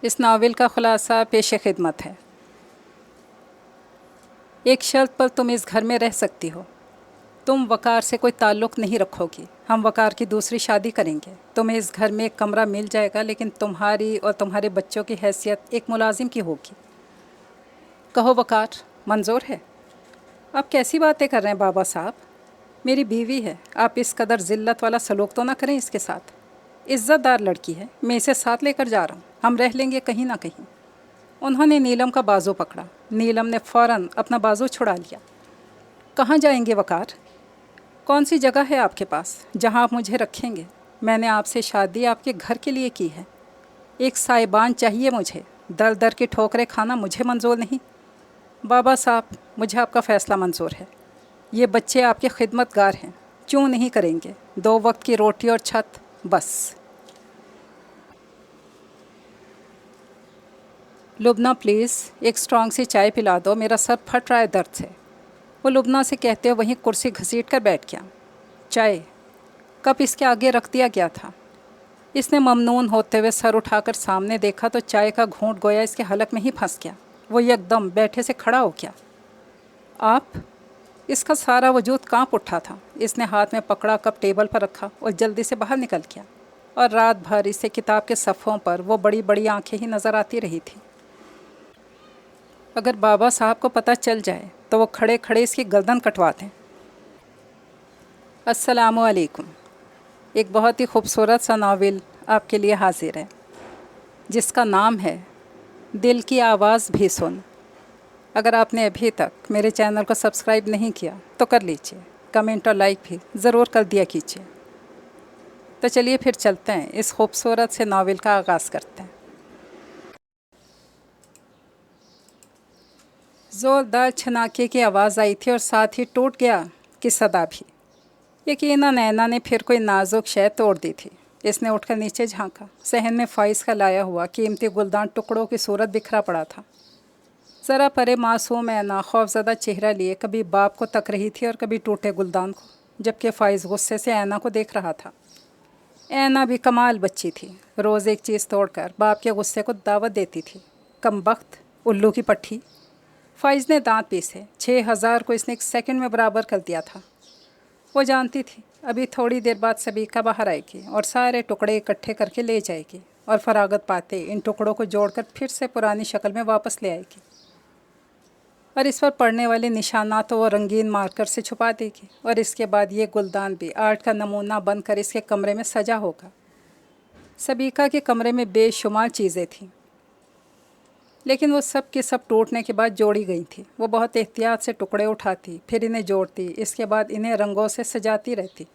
इस नावल का खुलासा पेश खिदमत है। एक शर्त पर तुम इस घर में रह सकती हो। तुम वकार से कोई ताल्लुक़ नहीं रखोगी। हम वकार की दूसरी शादी करेंगे। तुम्हें इस घर में एक कमरा मिल जाएगा, लेकिन तुम्हारी और तुम्हारे बच्चों की हैसियत एक मुलाजिम की होगी। कहो वकार, मंजूर है? आप कैसी बातें कर रहे हैं बाबा साहब? मेरी बीवी है, आप इस कदर ज़िल्लत वाला सलूक तो ना करें इसके साथ। इज़्ज़तदार लड़की है, मैं इसे साथ लेकर जा रहा हूँ। हम रह लेंगे कहीं ना कहीं। उन्होंने नीलम का बाजू पकड़ा। नीलम ने फ़ौरन अपना बाजू छुड़ा लिया। कहाँ जाएंगे वकार? कौन सी जगह है आपके पास जहाँ आप मुझे रखेंगे? मैंने आपसे शादी आपके घर के लिए की है। एक साहिबान चाहिए मुझे। दर दर की ठोकरें खाना मुझे मंजूर नहीं। बाबा साहब, मुझे आपका फ़ैसला मंजूर है। ये बच्चे आपके खिदमतगार हैं, क्यों नहीं करेंगे? 2 वक्त की रोटी और छत, बस। लुबना प्लीज़ एक स्ट्रॉन्ग सी चाय पिला दो, मेरा सर फट रहा है दर्द से। वो लुबना से कहते हुए वहीं कुर्सी घसीट कर बैठ गया। चाय कप इसके आगे रख दिया गया था। इसने ममनून होते हुए सर उठाकर सामने देखा तो चाय का घूंट गोया इसके हलक में ही फंस गया। वो एकदम बैठे से खड़ा हो गया। आप? इसका सारा वजूद कांप उठा था। इसने हाथ में पकड़ा कप टेबल पर रखा और जल्दी से बाहर निकल गया। और रात भर इसे किताब के सफ़ों पर वो बड़ी बड़ी आंखें ही नज़र आती रही थी। अगर बाबा साहब को पता चल जाए तो वो खड़े खड़े इसकी गर्दन कटवा दें। अस्सलामु अलैकुम। एक बहुत ही खूबसूरत सा नावल आपके लिए हाजिर है, जिसका नाम है दिल की आवाज़ भी सुन। अगर आपने अभी तक मेरे चैनल को सब्सक्राइब नहीं किया तो कर लीजिए। कमेंट और लाइक भी ज़रूर कर दिया कीजिए। तो चलिए फिर चलते हैं, इस खूबसूरत से नावल का आगाज़ करते हैं। ज़ोरदार छनाके की आवाज़ आई थी और साथ ही टूट गया कि सदा भी। यकीनन नैना ने फिर कोई नाजुक शय तोड़ दी थी। इसने उठकर नीचे झांका। सहन में फाइज का लाया हुआ कीमती गुलदान टुकड़ों की सूरत बिखरा पड़ा था। ज़रा परे मासूम ऐना खौफज़दा चेहरा लिए कभी बाप को तक रही थी और कभी टूटे गुलदान को, जबकि फाइज गुस्से से ऐना को देख रहा था। ऐना भी कमाल बच्ची थी, रोज़ एक चीज़ तोड़कर बाप के गुस्से को दावत देती थी। कमबख्त, उल्लू की पट्टी। फाइज ने दांत पीसे। 6000 को इसने 1 सेकंड में बराबर कर दिया था। वो जानती थी अभी थोड़ी देर बाद सबीका बाहर आएगी और सारे टुकड़े इकट्ठे करके ले जाएगी और फरागत पाते इन टुकड़ों को जोड़कर फिर से पुरानी शक्ल में वापस ले आएगी। और इस पर पड़ने वाले निशानात तो वो रंगीन मार्कर से छुपा देगी। और इसके बाद ये गुलदान भी आर्ट का नमूना बनकर इसके कमरे में सजा होगा। सबीका के कमरे में बेशुमार चीज़ें थीं, लेकिन वो सब के सब टूटने के बाद जोड़ी गई थी। वो बहुत एहतियात से टुकड़े उठाती, फिर इन्हें जोड़ती, इसके बाद इन्हें रंगों से सजाती रहती।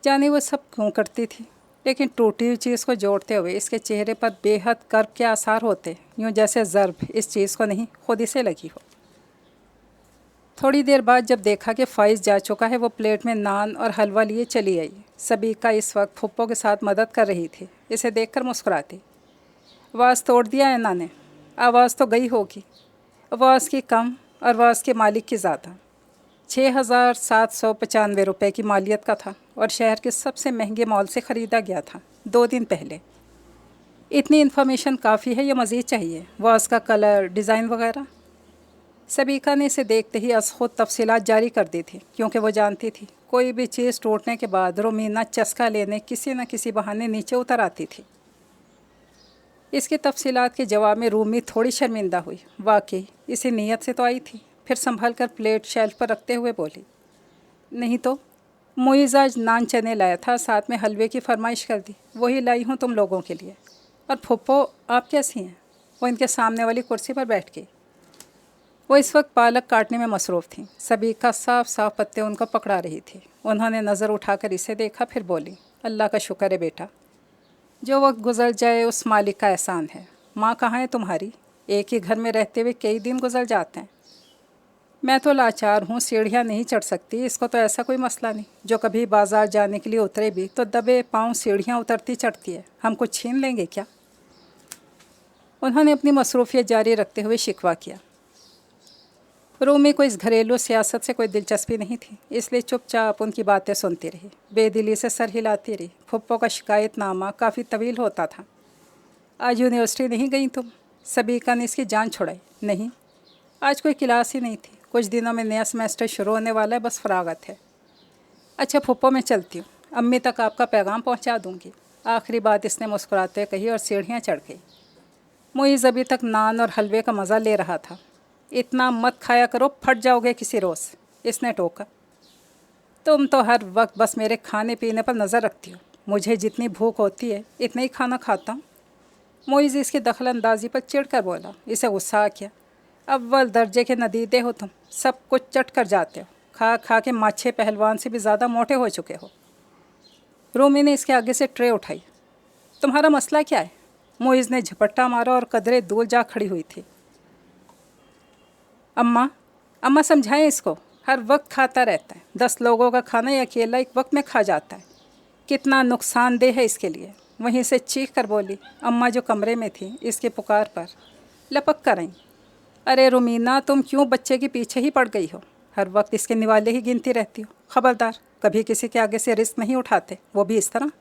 जाने वो सब क्यों करती थी, लेकिन टूटी हुई चीज़ को जोड़ते हुए इसके चेहरे पर बेहद कर्ब के आसार होते, यूँ जैसे ज़र्ब इस चीज़ को नहीं खुद इसे लगी हो। थोड़ी देर बाद जब देखा कि फाइज जा चुका है, वो प्लेट में नान और हलवा लिए चली आई। सबीका इस वक्त फुप्पो के साथ मदद कर रही थी। इसे देखकर मुस्कुराती। आवाज़ तोड़ दिया ऐना ने। आवाज़ तो गई होगी। आवाज़ की कम और आवाज़ के मालिक की ज़्यादा। 6795 रुपये की मालियत का था और शहर के सबसे महंगे मॉल से ख़रीदा गया था 2 दिन पहले। इतनी इन्फॉर्मेशन काफ़ी है या मज़ीद चाहिए? वाज़ का कलर, डिज़ाइन वगैरह? सबीका ने इसे देखते ही अस खुद तफसीलात जारी कर दी थी, क्योंकि वो जानती थी कोई भी चीज़ टूटने के बाद रोमीना चस्का लेने किसी न किसी बहाने नीचे उतर आती थी। इसकी तफसीलात के जवाब में रूमी थोड़ी शर्मिंदा हुई। वाकई इसी नीयत से तो आई थी। फिर संभल कर प्लेट शेल्फ पर रखते हुए बोली, नहीं तो मुइज़ आज नान चने लाया था, साथ में हलवे की फरमाइश कर दी, वही लाई हूँ तुम लोगों के लिए। और फुप्पो आप कैसी हैं? वो इनके सामने वाली कुर्सी पर बैठ गई। वो इस वक्त पालक काटने में मसरूफ़ थी। सबीका साफ साफ पत्ते उनको पकड़ा रही थी। उन्होंने नज़र उठाकर इसे देखा, फिर बोली, अल्लाह का शुक्र है बेटा, जो वक्त गुजर जाए उस मालिक का एहसान है। माँ कहाँ है तुम्हारी? एक ही घर में रहते हुए कई दिन गुजर जाते हैं। मैं तो लाचार हूँ, सीढ़ियाँ नहीं चढ़ सकती। इसको तो ऐसा कोई मसला नहीं, जो कभी बाज़ार जाने के लिए उतरे भी तो दबे पाँव सीढ़ियाँ उतरती चढ़ती है। हम कुछ छीन लेंगे क्या? उन्होंने अपनी मसरूफ़ियत जारी रखते हुए शिकवा किया। रूमी को इस घरेलू सियासत से कोई दिलचस्पी नहीं थी, इसलिए चुपचाप उनकी बातें सुनती रही, बेदिली से सर हिलाती रही। फुप्पो का शिकायतनामा काफ़ी तवील होता था। आज यूनिवर्सिटी नहीं गई तुम? सबीका ने इसकी जान छुड़ाई। नहीं, आज कोई क्लास ही नहीं थी। कुछ दिनों में नया सेमेस्टर शुरू होने वाला है, बस फरागत है। अच्छा फूफो, मैं चलती हूँ, अम्मी तक आपका पैगाम पहुँचा दूँगी। आखिरी बात इसने मुस्कुराते कही और सीढ़ियाँ चढ़ गई। मुइज़ अभी तक नान और हलवे का मज़ा ले रहा था। इतना मत खाया करो, फट जाओगे किसी रोज़, इसने टोका। तुम तो हर वक्त बस मेरे खाने पीने पर नज़र रखती हो। मुझे जितनी भूख होती है इतना ही खाना खाता हूँ। मुइज़ इसकी दखल अंदाजी पर चिढ़ कर बोला। इसे गुस्सा आ गया। अव्वल दर्जे के नदीदे हो तुम, सब कुछ चट कर जाते हो। खा खा के माछे पहलवान से भी ज़्यादा मोटे हो चुके हो। रूमी ने इसके आगे से ट्रे उठाई। तुम्हारा मसला क्या है? मुइज़ ने झपट्टा मारा और कदरे दूर जा खड़ी हुई थी। अम्मा समझाएं इसको, हर वक्त खाता रहता है। 10 लोगों का खाना ये अकेला एक वक्त में खा जाता है। कितना नुकसानदेह है इसके लिए। वहीं से चीख कर बोली। अम्मा जो कमरे में थी इसके पुकार पर लपक कर आई। अरे रुमीना, तुम क्यों बच्चे के पीछे ही पड़ गई हो? हर वक्त इसके निवाले ही गिनती रहती हो। ख़बरदार, कभी किसी के आगे से रिस्क नहीं उठाते, वो भी इस तरह।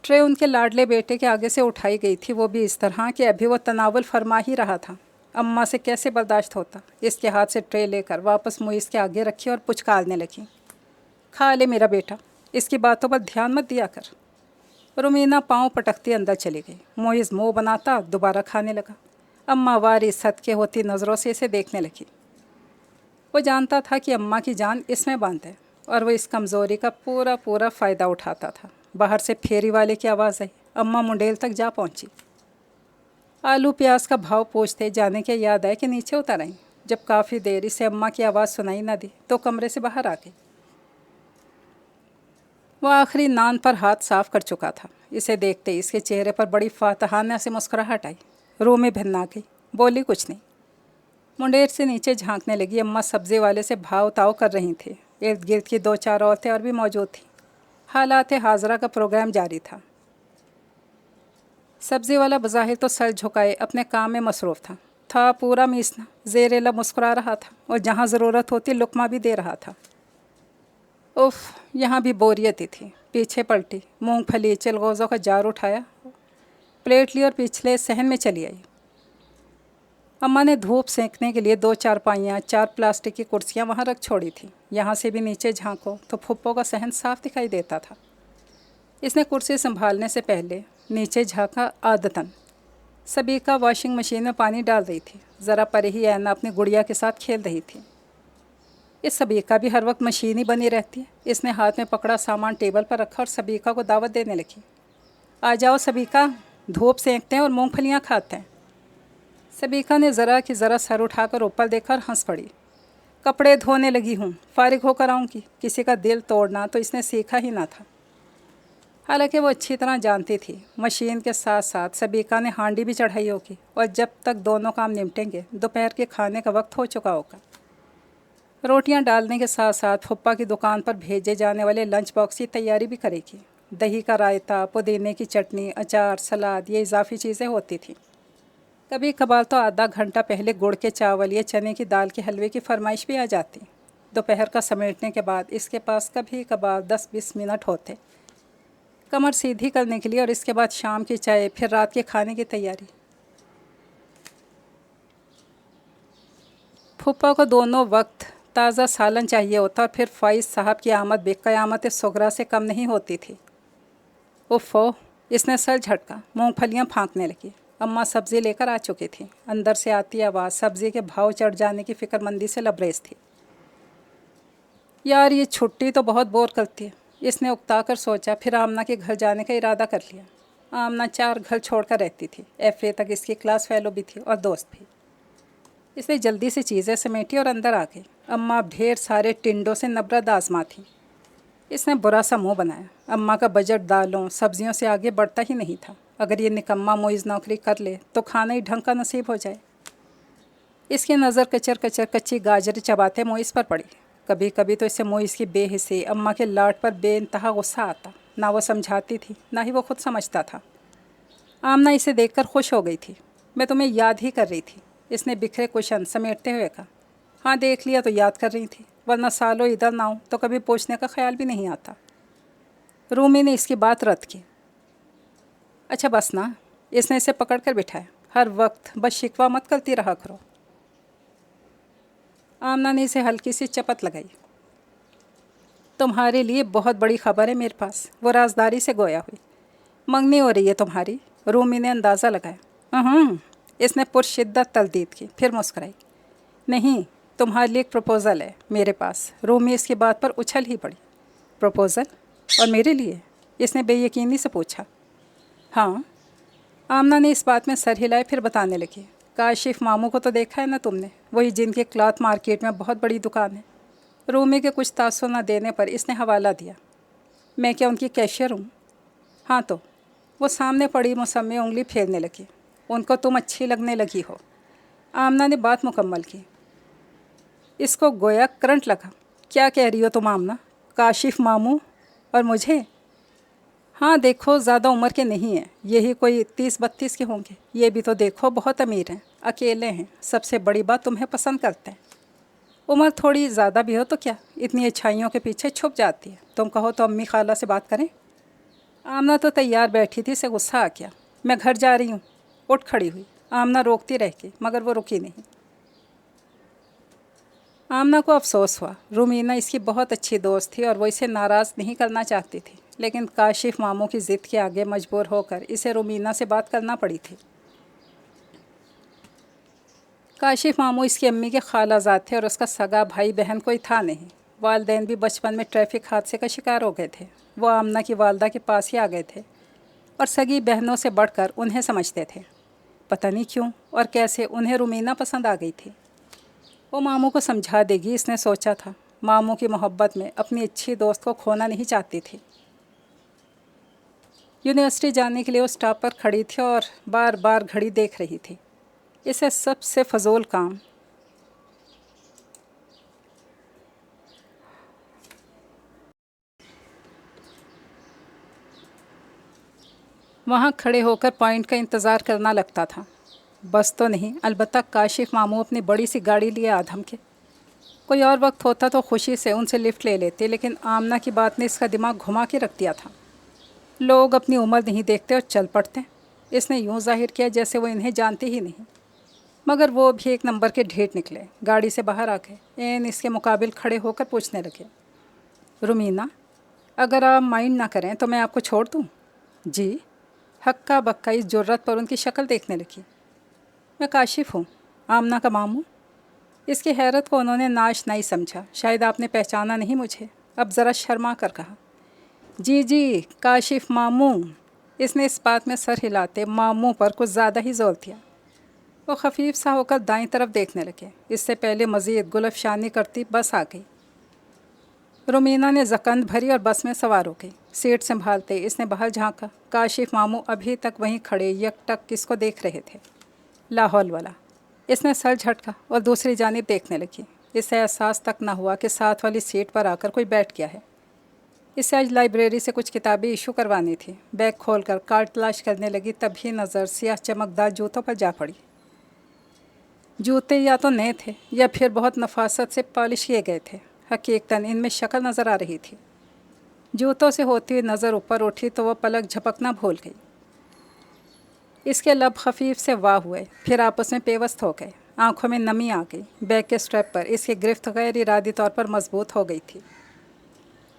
ट्रे उनके लाडले बेटे के आगे से उठाई गई थी, वो भी इस तरह कि अभी वो तनावुल फरमा ही रहा था। अम्मा से कैसे बर्दाश्त होता। इसके हाथ से ट्रे लेकर वापस मुइज़ के आगे रखी और पुचकारने लगी। खा ले मेरा बेटा, इसकी बातों पर ध्यान मत दिया कर। रुमीना पाँव पटकती अंदर चली गई। मुइज़ मुँह बनाता दोबारा खाने लगा। अम्मा वारी सदके होती नज़रों से इसे देखने लगी। वो जानता था कि अम्मा की जान इसमें बंद है और वो इस कमज़ोरी का पूरा पूरा फ़ायदा उठाता था। बाहर से फेरी वाले की आवाज़ आई। अम्मा मुंडेल तक जा पहुंची। आलू प्याज का भाव पूछते जाने के याद आए कि नीचे उतर आई। जब काफ़ी देर इसे अम्मा की आवाज़ सुनाई न दी तो कमरे से बाहर आ गई। वह आखिरी नान पर हाथ साफ कर चुका था। इसे देखते ही इसके चेहरे पर बड़ी फातहाना से मुस्कुराहट आई। रूह भिन्ना गई, बोली कुछ नहीं। मुंडेर से नीचे झांकने लगी। अम्मा सब्ज़ी वाले से भाव ताव कर रही थी। इर्द गिर्द की 2-4 औरतें और भी मौजूद थीं। हालात हाजरा का प्रोग्राम जारी था। सब्ज़ी वाला बज़ाहिर तो सर झुकाए अपने काम में मसरूफ़ था पूरा मीसना। ज़ेर लब मुस्कुरा रहा था और जहाँ ज़रूरत होती लुक़मा भी दे रहा था। उफ़, यहाँ भी बोरियत ही थी। पीछे पलटी, मूंगफली चिलगोज़ों का जार उठाया, प्लेट ली और पिछले सहन में चली आई। अम्मा ने धूप सेंकने के लिए 2 चारपाइयाँ, 4 प्लास्टिक की कुर्सियाँ वहाँ रख छोड़ी थी। यहाँ से भी नीचे झांको तो फुप्पो का सहन साफ दिखाई देता था। इसने कुर्सी संभालने से पहले नीचे झांका। आदतन सबीका वॉशिंग मशीन में पानी डाल रही थी। ज़रा परे ही ऐना अपनी गुड़िया के साथ खेल रही थी। इस सबीका भी हर वक्त मशीन ही बनी रहती है। इसने हाथ में पकड़ा सामान टेबल पर रखा और सबीका को दावत देने लगी। आ जाओ सबीका, धूप सेंकते हैं और मूँगफलियाँ खाते हैं। सबीका ने ज़रा कि ज़रा सर उठाकर ऊपर देखा और हंस पड़ी। कपड़े धोने लगी हूँ, फारिग होकर आऊँगी। किसी का दिल तोड़ना तो इसने सीखा ही ना था। हालांकि वो अच्छी तरह जानती थी मशीन के साथ साथ सबीका ने हांडी भी चढ़ाई होगी और जब तक दोनों काम निपटेंगे दोपहर के खाने का वक्त हो चुका होगा। रोटियां डालने के साथ साथ फुप्पा की दुकान पर भेजे जाने वाले लंच बॉक्स की तैयारी भी करेगी। दही का रायता, पुदीने की चटनी, अचार, सलाद, ये इजाफी चीज़ें होती थीं। कभी कभार तो आधा घंटा पहले गुड़ के चावल या चने की दाल के हलवे की फरमाइश भी आ जाती। दोपहर का समेटने के बाद इसके पास कभी कभार 10-20 मिनट होते कमर सीधी करने के लिए और इसके बाद शाम की चाय, फिर रात के खाने की तैयारी। फूफा को दोनों वक्त ताज़ा सालन चाहिए होता और फिर फ़ाइज़ साहब की आमद बेक़यामत सुगरा से कम नहीं होती थी। उफ़ो, इसने सर झटका, मूँगफलियाँ फाँकने लगी। अम्मा सब्ज़ी लेकर आ चुकी थी। अंदर से आती आवाज़ सब्ज़ी के भाव चढ़ जाने की फ़िक्रमंदी से लबरेज थी। यार, ये छुट्टी तो बहुत बोर करती है, इसने उकता कर सोचा। फिर आमना के घर जाने का इरादा कर लिया। आमना 4 घर छोड़कर रहती थी। FA तक इसकी क्लास फेलो भी थी और दोस्त भी। इसने जल्दी से चीज़ें समेटी और अंदर आ गई। अम्मा अब ढेर सारे टिंडों से नबरत आज़मा थी। इसने बुरा सा मुँह बनाया। अम्मा का बजट दालों सब्जियों से आगे बढ़ता ही नहीं था। अगर ये निकम्मा मुइज़ नौकरी कर ले तो खाना ही ढंग का नसीब हो जाए। इसकी नज़र कचर कचर कच्ची गाजर चबाते मुइज़ पर पड़ी। कभी कभी तो इसे मुइज़ की बेहिस्सी अम्मा के लाड पर बेइंतहा गुस्सा आता। ना वो समझाती थी ना ही वो खुद समझता था। आमना इसे देखकर खुश हो गई थी। मैं तुम्हें याद ही कर रही थी, इसने बिखरे कुशन समेटते हुए कहा। हाँ, देख लिया तो याद कर रही थी, वरना सालों इधर ना आऊँ तो कभी पूछने का ख्याल भी नहीं आता। रूमी ने इसकी बात रद्द की। अच्छा बस ना, इसने इसे पकड़ कर बिठाया। हर वक्त बस शिकवा मत करती रहा करो। आमना ने इसे हल्की सी चपत लगाई। तुम्हारे लिए बहुत बड़ी खबर है मेरे पास, वो राजदारी से गोया हुई। मंगनी हो रही है तुम्हारी, रूमी ने अंदाज़ा लगाया। इसने पुरशिद्दत तलदीद की, फिर मुस्कुराई। नहीं, तुम्हारे लिए एक प्रपोज़ल है मेरे पास। रूमी इसकी बात पर उछल ही पड़ी। प्रपोज़ल? और मेरे लिए? इसने बेयकीनी से पूछा। हाँ। आमना ने इस बात में सर हिलाए, फिर बताने लगी। काशिफ मामू को तो देखा है ना तुमने, वही जिनके क्लॉथ मार्केट में बहुत बड़ी दुकान है। रूमी के कुछ तासुर न देने पर इसने हवाला दिया। मैं क्या उनकी कैशियर हूँ? हाँ तो। वो सामने पड़ी मौसम में उंगली फेरने लगी। उनको तुम अच्छी लगने लगी हो। आमना ने बात मुकम्मल की। इसको गोया करंट लगा। क्या कह रही हो तुम आमना? काशिफ मामू और मुझे? हाँ देखो, ज़्यादा उम्र के नहीं हैं, यही कोई 30-32 के होंगे। ये भी तो देखो, बहुत अमीर हैं, अकेले हैं, सबसे बड़ी बात तुम्हें पसंद करते हैं। उम्र थोड़ी ज़्यादा भी हो तो क्या, इतनी अच्छाइयों के पीछे छुप जाती है। तुम कहो तो अम्मी खाला से बात करें। आमना तो तैयार बैठी थी, से गुस्सा आ गया। मैं घर जा रही हूँ। उठ खड़ी हुई। आमना रोकती रह गई, मगर वो रुकी नहीं। आमना को अफसोस हुआ। रूमीना इसकी बहुत अच्छी दोस्त थी और वो इसे नाराज़ नहीं करना चाहती थी, लेकिन काशिफ मामू की ज़िद के आगे मजबूर होकर इसे रूमीना से बात करना पड़ी थी। काशिफ मामू इसकी अम्मी के खालाजाद थे और उसका सगा भाई बहन कोई था नहीं। वालदैन भी बचपन में ट्रैफिक हादसे का शिकार हो गए थे। वो आमना की वालदा के पास ही आ गए थे और सगी बहनों से बढ़कर उन्हें समझते थे। पता नहीं क्यों और कैसे उन्हें रूमीना पसंद आ गई थी। वो मामू को समझा देगी, इसने सोचा था। मामू की मोहब्बत में अपनी अच्छी दोस्त को खोना नहीं चाहती थी। यूनिवर्सिटी जाने के लिए वो स्टॉप पर खड़ी थी और बार बार घड़ी देख रही थी। इसे सबसे फजूल काम वहाँ खड़े होकर पॉइंट का इंतज़ार करना लगता था। बस तो नहीं, अलबत्ता काशिफ मामू अपनी बड़ी सी गाड़ी लिए आधम के। कोई और वक्त होता तो खुशी से उनसे लिफ्ट ले लेते, लेकिन आमना की बात ने इसका दिमाग घुमा के रख दिया था। लोग अपनी उम्र नहीं देखते और चल पड़ते। इसने यूँ जाहिर किया जैसे वो इन्हें जानते ही नहीं, मगर वो भी एक नंबर के ढेर निकले। गाड़ी से बाहर आ गए। एन इसके मुकाबिल खड़े होकर पूछने लगे, रूमीना, अगर आप माइंड ना करें तो मैं आपको छोड़ दूँ? जी। हक्का बक्का इस जुर्रत पर उनकी शक्ल देखने लगी। मैं काशिफ हूँ, आमना का मामू। इसकी हैरत को उन्होंने नाश नहीं समझा। शायद आपने पहचाना नहीं मुझे। अब ज़रा शर्मा कर कहा, जी जी, काशिफ मामू। इसने इस बात में सर हिलाते मामू पर कुछ ज़्यादा ही जोर दिया। वो खफीफ सा होकर दाईं तरफ देखने लगे। इससे पहले मज़ीद गुलफशानी करती बस आ गई। रूमीना ने जकंद भरी और बस में सवार हो गई। सीट संभालते इसने बाहर झांका। काशिफ मामू अभी तक वहीं खड़े यकटक किसको देख रहे थे। लाहौल वाला। इसने सर झटका और दूसरी जानिब देखने लगी। इसे एहसास तक न हुआ कि साथ वाली सीट पर आकर कोई बैठ गया है। इसे आज लाइब्रेरी से कुछ किताबें इशू करवानी थी। बैग खोलकर कार्ड तलाश करने लगी, तभी नज़र सियाह चमकदार जूतों पर जा पड़ी। जूते या तो नए थे या फिर बहुत नफासत से पॉलिश किए गए थे। हकीकतन इनमें शक्ल नज़र आ रही थी। जूतों से होती हुई नज़र ऊपर उठी तो वह पलक झपकना भूल गई। इसके लब खफीफ से वाह हुए, फिर आपस में पेवस्त हो गए। आंखों में नमी आ गई। बैग के स्ट्रैप पर इसकी गिरफ्त गैर इरादी तौर पर मजबूत हो गई थी।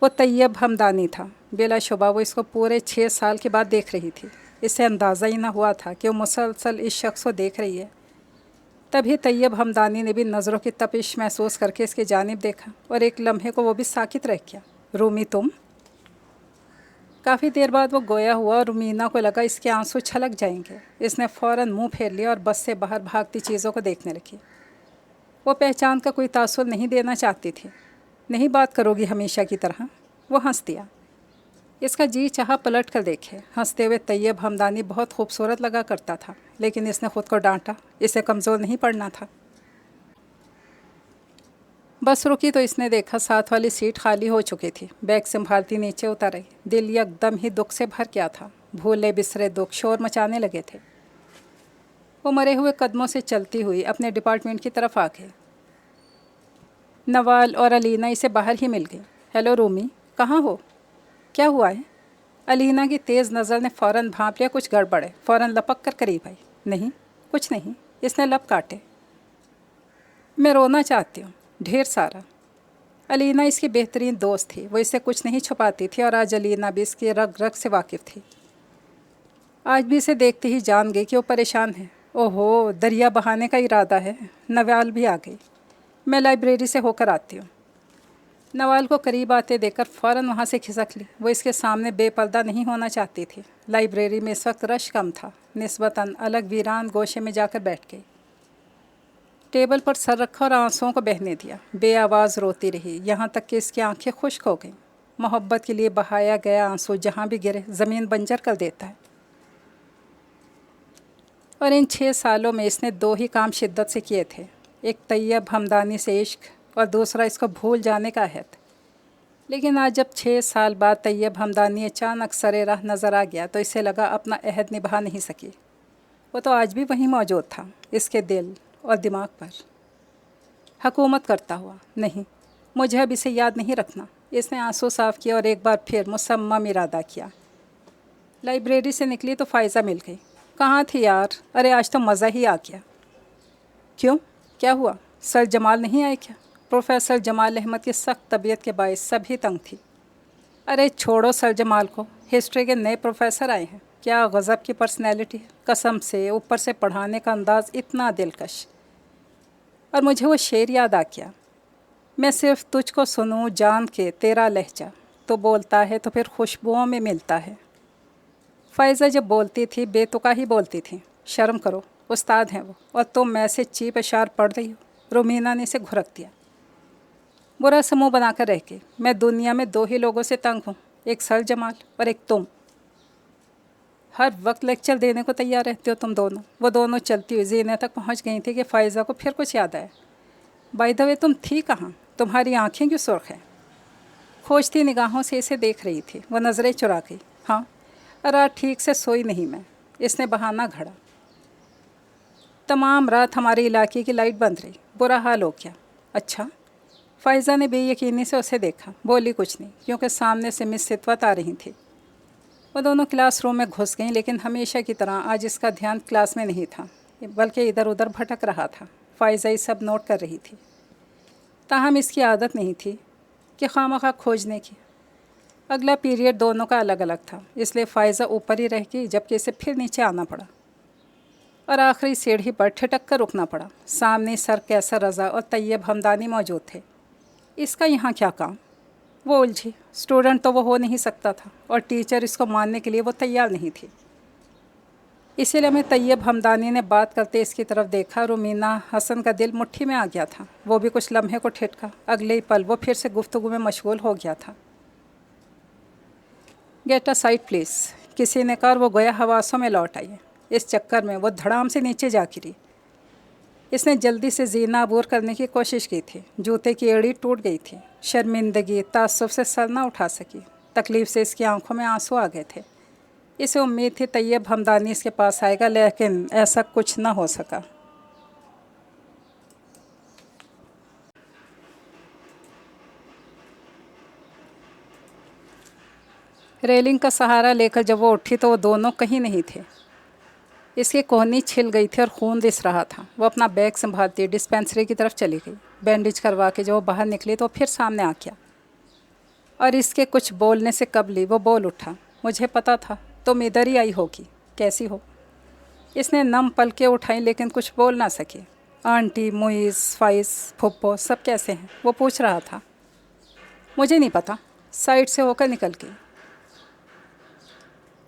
वो तैयब हमदानी था। बिलाशुबा वो इसको पूरे 6 साल के बाद देख रही थी। इसे अंदाज़ा ही न हुआ था कि वो मुसलसल इस शख्स को देख रही है। तभी तैयब हमदानी ने भी नज़रों की तपिश महसूस करके इसकी जानिब देखा और एक लम्हे को वो भी साकित रह गया। रूमी, तुम? काफ़ी देर बाद वो गोया हुआ और रूमीना को लगा इसके आंसू छलक जाएंगे। इसने फ़ौरन मुंह फेर लिया और बस से बाहर भागती चीज़ों को देखने लगी। वो पहचान का कोई तासुर नहीं देना चाहती थी। नहीं बात करोगी हमेशा की तरह? वो हंस दिया। इसका जी चाहा पलट कर देखे। हंसते हुए तैयब हमदानी बहुत खूबसूरत लगा करता था, लेकिन इसने खुद को डांटा। इसे कमज़ोर नहीं पड़ना था। बस रुकी तो इसने देखा साथ वाली सीट खाली हो चुकी थी। बैग संभालती नीचे उतर आई। दिल एकदम ही दुख से भर गया था। भूले बिसरे दुख शोर मचाने लगे थे। वो मरे हुए कदमों से चलती हुई अपने डिपार्टमेंट की तरफ आ गई। नवाल और अलीना इसे बाहर ही मिल गई। हेलो रूमी, कहाँ हो? क्या हुआ है? अलीना की तेज़ नज़र ने फ़ौरन भांप लिया कुछ गड़बड़ है। फ़ौरन लपक कर करीब आई। नहीं, कुछ नहीं। इसने लब काटे। मैं रोना चाहती हूँ, ढेर सारा। अलीना इसकी बेहतरीन दोस्त थी, वो इससे कुछ नहीं छुपाती थी और आज अलीना भी इसकी रग रग से वाकिफ़ थी। आज भी इसे देखते ही जान गई कि वो परेशान है। ओहो, दरिया बहाने का इरादा है। नवाल भी आ गई। मैं लाइब्रेरी से होकर आती हूँ। नवाल को करीब आते देखकर फ़ौरन वहाँ से खिसक ली। वो इसके सामने बेपर्दा नहीं होना चाहती थी। लाइब्रेरी में इस वक्त रश कम था। निस्बतन अलग वीरान गोशे में जाकर बैठ गई। टेबल पर सर रखा और आंसुओं को बहने दिया। बेआवाज़ रोती रही, यहाँ तक कि इसकी आंखें खुश्क हो गईं। मोहब्बत के लिए बहाया गया आंसू जहाँ भी गिरे ज़मीन बंजर कर देता है। और इन 6 सालों में इसने 2 ही काम शिद्दत से किए थे, एक तैयब हमदानी से इश्क और दूसरा इसको भूल जाने का अहद। लेकिन आज जब 6 साल बाद तैयब हमदानी अचानक सरे राह नज़र आ गया तो इसे लगा अपना अहद निभा नहीं सकी। वो तो आज भी वहीं मौजूद था, इसके दिल और दिमाग पर हुकूमत करता हुआ। नहीं, मुझे अब इसे याद नहीं रखना। इसने आंसू साफ़ किया और एक बार फिर मुसम्मम इरादा किया। लाइब्रेरी से निकली तो फ़ायज़ा मिल गई। कहाँ थी यार? अरे आज तो मज़ा ही आ गया। क्यों, क्या हुआ? सर जमाल नहीं आए क्या? प्रोफेसर जमाल अहमद की सख्त तबीयत के बायस सभी तंग थी। अरे छोड़ो सर जमाल को, हिस्ट्री के नए प्रोफेसर आए हैं। क्या गज़ब की पर्सनैलिटी है, कसम से। ऊपर से पढ़ाने का अंदाज़ इतना दिलकश। और मुझे वो शेर याद आ गया, मैं सिर्फ तुझको सुनूं जान के तेरा लहजा, तो बोलता है तो फिर खुशबुओं में मिलता है। फ़ायज़ा जब बोलती थी बेतुका ही बोलती थी। शर्म करो, उस्ताद हैं वो, और तुम मैं से चीप अशार पढ़ रही हो। रुमीना ने इसे घुरक दिया। बुरा समूह बनाकर रह के मैं दुनिया में 2 ही लोगों से तंग हूँ, एक सर जमाल और एक तुम। हर वक्त लेक्चर देने को तैयार रहते हो तुम दोनों। वो दोनों चलती हुई जीने तक पहुँच गई थी कि फ़ायज़ा को फिर कुछ याद आया। बाय द वे तुम थी कहाँ? तुम्हारी आँखें क्यों सुर्ख हैं? खोजती निगाहों से इसे देख रही थी। वह नज़रें चुरा गई। हाँ, अरे ठीक से सोई नहीं मैं, इसने बहाना घड़ा। तमाम रात हमारे इलाके की लाइट बंद रही, बुरा हाल हो गया। अच्छा? फ़ायज़ा ने बेयकीनी से उसे देखा, बोली कुछ नहीं क्योंकि सामने से मिस सितवत आ रही थी। वो दोनों क्लासरूम में घुस गईं, लेकिन हमेशा की तरह आज इसका ध्यान क्लास में नहीं था, बल्कि इधर उधर भटक रहा था। फ़ायज़ा ये सब नोट कर रही थी। ताहम इसकी आदत नहीं थी कि खामखा खोजने की। अगला पीरियड दोनों का अलग अलग था, इसलिए फ़ायज़ा ऊपर ही रह गई, जबकि इसे फिर नीचे आना पड़ा और आखिरी सीढ़ी पर ठिठक कर रुकना पड़ा। सामने सर कैसर रज़ा और तैयब हमदानी मौजूद थे। इसका यहाँ क्या काम? वो उलझी। स्टूडेंट तो वो हो नहीं सकता था और टीचर इसको मानने के लिए वो तैयार नहीं थी। इसीलिए मैं तैयब हमदानी ने बात करते इसकी तरफ देखा। रुमीना हसन का दिल मुट्ठी में आ गया था। वो भी कुछ लम्हे को ठिठका। अगले ही पल वो फिर से गुफ्तगू में मशगूल हो गया था। गेट अ साइड प्लीज़, किसी ने कहा। वो गोया हवासों में लौट आई। इस चक्कर में वो धड़ाम से नीचे जा गिरी। इसने जल्दी से जीना अबूर करने की कोशिश की थी। जूते की एड़ी टूट गई थी। शर्मिंदगी तासुफ से सर ना उठा सकी। तकलीफ़ से इसकी आंखों में आंसू आ गए थे। इसे उम्मीद थी तैयब हमदानी इसके पास आएगा, लेकिन ऐसा कुछ ना हो सका। रेलिंग का सहारा लेकर जब वो उठी तो वो दोनों कहीं नहीं थे। इसकी कोहनी छिल गई थी और खून दिस रहा था। वो अपना बैग संभालती डिस्पेंसरी की तरफ चली गई। बैंडेज करवा के जब वो बाहर निकली तो फिर सामने आ गया और इसके कुछ बोलने से कबली वो बोल उठा, मुझे पता था तुम इधर ही आई होगी। कैसी हो? इसने नम पलकें उठाई लेकिन कुछ बोल ना सकी। आंटी, मुइज़, फ़ाइज़, फुप्पो सब कैसे हैं? वो पूछ रहा था। मुझे नहीं पता। साइड से होकर निकल गई।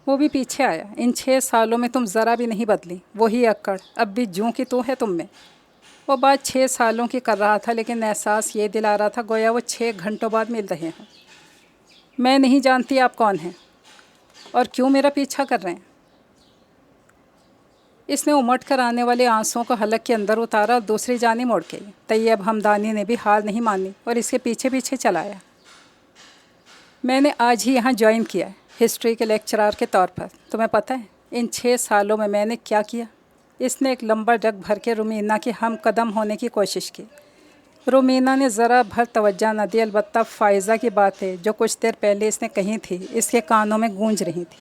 वो भी पीछे आया। इन 6 सालों में तुम ज़रा भी नहीं बदली। वही अक्कड़ अब भी जूं की तू है तुम में। वो बात 6 सालों की कर रहा था, लेकिन एहसास ये दिला रहा था गोया वो 6 घंटों बाद मिल रहे हों। मैं नहीं जानती आप कौन हैं और क्यों मेरा पीछा कर रहे हैं। इसने उमड़ कर आने वाले आंसुओं को हलक के अंदर उतारा और दूसरी जानी मुड़ गई। तैयब हमदानी ने भी हार नहीं मानी और इसके पीछे पीछे चलाया। मैंने आज ही यहाँ ज्वाइन किया है, हिस्ट्री के लेक्चरर के तौर पर। तुम्हें पता है इन 6 सालों में मैंने क्या किया? इसने एक लंबा जग भर के रुमीना की हम कदम होने की कोशिश की, رومینا نے ذرا بھر توجہ نہ دی، البتہ فائزہ کی باتیں جو کچھ دیر پہلے اس نے کہی تھی اس کے کانوں میں گونج رہی تھی۔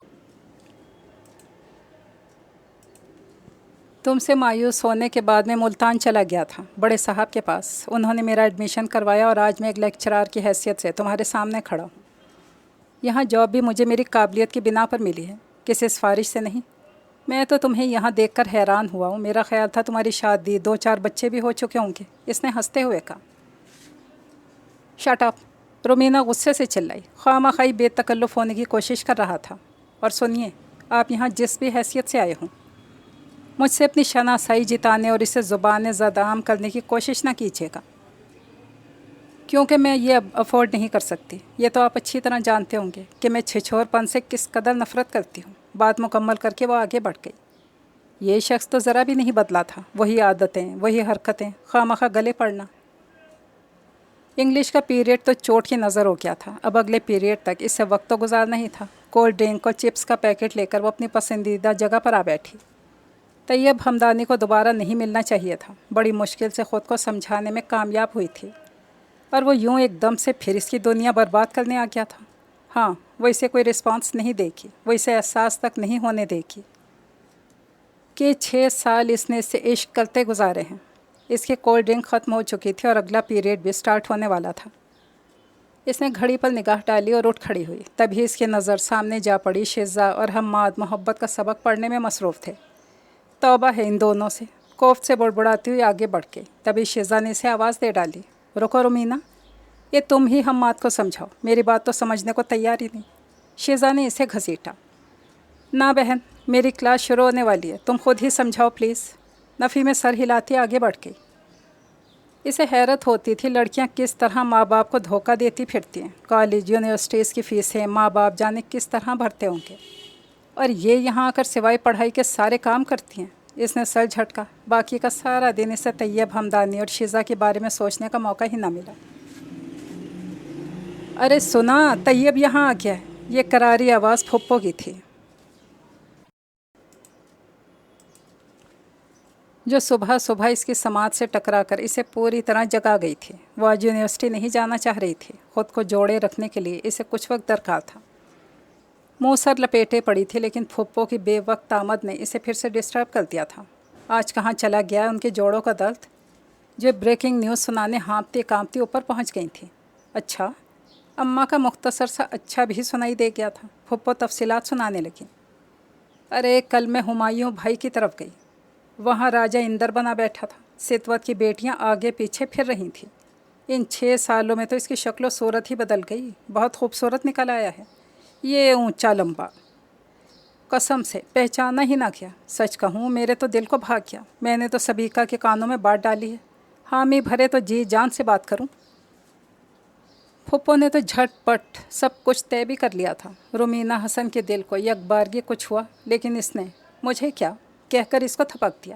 تم سے مایوس ہونے کے بعد میں ملتان چلا گیا تھا بڑے صاحب کے پاس، انہوں نے میرا ایڈمیشن کروایا اور آج میں ایک لیکچرار کی حیثیت سے تمہارے سامنے کھڑا ہوں۔ یہاں جاب بھی مجھے میری قابلیت کی بنا پر ملی ہے، کسی سفارش سے نہیں۔ میں تو تمہیں یہاں دیکھ کر حیران ہوا ہوں، میرا خیال تھا تمہاری شادی 2-4 بچے بھی ہو چکے ہوں گے، اس نے ہنستے ہوئے کہا۔ شٹ اپ، رومینا غصے سے چلائی، خواہ مخواہ بے تکلف ہونے کی کوشش کر رہا تھا۔ اور سنیے، آپ یہاں جس بھی حیثیت سے آئے ہوں، مجھ سے اپنی شناسائی جتانے اور اسے زبان زد عام کرنے کی کوشش نہ کیجیے گا، کیونکہ میں یہ اب افورڈ نہیں کر سکتی۔ یہ تو آپ اچھی طرح جانتے ہوں گے کہ میں چھچور پن سے کس قدر نفرت کرتی ہوں۔ بات مکمل کر کے وہ آگے بڑھ گئی۔ یہ شخص تو ذرا بھی نہیں بدلا تھا، وہی عادتیں، وہی حرکتیں، خواہ مخواہ گلے پڑنا۔ انگلش کا پیریڈ تو چوٹ کی نظر ہو گیا تھا، اب اگلے پیریڈ تک اس سے وقت تو گزارنا ہی تھا۔ کولڈ ڈرنک اور چپس کا پیکٹ لے کر وہ اپنی پسندیدہ جگہ پر آ بیٹھی۔ طیب ہمدانی کو دوبارہ نہیں ملنا چاہیے تھا، بڑی مشکل سے خود کو سمجھانے میں کامیاب ہوئی تھی، اور وہ یوں ایک دم سے پھر اس کی دنیا برباد کرنے آ گیا تھا۔ ہاں، وہ اسے کوئی رسپانس نہیں دے گی، وہ اسے احساس تک نہیں ہونے دے گی کہ 6 سال اس نے اس سے عشق کرتے گزارے ہیں۔ اس کی کولڈ ڈرنک ختم ہو چکی تھی اور اگلا پیریڈ بھی سٹارٹ ہونے والا تھا۔ اس نے گھڑی پر نگاہ ڈالی اور اٹھ کھڑی ہوئی، تبھی اس کی نظر سامنے جا پڑی۔ شیزا اور حماد محبت کا سبق پڑھنے میں مصروف تھے۔ توبہ ہے ان دونوں سے، کوفت سے بڑبڑاتی ہوئی آگے بڑھ گئی۔ تبھی شیزا نے اسے آواز دے ڈالی، رکو رومینا، یہ تم ہی حماد کو سمجھاؤ، میری بات تو سمجھنے کو تیار ہی نہیں۔ شیزا نے اسے گھسیٹا۔ نہ بہن، میری کلاس شروع ہونے والی ہے، تم خود ہی سمجھاؤ پلیز۔ نفی میں سر ہلاتی آگے بڑھ گئی۔ اسے حیرت ہوتی تھی لڑکیاں کس طرح ماں باپ کو دھوکہ دیتی پھرتی ہیں۔ کالج یونیورسٹیز کی فیسیں ماں باپ جانے کس طرح بھرتے ہوں گے، اور یہ یہاں آ کر سوائے پڑھائی کے سارے کام کرتی ہیں۔ اس نے سر جھٹکا، باقی کا سارا دن اسے طیب ہمدانی اور شیزا کے بارے میں سوچنے کا موقع ہی نہ ملا۔ ارے سنا، طیب یہاں آ گیا ہے، یہ کراری آواز پھپھو کی تھی، جو صبح صبح اس کی سماعت سے ٹکرا کر اسے پوری طرح جگا گئی تھی۔ وہ آج یونیورسٹی نہیں جانا چاہ رہی تھی، خود کو جوڑے رکھنے کے لیے اسے کچھ وقت درکار تھا۔ منہ سر لپیٹے پڑی تھی، لیکن پھپھو کی بے وقت آمد نے اسے پھر سے ڈسٹرب کر دیا تھا۔ آج کہاں چلا گیا ان کے جوڑوں کا درد، جو بریکنگ نیوز سنانے ہانپتی کانپتی اوپر پہنچ گئی تھیں۔ اچھا، اماں کا مختصر سا اچھا بھی سنائی دے گیا تھا۔ پھپھو تفصیلات سنانے لگیں۔ ارے کل میں ہمایوں بھائی کی طرف گئی، وہاں راجہ اندر بنا بیٹھا تھا، ستوت کی بیٹیاں آگے پیچھے پھر رہی تھیں۔ ان 6 سالوں میں تو اس کی شکل و صورت ہی بدل گئی، بہت خوبصورت نکل آیا ہے، یہ اونچا لمبا، قسم سے پہچانا ہی نہ کیا۔ سچ کہوں میرے تو دل کو بھا گیا، میں نے تو سبیکا کے کانوں میں بات ڈالی ہے، حامی بھرے تو جی جان سے بات کروں۔ پھپھو نے تو جھٹ پٹ سب کچھ طے بھی کر لیا تھا۔ رومینا حسن کے دل کو یک بارگی کچھ ہوا، لیکن اس نے مجھے کیا کہہ کر اس کو تھپک دیا۔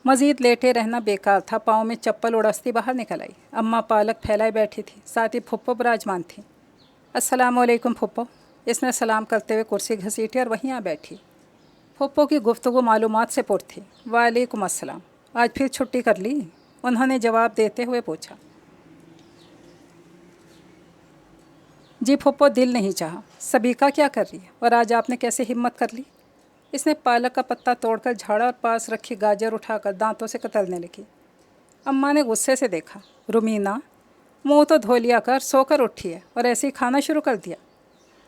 مزید لیٹے رہنا بیکار تھا، پاؤں میں چپل اڑستی باہر نکل آئی۔ اماں پالک پھیلائے بیٹھی تھی، ساتھ ہی پھپھو براجمان تھی۔ السلام علیکم پھپھو، اس نے سلام کرتے ہوئے کرسی گھسیٹی اور وہیں آ بیٹھی۔ پھپھو کی گفتگو معلومات سے پر تھی۔ وعلیکم السلام، آج پھر چھٹی کر لی؟ انہوں نے جواب دیتے ہوئے پوچھا۔ جی پھپھو، دل نہیں چاہا۔ سبیکا کیا کر رہی ہے، اور آج آپ نے کیسے ہمت کر لی؟ اس نے پالک کا پتا توڑ کر جھاڑا اور پاس رکھی گاجر اٹھا کر دانتوں سے کترنے لگی۔ اماں نے غصے سے دیکھا۔ رومینا، منہ تو دھو لیا کر، سو کر اٹھی ہے اور ایسے ہی کھانا شروع کر دیا۔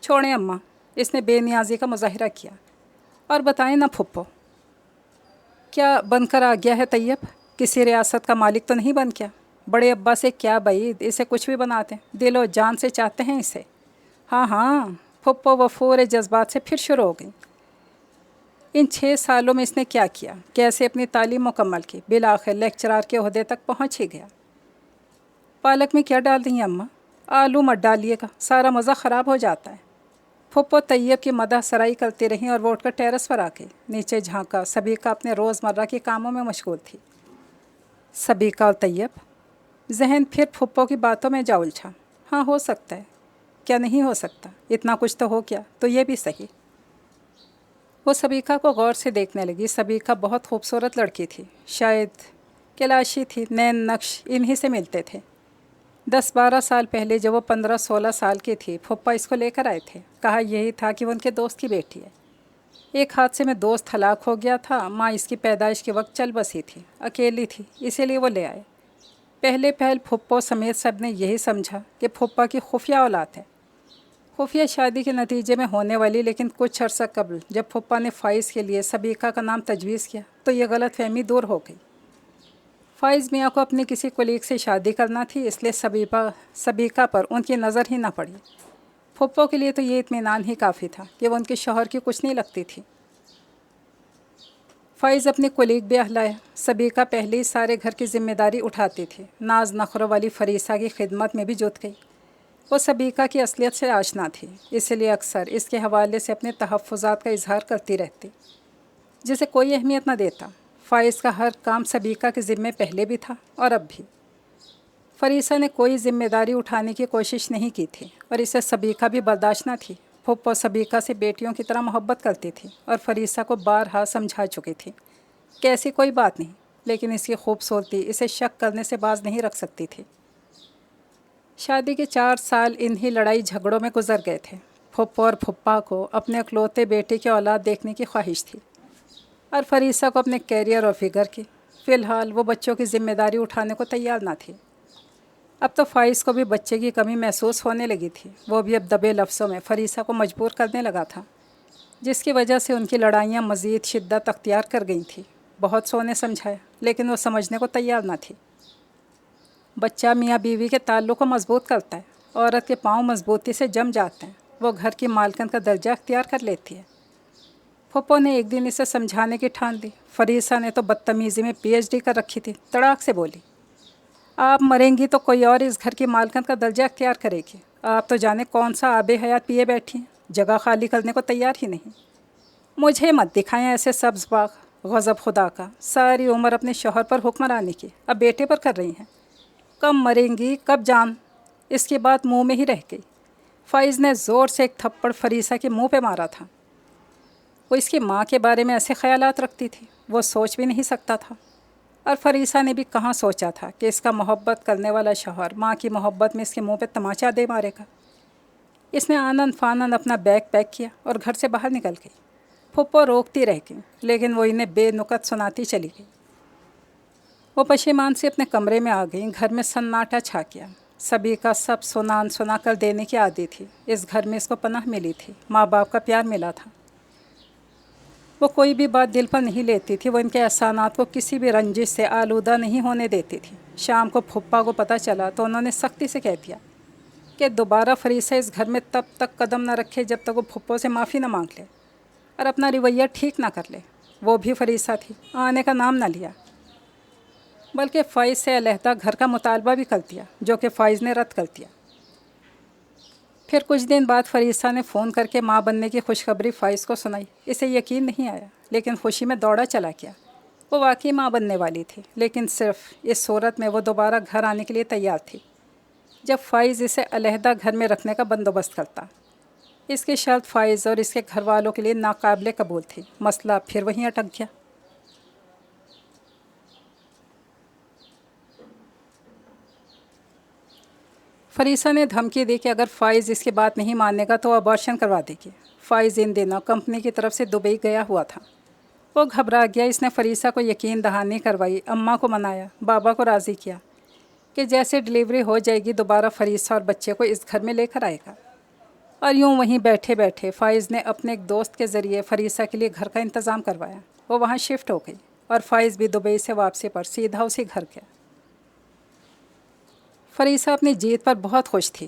چھوڑیں اماں، اس نے بے نیازی کا مظاہرہ کیا۔ اور بتائیں نا پھپھو، کیا بن کر آ گیا ہے طیب؟ کسی ریاست کا مالک تو نہیں بن گیا؟ بڑے ابا سے کیا بعید، اسے کچھ بھی بناتے ہیں، دل و جان سے چاہتے ہیں اسے۔ ہاں ہاں، پھپھو وفور جذبات سے پھر شروع ہو گئی۔ ان 6 سالوں میں اس نے کیا کیا، کیسے اپنی تعلیم مکمل کی، بالآخر لیکچرار کے عہدے تک پہنچ ہی گیا۔ پالک میں کیا ڈال رہی ہیں اماں؟ آلو مت ڈالیے گا، سارا مزہ خراب ہو جاتا ہے۔ پھپھو طیب کی مدح سرائی کرتی رہیں اور وہ اٹھ کر ٹیرس پر آ گئی۔ نیچے جھانکا، سبیکا اپنے روزمرہ کے کاموں میں مشغول تھی۔ سبیکا اور طیب، ذہن پھر پھپھو کی باتوں میں جا الجھا۔ ہاں ہو سکتا ہے، کیا نہیں ہو سکتا، اتنا کچھ تو ہو گیا تو یہ بھی صحیح۔ وہ سبیکا کو غور سے دیکھنے لگی۔ سبیکا بہت خوبصورت لڑکی تھی، شاید کلاشی تھی، نین نقش انہی سے ملتے تھے۔ 10-12 سال پہلے جب وہ 15-16 سال کی تھی، پھوپھا اس کو لے کر آئے تھے۔ کہا یہی تھا کہ وہ ان کے دوست کی بیٹی ہے۔ ایک حادثے میں دوست ہلاک ہو گیا تھا، ماں اس کی پیدائش کے وقت چل بسی تھی، اکیلی تھی، اسی لیے وہ لے آئے۔ پہلے پہل پھوپھو سمیت سب نے یہی سمجھا کہ پھوپھا کی خفیہ اولاد ہے، خفیہ شادی کے نتیجے میں ہونے والی۔ لیکن کچھ عرصہ قبل جب پھوپھا نے فائز کے لیے سبیکہ کا نام تجویز کیا تو یہ غلط فہمی دور ہو گئی۔ فائز میاں کو اپنی کسی کولیگ سے شادی کرنا تھی، اس لیے سبیکہ پر ان کی نظر ہی نہ پڑی۔ پھوپھو کے لیے تو یہ اطمینان ہی کافی تھا کہ وہ ان کے شوہر کی کچھ نہیں لگتی تھی۔ فائز اپنی کولیگ بھی اہلایا۔ سبیکہ پہلے ہی سارے گھر کی ذمہ داری اٹھاتی تھی، ناز نخروں والی فریسہ کی خدمت میں بھی جت گئی۔ وہ سبیکہ کی اصلیت سے آشنا تھی، اس لیے اکثر اس کے حوالے سے اپنے تحفظات کا اظہار کرتی رہتی، جسے کوئی اہمیت نہ دیتا۔ فائز کا ہر کام سبیکہ کے ذمے پہلے بھی تھا اور اب بھی۔ فریسہ نے کوئی ذمہ داری اٹھانے کی کوشش نہیں کی تھی اور اسے سبیکہ بھی برداشت نہ تھی۔ پھوپھو سبیکہ سے بیٹیوں کی طرح محبت کرتی تھی اور فریسہ کو بارہا سمجھا چکی تھی کہ ایسی کوئی بات نہیں، لیکن اس کی خوبصورتی اسے شک کرنے سے باز نہیں رکھ سکتی تھی۔ شادی کے 4 سال انہی لڑائی جھگڑوں میں گزر گئے تھے۔ پھوپھو اور پھوپھا کو اپنے اکلوتے بیٹے کی اولاد دیکھنے کی خواہش تھی اور فریسہ کو اپنے کیریئر اور فگر کی۔ فی الحال وہ بچوں کی ذمہ داری اٹھانے کو تیار نہ تھی۔ اب تو فائز کو بھی بچے کی کمی محسوس ہونے لگی تھی۔ وہ بھی اب دبے لفظوں میں فریسہ کو مجبور کرنے لگا تھا، جس کی وجہ سے ان کی لڑائیاں مزید شدت اختیار کر گئی تھیں۔ بہت سونے سمجھایا، لیکن وہ سمجھنے کو تیار نہ تھی۔ بچہ میاں بیوی کے تعلق کو مضبوط کرتا ہے، عورت کے پاؤں مضبوطی سے جم جاتے ہیں، وہ گھر کی مالکن کا درجہ اختیار کر لیتی ہے۔ پھوپھو نے ایک دن اسے سمجھانے کی ٹھان لی۔ فریسہ نے تو بدتمیزی میں PhD کر رکھی تھی، تڑاک سے بولی، آپ مریں گی تو کوئی اور اس گھر کی مالکن کا درجہ اختیار کرے گی۔ آپ تو جانے کون سا آب حیات پیے بیٹھی ہیں، جگہ خالی کرنے کو تیار ہی نہیں۔ مجھے مت دکھائیں ایسے سبز باغ، غضب خدا کا۔ ساری عمر اپنے شوہر پر حکمرانی کی، اب بیٹے پر کر رہی ہیں۔ کب مریں گی، کب جان؟ اس کی بات منہ میں ہی رہ گئی۔ فائز نے زور سے ایک تھپڑ فریسہ کے منہ پہ مارا تھا۔ وہ اس کی ماں کے بارے میں ایسے خیالات رکھتی تھی، وہ سوچ بھی نہیں سکتا تھا۔ اور فریسہ نے بھی کہاں سوچا تھا کہ اس کا محبت کرنے والا شوہر ماں کی محبت میں اس کے منہ پہ تماچا دے مارے گا۔ اس نے آنن فانن اپنا بیگ پیک کیا اور گھر سے باہر نکل گئی۔ پھوپھو روکتی رہ گئی، لیکن وہ انہیں بے نکت سناتی چلی گئی۔ وہ پشیمان سے اپنے کمرے میں آ گئیں۔ گھر میں سناٹا چھا گیا۔ سبیکہ سب سنا کر دینے کی عادی تھی۔ اس گھر میں اس کو پناہ ملی تھی، ماں باپ کا پیار ملا تھا۔ وہ کوئی بھی بات دل پر نہیں لیتی تھی، وہ ان کے احسانات کو کسی بھی رنجش سے آلودہ نہیں ہونے دیتی تھی۔ شام کو پھوپھا کو پتہ چلا تو انہوں نے سختی سے کہہ دیا کہ دوبارہ فریسہ اس گھر میں تب تک قدم نہ رکھے جب تک وہ پھوپھو سے معافی نہ مانگ لے اور اپنا رویہ ٹھیک نہ کر لے۔ وہ بھی فریسہ تھی، آنے کا نام نہ لیا، بلکہ فائز سے علیحدہ گھر کا مطالبہ بھی کر دیا، جو کہ فائز نے رد کر دیا۔ پھر کچھ دن بعد فریسہ نے فون کر کے ماں بننے کی خوشخبری فائز کو سنائی۔ اسے یقین نہیں آیا، لیکن خوشی میں دوڑا چلا گیا۔ وہ واقعی ماں بننے والی تھی، لیکن صرف اس صورت میں وہ دوبارہ گھر آنے کے لیے تیار تھی جب فائز اسے علیحدہ گھر میں رکھنے کا بندوبست کرتا۔ اس کی شرط فائز اور اس کے گھر والوں کے لیے ناقابل قبول تھی۔ مسئلہ پھر وہیں اٹک گیا۔ فریسہ نے دھمکی دی کہ اگر فائز اس کی بات نہیں ماننے گا تو ابارشن کروا دے گی۔ فائز ان دنوں کمپنی کی طرف سے دبئی گیا ہوا تھا۔ وہ گھبرا گیا۔ اس نے فریسہ کو یقین دہانی کروائی، اماں کو منایا، بابا کو راضی کیا کہ جیسے ڈلیوری ہو جائے گی دوبارہ فریسہ اور بچے کو اس گھر میں لے کر آئے گا۔ اور یوں وہیں بیٹھے بیٹھے فائز نے اپنے ایک دوست کے ذریعے فریسہ کے لیے گھر کا انتظام کروایا۔ وہ وہاں شفٹ ہو گئی اور فائز بھی دبئی سے واپسی پر سیدھا اسی گھر گیا۔ فریسہ اپنی جیت پر بہت خوش تھی۔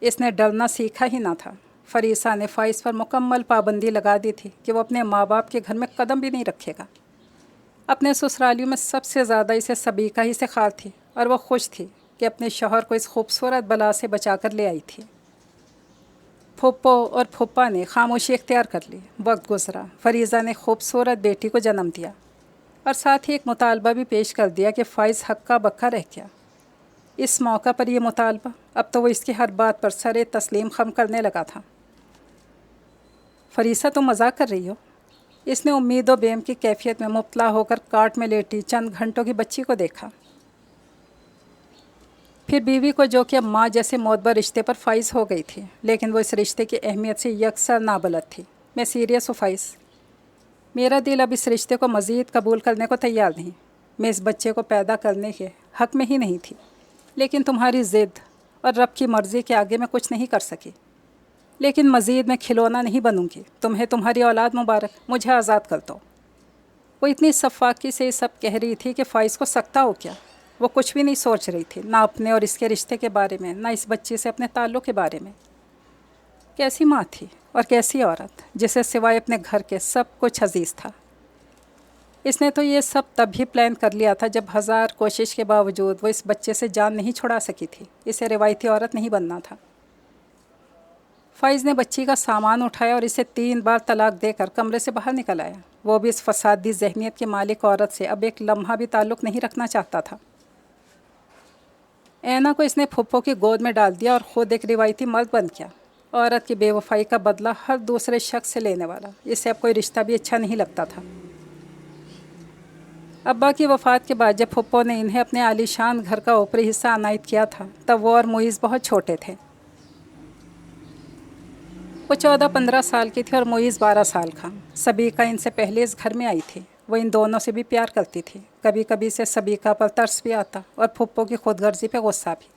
اس نے ڈرنا سیکھا ہی نہ تھا۔ فریسہ نے فائز پر مکمل پابندی لگا دی تھی کہ وہ اپنے ماں باپ کے گھر میں قدم بھی نہیں رکھے گا۔ اپنے سسرالیوں میں سب سے زیادہ اسے سبیکہ ہی سے خار تھی اور وہ خوش تھی کہ اپنے شوہر کو اس خوبصورت بلا سے بچا کر لے آئی تھی۔ پھوپھو اور پھوپھا نے خاموشی اختیار کر لی۔ وقت گزرا، فریسہ نے خوبصورت بیٹی کو جنم دیا اور ساتھ ہی ایک مطالبہ بھی پیش کر دیا کہ فائز ہکا بکا رہ گیا۔ اس موقع پر یہ مطالبہ، اب تو وہ اس کی ہر بات پر سر تسلیم خم کرنے لگا تھا۔ فریسہ تم مذاق کر رہی ہو؟ इसने उम्मीद व बेम की कैफियत में मुब्तला होकर कार्ट में लेटी चंद घंटों की बच्ची को देखा। फिर बीवी को, जो कि अब माँ जैसे मोतबर रिश्ते पर फाइज हो गई थी, लेकिन वो इस रिश्ते की अहमियत से यकसर नाबलद थी। मैं सीरियस हूँ फाइज, मेरा दिल अब इस रिश्ते को मज़ीद कबूल करने को तैयार नहीं। मैं इस बच्चे को पैदा करने के हक़ में ही नहीं थी, लेकिन तुम्हारी ज़िद और रब की मर्ज़ी के आगे मैं कुछ नहीं कर सकी। लेकिन मज़ीद मैं खिलौना नहीं बनूंगी। तुम्हें तुम्हारी औलाद मुबारक, मुझे आज़ाद कर दो। वो इतनी सफाकी से ये सब कह रही थी कि फ़ाइज़ को सकता हो क्या। वो कुछ भी नहीं सोच रही थी, ना अपने और इसके रिश्ते के बारे में, ना इस बच्चे से अपने ताल्लुक़ के बारे में। कैसी माँ थी और कैसी औरत, जिसे सिवाय अपने घर के सब कुछ अजीज़ था। इसने तो ये सब तभी प्लान कर लिया था जब हज़ार कोशिश के बावजूद वो इस बच्चे से जान नहीं छुड़ा सकी थी। इसे रिवायती औरत नहीं बनना था। फ़ाइज़ ने बच्ची का सामान उठाया और इसे 3 बार तलाक देकर कमरे से बाहर निकल आया। वो भी इस फसादी ज़हनियत की मालिक औरत से अब एक लम्हा भी ताल्लुक़ नहीं रखना चाहता था। ऐना को इसने फुप्पो की गोद में डाल दिया और ख़ुद एक रिवायती मर्द बन गया। औरत की बेवफाई का बदला हर दूसरे शख्स से लेने वाला। इसे अब कोई रिश्ता भी अच्छा नहीं लगता था। अब्बा की वफ़ात के बाद जब फुप्पो ने इन्हें अपने आलीशान घर का ऊपरी हिस्सा अनायत किया था, तब वो और मुईज़ बहुत छोटे थे। वो 14-15 साल की थी और मुईज़ 12 साल का। सबीका इनसे पहले इस घर में आई थी। वो इन दोनों से भी प्यार करती थी। कभी कभी से सबीका पर तरस भी आता और फुप्पो की खुदगर्जी पे गुस्सा भी।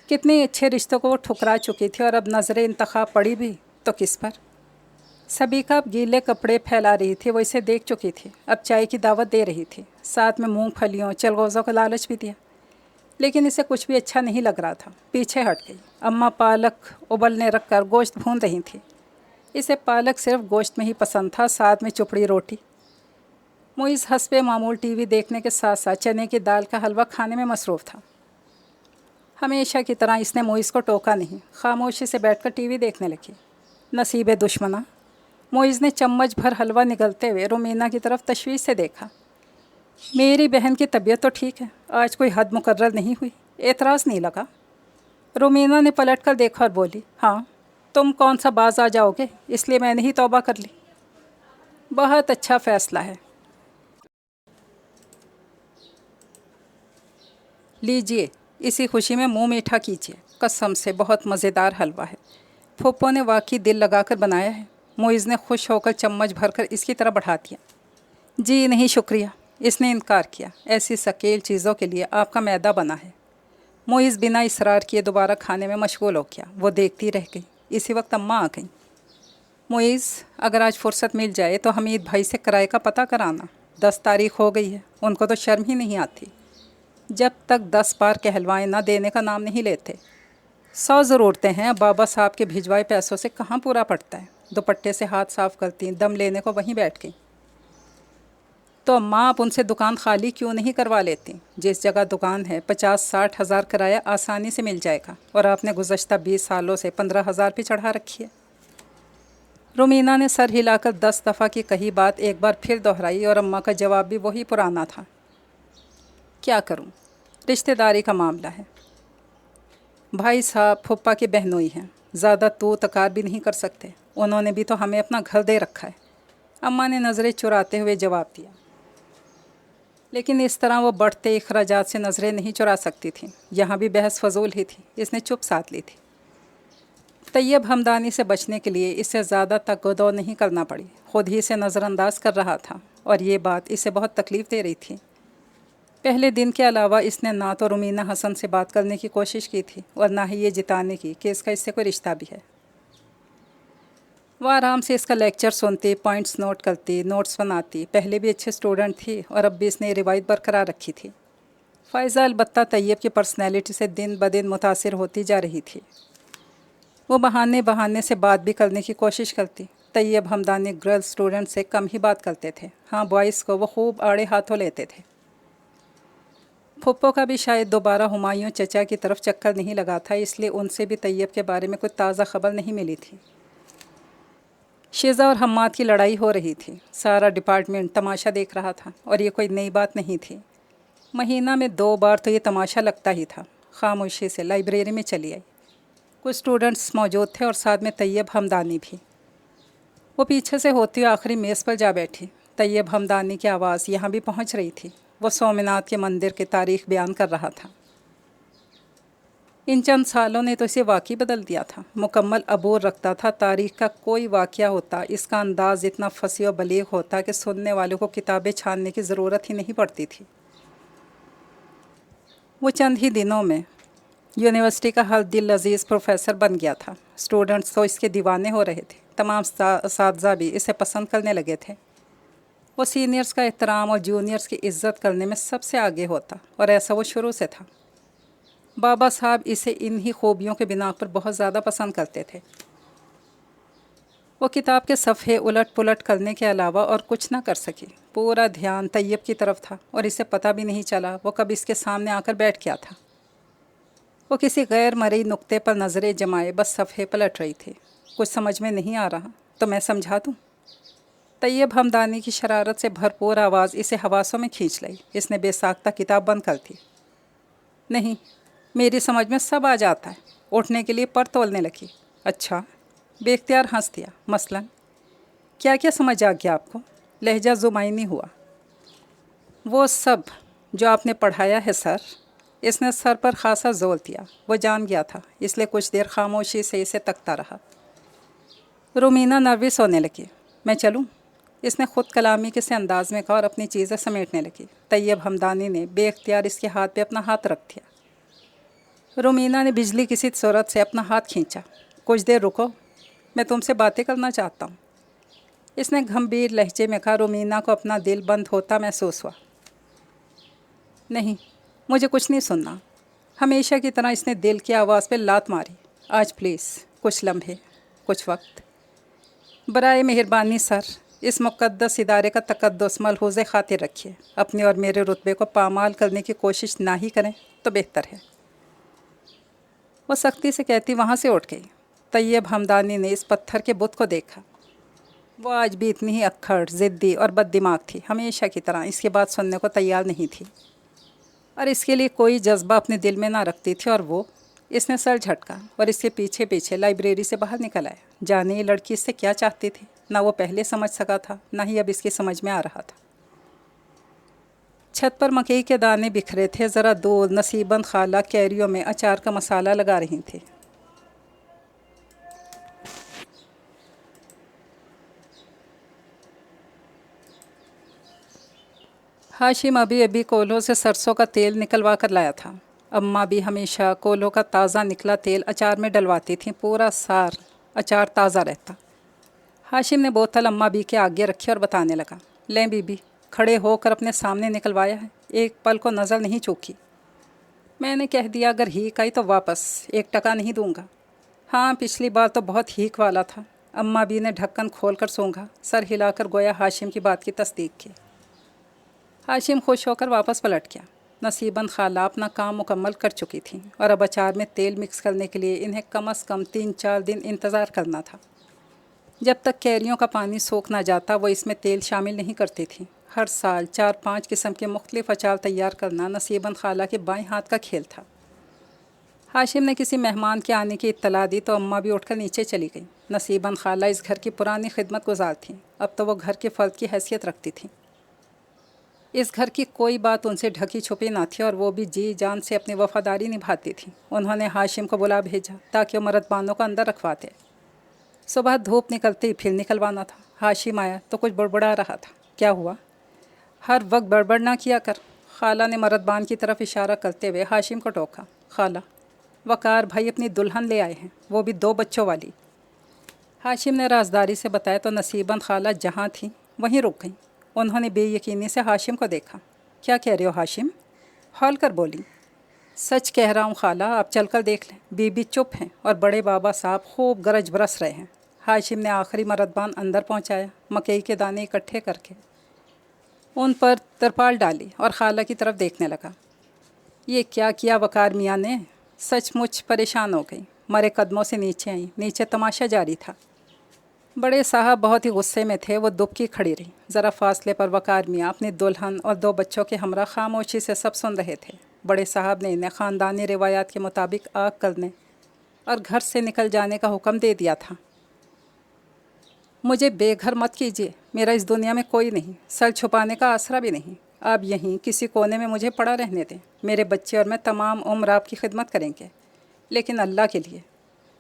कितने अच्छे रिश्तों को वो ठुकरा चुकी थी और अब नज़रें इंतखाब पड़ी भी तो किस पर। सबीका अब गीले कपड़े फैला रही थी। वो इसे देख चुकी थी। अब चाय की दावत दे रही थी, साथ में मूंगफलियों चलगोज़ों का लालच भी दिया। लेकिन इसे कुछ भी अच्छा नहीं लग रहा था। पीछे हट गई। अम्मा पालक उबलने रख कर गोश्त भून रही थी। इसे पालक सिर्फ गोश्त में ही पसंद था, साथ में चुपड़ी रोटी। मुईज़ हस्बे मामूल टीवी देखने के साथ साथ चने की दाल का हलवा खाने में मसरूफ़ था। हमेशा की तरह इसने मुईज़ को टोका नहीं, खामोशी से बैठकर टीवी देखने लगी। नसीब दुश्मना। मुईज़ ने चम्मच भर हलवा निगलते हुए रोमीना की तरफ तशवीश से देखा। मेरी बहन की तबीयत तो ठीक है, आज कोई हद मुकर्रर नहीं हुई। एतराज़ नहीं लगा। रोमीना ने पलट कर देखा और बोली, हाँ तुम कौन सा बाज आ जाओगे, इसलिए मैंने ही तौबा कर ली। बहुत अच्छा फ़ैसला है। लीजिए, इसी खुशी में मुंह मीठा कीजिए। कसम से बहुत मज़ेदार हलवा है। फूफो ने वाकई दिल लगाकर बनाया है। मुईज़ ने खुश होकर चम्मच भरकर इसकी तरफ बढ़ा दिया। जी नहीं शुक्रिया, इसने इनकार किया। ऐसी शकील चीज़ों के लिए आपका मैदा बना है। मुईज़ बिना इसरार किए दोबारा खाने में मशगूल हो गया। वो देखती रह गई। इसी वक्त अम्मा आ गई। मुईज़, अगर आज फुर्सत मिल जाए तो हमीद भाई से किराए का पता कराना। 10 तारीख हो गई है। उनको तो शर्म ही नहीं आती, जब तक 10 बार कहलवाएँ ना देने का नाम नहीं लेते। 100 ज़रूरतें हैं, बाबा साहब के भिजवाए पैसों से कहाँ पूरा पड़ता है। दुपट्टे से हाथ साफ़ करती, दम लेने को वहीं बैठ गई। तो अम्मा, आप उनसे दुकान खाली क्यों नहीं करवा लेती। जिस जगह दुकान है 50-60 हज़ार किराया आसानी से मिल जाएगा, और आपने गुज़श्ता 20 सालों से 15 हज़ार भी चढ़ा रखी है। रोमीना ने सर हिलाकर 10 दफ़ा की कही बात एक बार फिर दोहराई, और अम्मा का जवाब भी वही पुराना था। क्या करूं, रिश्तेदारी का मामला है। भाई साहब फुप्पा के बहनोई हैं, ज़्यादा तो तकार भी नहीं कर सकते। उन्होंने भी तो हमें अपना घर दे रखा है। अम्मा ने नज़रें चुराते हुए जवाब दिया। लेकिन इस तरह वो बढ़ते अखराजात से नज़रें नहीं चुरा सकती थी। यहाँ भी बहस फजूल ही थी। इसने चुप साध ली थी। तैयब हमदानी से बचने के लिए इसे ज़्यादा तकदो नहीं करना पड़ी। ख़ुद ही इसे नज़रअंदाज कर रहा था, और ये बात इसे बहुत तकलीफ़ दे रही थी। पहले दिन के अलावा इसने ना तो रुमीना हसन से बात करने की कोशिश की थी, और ना ही ये जिताने की कि इसका इससे कोई रिश्ता भी है। वह आराम से इसका लेक्चर सुनती, पॉइंट्स नोट करती, नोट्स बनाती। पहले भी अच्छे स्टूडेंट थी, और अब भी इसने रिवायत बरकरार रखी थी। फ़ायज़ा अलबत्ता तैयब की पर्सनैलिटी से दिन ब दिन मुतासिर होती जा रही थी। वो बहाने से बात भी करने की कोशिश करती। तैयब हमदानी गर्ल स्टूडेंट से कम ही बात करते थे। हाँ, बॉयज़ को वो खूब आड़े हाथों लेते थे। फुप्पो का भी शायद दोबारा हुमायूं चचा की तरफ चक्कर नहीं लगा था, इसलिए उनसे भी तैयब के बारे में कोई ताज़ा खबर नहीं मिली थी। शेज़ा और हम्माद की लड़ाई हो रही थी। सारा डिपार्टमेंट तमाशा देख रहा था, और ये कोई नई बात नहीं थी। महीना में 2 बार तो ये तमाशा लगता ही था। खामोशी से लाइब्रेरी में चली आई। कुछ स्टूडेंट्स मौजूद थे, और साथ में तैयब हमदानी भी। वो पीछे से होती हुई आखिरी मेज़ पर जा बैठी। तैयब हमदानी की आवाज़ यहाँ भी पहुँच रही थी। वो सोमनाथ के मंदिर की तारीख बयान कर रहा था। इन चंद सालों ने तो इसे वाकई बदल दिया था। मुकम्मल अबूर रखता था। तारीख का कोई वाक़या होता, इसका अंदाज़ इतना फसी और बलीग होता कि सुनने वालों को किताबें छानने की ज़रूरत ही नहीं पड़ती थी। वो चंद ही दिनों में यूनिवर्सिटी का हर दिल अजीज़ प्रोफेसर बन गया था। स्टूडेंट्स तो इसके दीवाने हो रहे थे। तमाम असातिज़ा भी इसे पसंद करने लगे थे। वो सीनियर्स का एहतराम और जूनियर्स की इज़्ज़त करने में सबसे आगे होता, और ऐसा वो शुरू से था। बाबा साहब इसे इन्हीं खूबियों के बिना पर बहुत ज़्यादा पसंद करते थे। वो किताब के सफ़े उलट पुलट करने के अलावा और कुछ ना कर सकी। पूरा ध्यान तैयब की तरफ था और इसे पता भी नहीं चला वो कब इसके सामने आकर बैठ गया था। वो किसी गैर मरई नुक्ते पर नज़रें जमाए बस सफ़े पलट रही थी। कुछ समझ में नहीं आ रहा तो मैं समझा दूँ? तैयब हमदानी की शरारत से भरपूर आवाज़ इसे हवासों में खींच लाई। इसने बेसाख्ता किताब बंद कर दी। नहीं, मेरी समझ में सब आ जाता है। उठने के लिए पर तोलने लगी। अच्छा, बेख्तियार हंस दिया। मसलन क्या क्या समझ आ गया आपको? लहजा जुमाइनी हुआ। वो सब जो आपने पढ़ाया है सर। इसने सर पर खासा जोर दिया। वो जान गया था, इसलिए कुछ देर खामोशी से इसे तकता रहा। रुमीना नर्वस होने लगी। मैं चलूँ? इसने ख़ुद कलामी के से अंदाज में कहा और अपनी चीज़ें समेटने लगी। तैयब हमदानी ने बेख्तियार इसके हाथ पे अपना हाथ रख दिया। रुमीना ने बिजली किसी सूरत से अपना हाथ खींचा। कुछ देर रुको, मैं तुमसे बातें करना चाहता हूँ, इसने गंभीर लहजे में कहा। रुमीना को अपना दिल बंद होता महसूस हुआ। नहीं, मुझे कुछ नहीं सुनना। हमेशा की तरह इसने दिल की आवाज़ पे लात मारी। आज प्लीज़ कुछ लम्हे, कुछ वक्त, बराए मेहरबानी सर, इस मुक़द्दस इदारे का तक़द्दुस मलहूज़े खातिर रखिए। अपने और मेरे रुतबे को पामाल करने की कोशिश ना ही करें तो बेहतर है। वो सख्ती से कहती वहाँ से उठ गई। तैयब हमदानी ने इस पत्थर के बुत को देखा। वो आज भी इतनी ही अक्खड़, ज़िद्दी और बददिमाग थी। हमेशा की तरह इसकी बात सुनने को तैयार नहीं थी और इसके लिए कोई जज्बा अपने दिल में ना रखती थी। और वो, इसने सर झटका और इसके पीछे पीछे लाइब्रेरी से बाहर निकल आया। जाने ये लड़की इससे क्या चाहती थी, ना वो पहले समझ सका था, ना ही अब इसकी समझ में आ रहा था। छत पर मकई के दाने बिखरे थे। ज़रा दूर नसीबन खाला कैरियों में अचार का मसाला लगा रही थी। हाशिम अभी अभी कोल्हों से सरसों का तेल निकलवा कर लाया था। अम्मा भी हमेशा कोल्हों का ताज़ा निकला तेल अचार में डलवाती थी। पूरा साल अचार ताज़ा रहता। हाशिम ने बोतल अम्मा बी के आगे रखी और बताने लगा। लें बीबी, खड़े होकर अपने सामने निकलवाया है, एक पल को नज़र नहीं चूकी। मैंने कह दिया अगर हीक आई तो वापस 1 टका नहीं दूंगा। हाँ, पिछली बार तो बहुत हीक वाला था। अम्मा बी ने ढक्कन खोल कर सूंघा, सर हिलाकर गोया हाशिम की बात की तस्दीक की। हाशिम खुश होकर वापस पलट गया। नसीबन खाला अपना काम मुकम्मल कर चुकी थी और अब अचार में तेल मिक्स करने के लिए इन्हें कम से कम 3-4 दिन इंतज़ार करना था। जब तक कैरियों का पानी सूख ना जाता वो इसमें तेल शामिल नहीं करती थी। हर साल 4-5 किस्म के मुख्तलिफ अचार तैयार करना नसीबन खाला के बाएं हाथ का खेल था। हाशिम ने किसी मेहमान के आने की इत्तला दी तो अम्मा भी उठकर नीचे चली गई। नसीबन खाला इस घर की पुरानी खिदमत गुजार थी। अब तो वो घर के फ़र्द की हैसियत रखती थी। इस घर की कोई बात उनसे ढकी छुपी ना थी और वो भी जी जान से अपनी वफ़ादारी निभाती थी। उन्होंने हाशिम को बुला भेजा ताकि वो मर्दबानों को अंदर रखवाते। सुबह धूप निकलते ही फिर निकलवाना था। हाशिम आया तो कुछ बड़बड़ा रहा था। क्या हुआ? हर वक्त बड़बड़ ना किया कर। खाला ने मर्दबान की तरफ इशारा करते हुए हाशिम को टोका। खाला, वकार भाई अपनी दुल्हन ले आए हैं, वो भी 2 बच्चों वाली। हाशिम ने राजदारी से बताया तो नसीबन खाला जहाँ थी वहीं रुक गई। उन्होंने बेयकीनी से हाशिम को देखा। क्या कह रहे हो हाशिम? हौल कर बोली। सच कह रहा हूँ खाला, आप चलकर देख लें। बीबी चुप हैं और बड़े बाबा साहब खूब गरज बरस रहे हैं। हाशिम ने आखिरी मर्दबान अंदर पहुँचाया। मकई के दाने इकट्ठे करके उन पर तरपाल डाली और खाला की तरफ देखने लगा। ये क्या किया वकार मियाँ ने? सचमुच परेशान हो गई। मरे कदमों से नीचे आई। नीचे तमाशा जारी था। बड़े साहब बहुत ही गुस्से में थे। वो दुबकी खड़ी रही। ज़रा फासले पर वकार मियाँ अपनी दुल्हन और 2 बच्चों के हमरा खामोशी से सब सुन रहे थे। बड़े साहब ने इन्हें ख़ानदानी रिवायात के मुताबिक आग करने और घर से निकल जाने का हुक्म दे दिया था। मुझे बेघर मत कीजिए, मेरा इस दुनिया में कोई नहीं, सर छुपाने का आसरा भी नहीं। आप यहीं किसी कोने में मुझे पड़ा रहने दें। मेरे बच्चे और मैं तमाम उम्र आपकी खिदमत करेंगे, लेकिन अल्लाह के लिए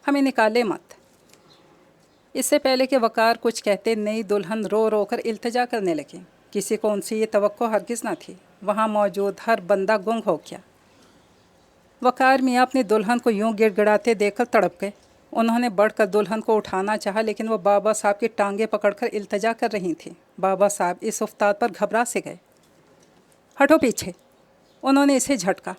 हमें निकाले मत। इससे पहले कि वकार कुछ कहते, नई दुल्हन रो रो कर इल्तिजा करने लगी। किसी को उनसे ये तवक्को हरगिज़ न थी। वहाँ मौजूद हर बंदा गुंग हो गया। वकार मियाँ अपनी दुल्हन को यूं गिड़गिड़ाते देखकर तड़प गए। उन्होंने बढ़कर दुल्हन को उठाना चाहा, लेकिन वो बाबा साहब की टांगें पकड़कर इल्तिजा कर रही थीं। बाबा साहब इस उफ्ताद पर घबरा से गए। हटो पीछे, उन्होंने इसे झटका।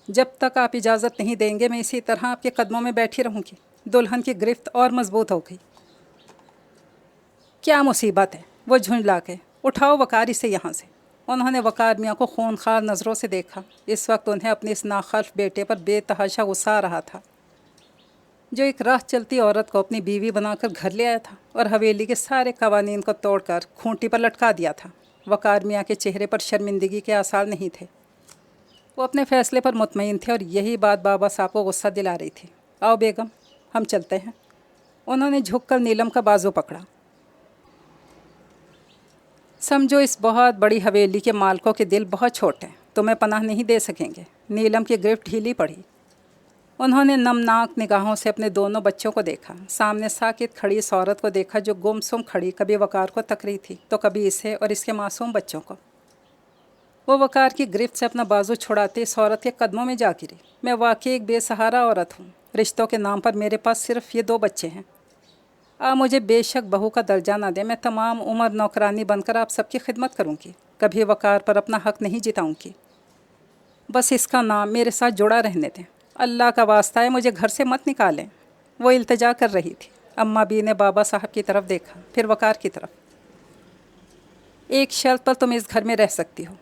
जब तक आप इजाज़त नहीं देंगे मैं इसी तरह आपके कदमों में बैठी रहूँगी। दुल्हन की गिरफ्त और मजबूत हो गई। क्या मुसीबत है, वो झुंझला के। उठाओ वकार इसे यहाँ से। उन्होंने वकार मियाँ को खूनखार नज़रों से देखा। इस वक्त उन्हें अपने इस नाखल्फ बेटे पर बेतहाशा गुस्सा आ रहा था, जो एक राह चलती औरत को अपनी बीवी बनाकर घर ले आया था और हवेली के सारे कवानीन को तोड़कर खूंटी पर लटका दिया था। वकार मियाँ के चेहरे पर शर्मिंदगी के आसार नहीं थे। वो अपने फ़ैसले पर मुतमईन थे और यही बात बाबा साहब को गुस्सा दिला रही थी। आओ बेगम, हम चलते हैं। उन्होंने झुककर नीलम का बाजू पकड़ा। समझो इस बहुत बड़ी हवेली के मालकों के दिल बहुत छोटे हैं, तुम्हें पनाह नहीं दे सकेंगे। नीलम की गिरफ्त ढीली पड़ी। उन्होंने नमनाक निगाहों से अपने दोनों बच्चों को देखा। सामने साकित खड़ी इस औरत को देखा जो गुमसुम खड़ी कभी वकार को तक रही थी तो कभी इसे और इसके मासूम बच्चों को। वो वकार की गिरफ्त से अपना बाजू छुड़ाते इस औरत के कदमों में जा गिरी। मैं वाकई एक बेसहारा औरत हूँ। रिश्तों के नाम पर मेरे पास सिर्फ ये 2 बच्चे हैं। आप मुझे बेशक बहू का दर्जा ना दें, मैं तमाम उम्र नौकरानी बनकर आप सबकी खिदमत करूँगी, कभी वकार पर अपना हक नहीं जिताऊँगी। बस इसका नाम मेरे साथ जुड़ा रहने दें। अल्लाह का वास्ता है मुझे घर से मत निकालें। वो इल्तिजा कर रही थी। अम्मा बी ने बाबा साहब की तरफ देखा, फिर वकार की तरफ। एक शर्त पर तुम इस घर में रह सकती हो।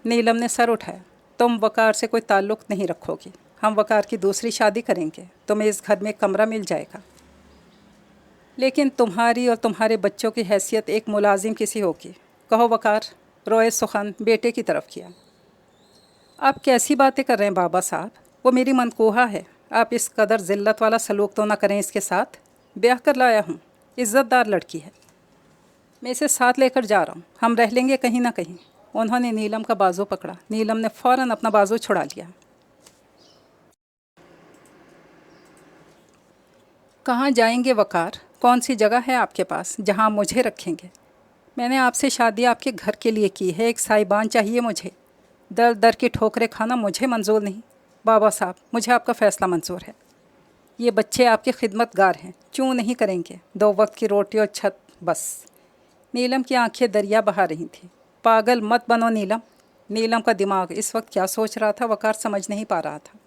नीलम ने सर उठाया। तुम वकार से कोई ताल्लुक़ नहीं रखोगी। हम वकार की दूसरी शादी करेंगे, तुम्हें इस घर में कमरा मिल जाएगा, लेकिन तुम्हारी और तुम्हारे बच्चों की हैसियत एक मुलाजिम किसी होगी। कहो वकार। रोए सुखन बेटे की तरफ किया। आप कैसी बातें कर रहे हैं बाबा साहब, वो मेरी मनकूहा है। आप इस कदर ज़िल्लत वाला सलूक तो ना करें इसके साथ। ब्याह कर लाया हूँ, इज़्ज़तदार लड़की है, मैं इसे साथ लेकर जा रहा हूँ, हम रह लेंगे कहीं ना कहीं। उन्होंने नीलम का बाजू पकड़ा। नीलम ने फ़ौरन अपना बाजू छुड़ा लिया। कहाँ जाएंगे वकार? कौन सी जगह है आपके पास जहाँ मुझे रखेंगे? मैंने आपसे शादी आपके घर के लिए की है, एक साहिबान चाहिए मुझे। दर दर की ठोकरें खाना मुझे मंजूर नहीं। बाबा साहब, मुझे आपका फ़ैसला मंजूर है। ये बच्चे आपके खिदमतगार हैं, क्यों नहीं करेंगे? 2 वक्त की रोटी और छत बस। नीलम की आंखें दरिया बहा रही थीं। पागल मत बनो नीलम। नीलम का दिमाग इस वक्त क्या सोच रहा था वकार समझ नहीं पा रहा था।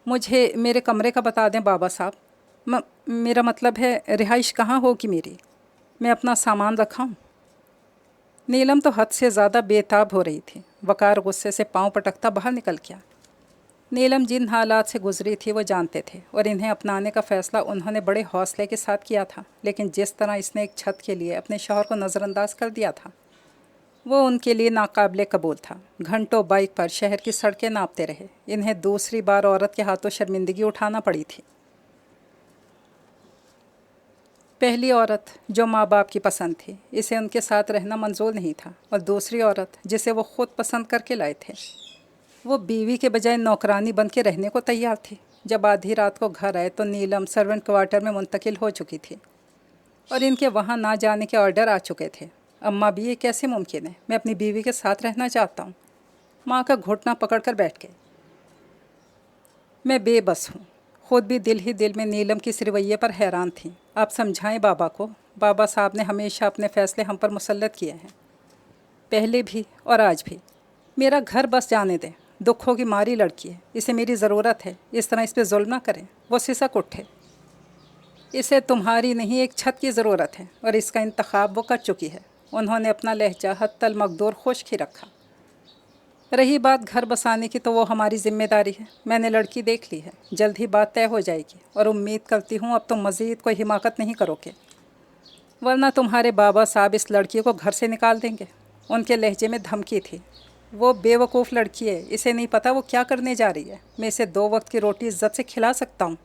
मुझे मेरे कमरे का बता दें बाबा साहब। मेरा मतलब है रिहाइश कहाँ होगी मेरी? मैं अपना सामान रखाऊं? नीलम तो हद से ज़्यादा बेताब हो रही थी। वकार गुस्से से पांव पटकता बाहर निकल गया। नीलम जिन हालात से गुजरी थी वो जानते थे और इन्हें अपनाने का फ़ैसला उन्होंने बड़े हौसले के साथ किया था, लेकिन जिस तरह इसने एक छत के लिए अपने शौहर को नज़रअंदाज कर दिया था वो उनके लिए नाकाबिले कबूल था। घंटों बाइक पर शहर की सड़कें नापते रहे। इन्हें दूसरी बार औरत के हाथों शर्मिंदगी उठाना पड़ी थी। पहली औरत जो माँ बाप की पसंद थी, इसे उनके साथ रहना मंजूर नहीं था, और दूसरी औरत जिसे वो ख़ुद पसंद करके लाए थे, वो बीवी के बजाय नौकरानी बन के रहने को तैयार थी। जब आधी रात को घर आए तो नीलम सर्वेंट क्वार्टर में मुंतकिल हो चुकी थी और इनके वहाँ ना जाने के ऑर्डर आ चुके थे। अम्मा भी, ये कैसे मुमकिन है? मैं अपनी बीवी के साथ रहना चाहता हूँ। माँ का घुटना पकड़ कर बैठ गए। मैं बेबस हूँ। खुद भी दिल ही दिल में नीलम की इस रवैये पर हैरान थी। आप समझाएं बाबा को। बाबा साहब ने हमेशा अपने फ़ैसले हम पर मुसल्लत किए हैं, पहले भी और आज भी। मेरा घर बस जाने दें। दुखों की मारी लड़की है, इसे मेरी ज़रूरत है। इस तरह इस पर जुल्म ना करें। वो सिसक उठे। इसे तुम्हारी नहीं, एक छत की ज़रूरत है और इसका इंतखाब वो कर चुकी है। उन्होंने अपना लहजा हत्तल मकदूर खुश्क ही रखा। रही बात घर बसाने की तो वो हमारी ज़िम्मेदारी है। मैंने लड़की देख ली है, जल्द ही बात तय हो जाएगी और उम्मीद करती हूँ अब तुम मज़ीद कोई हिमाकत नहीं करोगे, वरना तुम्हारे बाबा साहब इस लड़की को घर से निकाल देंगे। उनके लहजे में धमकी थी। वो बेवकूफ़ लड़की है, इसे नहीं पता वो क्या करने जा रही है। मैं इसे 2 वक्त की रोटी इज़्ज़त से खिला सकता हूँ।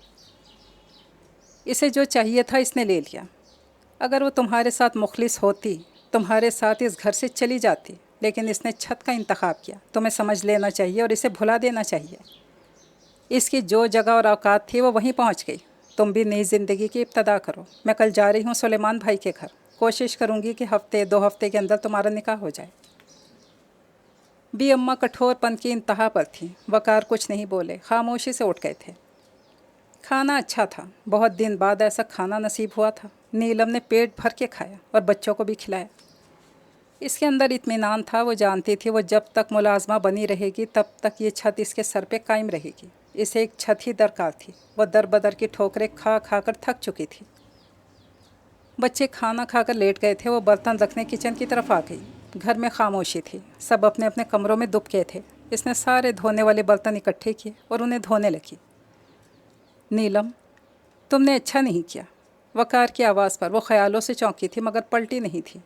इसे जो चाहिए था इसने ले लिया। اگر وہ تمہارے ساتھ مخلص ہوتی تمہارے ساتھ اس گھر سے چلی جاتی، لیکن اس نے چھت کا انتخاب کیا۔ تمہیں سمجھ لینا چاہیے اور اسے بھلا دینا چاہیے۔ اس کی جو جگہ اور اوقات تھی وہ وہیں پہنچ گئی۔ تم بھی نئی زندگی کی ابتدا کرو۔ میں کل جا رہی ہوں سلیمان بھائی کے گھر۔ کوشش کروں گی کہ ہفتے 2 ہفتے کے اندر تمہارا نکاح ہو جائے۔ بی اماں کٹھور پن کی انتہا پر تھیں۔ وقار کچھ نہیں بولے، خاموشی سے اٹھ گئے تھے۔ کھانا اچھا تھا۔ بہت دن بعد ایسا کھانا نصیب ہوا تھا۔ نیلم نے پیٹ بھر کے کھایا اور بچوں کو بھی کھلایا۔ اس کے اندر اطمینان تھا۔ وہ جانتی تھی وہ جب تک ملازمہ بنی رہے گی تب تک یہ چھت اس کے سر پہ قائم رہے گی۔ اسے ایک چھت ہی درکار تھی۔ وہ در بدر کی ٹھوکریں کھا کھا کر تھک چکی تھی۔ بچے کھانا کھا کر لیٹ گئے تھے۔ وہ برتن رکھنے کچن کی طرف آ گئی۔ گھر میں خاموشی تھی۔ سب اپنے اپنے کمروں میں دب گئے تھے۔ اس نے سارے دھونے والے برتن اکٹھے کیے اور انہیں دھونے لگی۔ نیلم، تم نے اچھا نہیں کیا۔ وقار کی آواز پر وہ خیالوں سے چونکی تھی مگر پلٹی نہیں تھی۔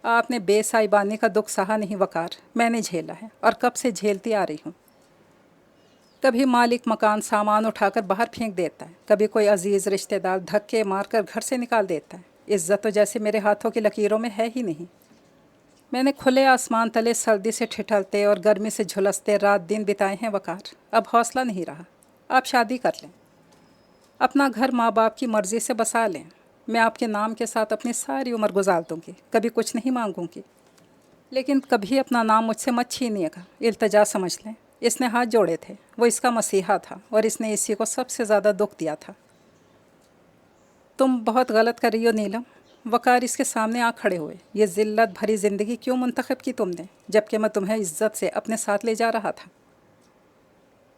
آپ نے بے سائبانی کا دکھ سہا نہیں وقار، میں نے جھیلا ہے اور کب سے جھیلتی آ رہی ہوں۔ کبھی مالک مکان سامان اٹھا کر باہر پھینک دیتا ہے، کبھی کوئی عزیز رشتہ دار دھکے مار کر گھر سے نکال دیتا ہے۔ عزت تو جیسے میرے ہاتھوں کی لکیروں میں ہے ہی نہیں۔ میں نے کھلے آسمان تلے سردی سے ٹھٹھلتے اور گرمی سے جھلستے رات دن بتائے ہیں وقار۔ اب حوصلہ نہیں رہا۔ آپ شادی کر لیں، اپنا گھر ماں باپ کی مرضی سے بسا لیں۔ میں آپ کے نام کے ساتھ اپنی ساری عمر گزار دوں گی، کبھی کچھ نہیں مانگوں گی، لیکن کبھی اپنا نام مجھ سے مت چھینیے گا۔ التجا سمجھ لیں۔ اس نے ہاتھ جوڑے تھے۔ وہ اس کا مسیحا تھا اور اس نے اسی کو سب سے زیادہ دکھ دیا تھا۔ تم بہت غلط کر رہی ہو نیلم۔ وقار اس کے سامنے آ کھڑے ہوئے۔ یہ ذلت بھری زندگی کیوں منتخب کی تم نے، جبکہ میں تمہیں عزت سے اپنے ساتھ لے جا رہا تھا؟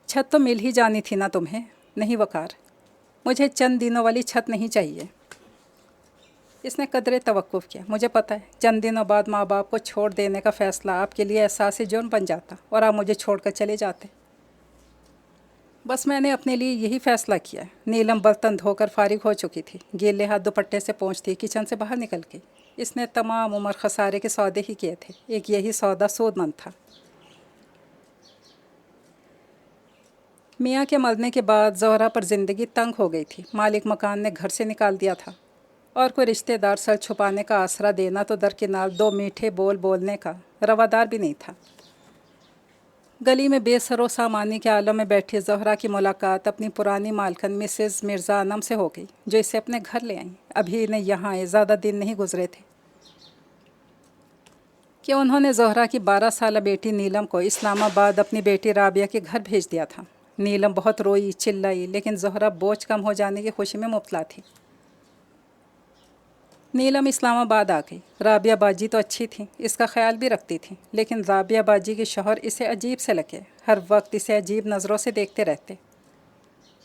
چھت تو مل ہی جانی تھی نا تمہیں۔ نہیں وقار، مجھے چند دنوں والی چھت نہیں چاہیے۔ اس نے قدرے توقف کیا۔ مجھے پتہ ہے چند دنوں بعد ماں باپ کو چھوڑ دینے کا فیصلہ آپ کے لیے احساس جرم بن جاتا اور آپ مجھے چھوڑ کر چلے جاتے۔ بس میں نے اپنے لیے یہی فیصلہ کیا ہے۔ نیلم برتن دھو کر فارغ ہو چکی تھی۔ گیلے ہاتھ دوپٹے سے پہنچتی کچن سے باہر نکل گئی۔ اس نے تمام عمر خسارے کے سودے ہی کیے تھے، ایک یہی سودا سود مند تھا۔ میاں کے مرنے کے بعد زہرا پر زندگی تنگ ہو گئی تھی۔ مالک مکان نے گھر سے نکال دیا تھا اور کوئی رشتہ دار سر چھپانے کا آسرا دینا تو درکنار 2 میٹھے بول بولنے کا روادار بھی نہیں تھا۔ گلی میں بے سر و سامانی کے عالم میں بیٹھی زہرا کی ملاقات اپنی پرانی مالکن مسز مرزا انم سے ہو گئی، جو اسے اپنے گھر لے آئیں۔ ابھی انہیں یہاں آئے زیادہ دن نہیں گزرے تھے کہ انہوں نے زہرا کی 12 سالہ بیٹی نیلم کو اسلام آباد اپنی بیٹی رابعہ کے گھر بھیج دیا تھا۔ نیلم بہت روئی چلائی، لیکن زہرا بوجھ کم ہو جانے کی خوشی میں مبتلا تھی۔ نیلم اسلام آباد آ گئی۔ رابعہ باجی تو اچھی تھیں، اس کا خیال بھی رکھتی تھیں، لیکن رابعہ باجی کے شوہر اسے عجیب سے لگے، ہر وقت اسے عجیب نظروں سے دیکھتے رہتے۔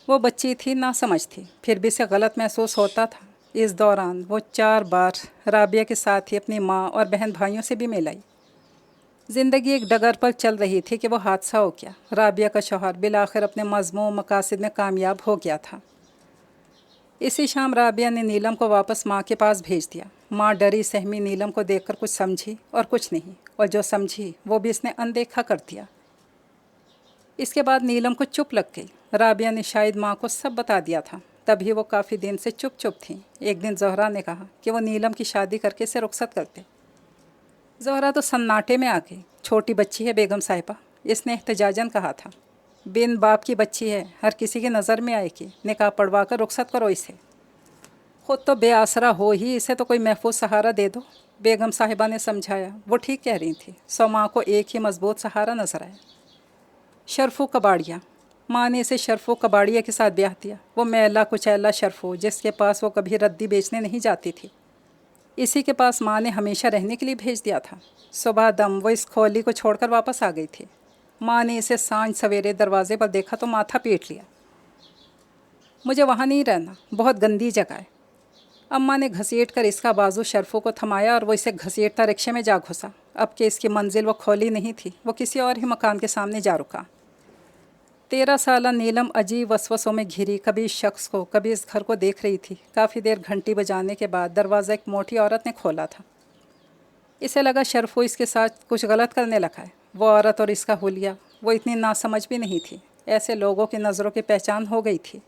وہ بچی تھی، نہ سمجھ تھی، پھر بھی اسے غلط محسوس ہوتا تھا۔ اس دوران وہ 4 بار رابعہ کے ساتھ ہی اپنی ماں اور بہن بھائیوں سے بھی مل آئی۔ زندگی ایک ڈگر پر چل رہی تھی کہ وہ حادثہ ہو گیا۔ رابعہ کا شوہر بالآخر اپنے مذموم مقاصد میں کامیاب ہو گیا تھا۔ اسی شام رابعہ نے نیلم کو واپس ماں کے پاس بھیج دیا۔ ماں ڈری سہمی نیلم کو دیکھ کر کچھ سمجھی اور کچھ نہیں، اور جو سمجھی وہ بھی اس نے اندیکھا کر دیا۔ اس کے بعد نیلم کو چپ لگ گئی۔ رابعہ نے شاید ماں کو سب بتا دیا تھا، تبھی وہ کافی دن سے چپ تھیں۔ ایک دن زہرا نے کہا کہ وہ نیلم کی شادی کر کے اسے رخصت کرتے۔ زہرا تو سناٹے میں آ گئی۔ چھوٹی بچی ہے بیگم صاحبہ، اس نے احتجاجاً کہا تھا۔ بن باپ کی بچی ہے، ہر کسی کی نظر میں آئے گی، نکاح پڑھوا کر رخصت کرو اسے۔ خود تو بے آسرا ہو ہی، اسے تو کوئی محفوظ سہارا دے دو۔ بیگم صاحبہ نے سمجھایا۔ وہ ٹھیک کہہ رہی تھی، سو ماں کو ایک ہی مضبوط سہارا نظر آیا۔ شرفو کباڑیا۔ ماں نے اسے شرفو کباڑیا کے ساتھ بیاہ دیا۔ وہ میلا کچیلا شرفو، جس کے پاس وہ کبھی ردی بیچنے نہیں جاتی تھی، اسی کے پاس ماں نے ہمیشہ رہنے کے لیے بھیج دیا تھا۔ صبح دم وہ اس کھولی کو چھوڑ کر واپس آ گئی تھی۔ ماں نے اسے سانجھ سویرے دروازے پر دیکھا تو ماتھا پیٹ لیا۔ مجھے وہاں نہیں رہنا، بہت گندی جگہ ہے۔ اماں نے گھسیٹ کر اس کا بازو شرفو کو تھمایا اور وہ اسے گھسیٹتا رکشے میں جا گھسا۔ اب کہ اس کی منزل وہ کھولی نہیں تھی، وہ کسی اور ہی مکان کے سامنے جا رکا۔ 13 سالہ نیلم عجیب وسوسوں میں گھری، کبھی اس شخص کو، کبھی اس گھر کو دیکھ رہی تھی۔ کافی دیر گھنٹی بجانے کے بعد دروازہ ایک موٹی عورت نے کھولا تھا۔ اسے لگا شرفو اس کے ساتھ کچھ غلط کرنے لگا ہے۔ وہ عورت اور اس کا حلیہ، وہ اتنی ناسمجھ بھی نہیں تھی، ایسے لوگوں کی نظروں کی پہچان ہو گئی تھی۔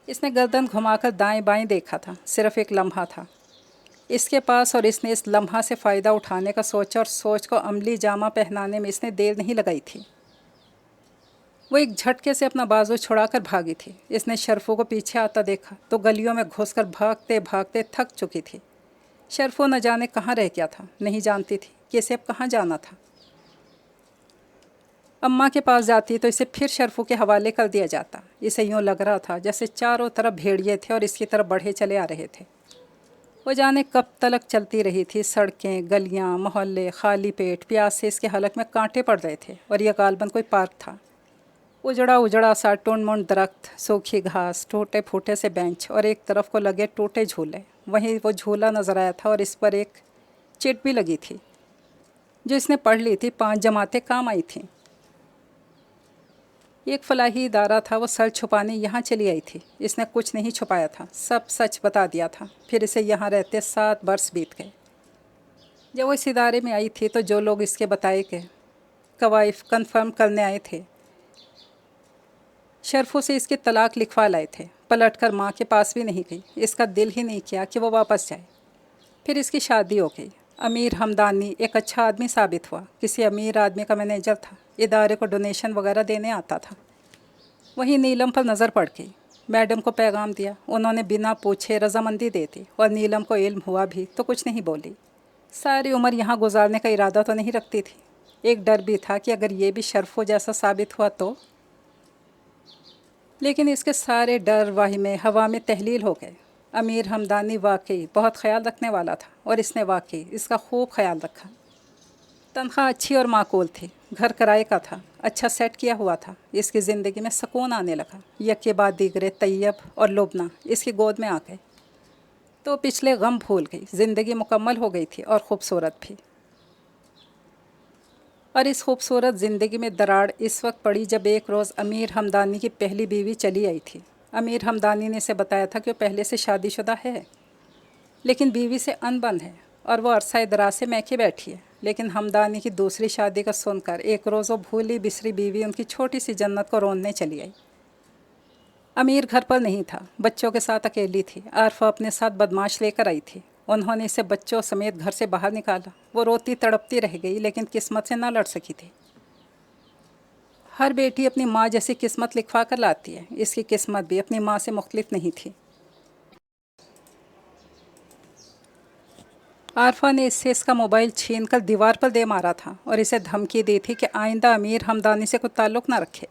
اس نے گردن گھما کر دائیں بائیں دیکھا تھا، صرف ایک لمحہ تھا۔ اس کے پاس اور اس نے اس لمحہ سے فائدہ اٹھانے کا سوچا اور سوچ کو عملی جامہ پہنانے میں اس نے دیر نہیں لگائی تھی۔ وہ ایک جھٹکے سے اپنا بازو چھڑا کر بھاگی تھی۔ اس نے شرفو کو پیچھے آتا دیکھا تو گلیوں میں گھس کر بھاگتے بھاگتے تھک چکی تھی۔ شرفو نہ جانے کہاں رہ گیا تھا، نہیں جانتی تھی کہ اسے اب کہاں جانا تھا۔ اماں کے پاس جاتی تو اسے پھر شرفو کے حوالے کر دیا جاتا۔ اسے یوں لگ رہا تھا جیسے چاروں طرف بھیڑیے تھے اور اس کی طرف بڑھے چلے آ رہے تھے۔ وہ جانے کب تلک چلتی رہی تھی، سڑکیں، گلیاں، محلے خالی پیٹ پیاس سے اس کے حلق میں کانٹے پڑ رہے تھے، اور یہ غالباً کوئی پارک تھا۔ اجڑا سا ٹونڈ مونڈ درخت، سوکھی گھاس، ٹوٹے پھوٹے سے بینچ اور ایک طرف کو لگے ٹوٹے جھولے۔ وہیں وہ جھولا نظر آیا تھا اور اس پر ایک چٹ بھی لگی تھی جو اس نے پڑھ لی تھی، 5 جماعتیں کام آئی تھیں۔ ایک فلاحی ادارہ تھا، وہ سر چھپانے یہاں چلی آئی تھی۔ اس نے کچھ نہیں چھپایا تھا، سب سچ بتا دیا تھا۔ پھر اسے یہاں رہتے 7 برس بیت گئے۔ جب وہ اس ادارے میں آئی تھی تو جو لوگ اس کے بتائے کہ کوائف کنفرم کرنے آئے تھے، شرفوں سے اس کے طلاق لکھوا لائے تھے، پلٹ کر ماں کے پاس بھی نہیں گئی۔ اس کا دل ہی نہیں کیا کہ وہ واپس جائے۔ پھر اس کی شادی ہو گئی۔ امیر ہمدانی ایک اچھا آدمی ثابت ہوا، کسی امیر آدمی کا مینیجر تھا، ادارے کو ڈونیشن وغیرہ دینے آتا تھا۔ وہیں نیلم پر نظر پڑ گئی۔ میڈم کو پیغام دیا، انہوں نے بنا پوچھے رضامندی دے دی، اور نیلم کو علم ہوا بھی تو کچھ نہیں بولی۔ ساری عمر یہاں گزارنے کا ارادہ تو نہیں رکھتی تھی۔ ایک ڈر بھی تھا کہ اگر یہ بھی شرفو جیسا ثابت ہوا تو، لیکن اس کے سارے ڈر واہمے ہوا میں تحلیل ہو گئے۔ امیر ہمدانی واقعی بہت خیال رکھنے والا تھا، اور اس نے واقعی اس کا خوب خیال رکھا۔ تنخواہ اچھی اور معقول تھی، گھر کرائے کا تھا، اچھا سیٹ کیا ہوا تھا۔ اس کی زندگی میں سکون آنے لگا۔ یک کے بعد دیگرے طیب اور لبنہ اس کی گود میں آ گئے تو پچھلے غم بھول گئی۔ زندگی مکمل ہو گئی تھی اور خوبصورت بھی۔ اور اس خوبصورت زندگی میں دراڑ اس وقت پڑی جب ایک روز امیر ہمدانی کی پہلی بیوی چلی آئی تھی۔ امیر ہمدانی نے اسے بتایا تھا کہ وہ پہلے سے شادی شدہ ہے، لیکن بیوی سے ان بن ہے، اور وہ عرصہ دراز سے میکے بیٹھی ہے۔ لیکن ہمدانی کی دوسری شادی کا سن کر ایک روز وہ بھولی بسری بیوی ان کی چھوٹی سی جنت کو روننے چلی آئی۔ امیر گھر پر نہیں تھا، بچوں کے ساتھ اکیلی تھی۔ عارفہ اپنے ساتھ بدماش لے کر آئی تھی۔ انہوں نے اسے بچوں سمیت گھر سے باہر نکالا۔ وہ روتی تڑپتی رہ گئی، لیکن قسمت سے نہ لڑ سکی تھی۔ ہر بیٹی اپنی ماں جیسی قسمت لکھوا کر لاتی ہے، اس کی قسمت بھی اپنی ماں سے مختلف نہیں تھی۔ عارفہ نے اس سے اس کا موبائل چھین کر دیوار پر دے مارا تھا اور اسے دھمکی دی تھی کہ آئندہ امیر ہمدانی سے کوئی تعلق نہ رکھے۔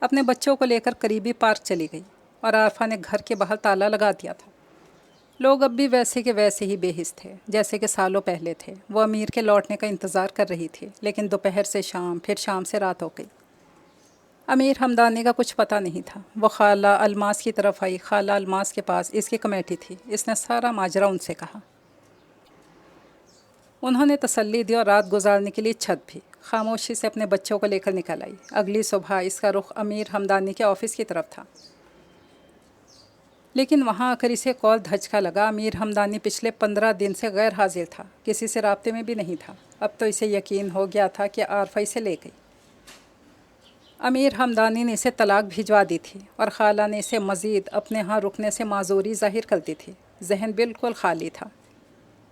اپنے بچوں کو لے کر قریبی پارک چلی گئی، اور عارفہ نے گھر کے باہر تالا لگا دیا تھا۔ لوگ اب بھی ویسے کے ویسے ہی بے حس تھے جیسے کہ سالوں پہلے تھے۔ وہ امیر کے لوٹنے کا انتظار کر رہی تھی، لیکن دوپہر سے شام، پھر شام سے رات ہو گئی۔ امیر ہمدانی کا کچھ پتہ نہیں تھا۔ وہ خالہ الماس کی طرف آئی۔ خالہ الماس کے پاس اس کی کمیٹی تھی۔ اس نے سارا ماجرا ان سے کہا۔ انہوں نے تسلی دی اور رات گزارنے کے لیے چھت بھی۔ خاموشی سے اپنے بچوں کو لے کر نکل آئی۔ اگلی صبح اس کا رخ امیر ہمدانی کے آفس کی طرف تھا، لیکن وہاں آ کر اسے کال دھچکا لگا۔ امیر ہمدانی پچھلے 15 دن سے غیر حاضر تھا، کسی سے رابطے میں بھی نہیں تھا۔ اب تو اسے یقین ہو گیا تھا کہ عارفہ اسے لے گئی۔ امیر ہمدانی نے اسے طلاق بھجوا دی تھی، اور خالہ نے اسے مزید اپنے ہاں رکنے سے معذوری ظاہر کر دی تھی۔ ذہن بالکل خالی تھا۔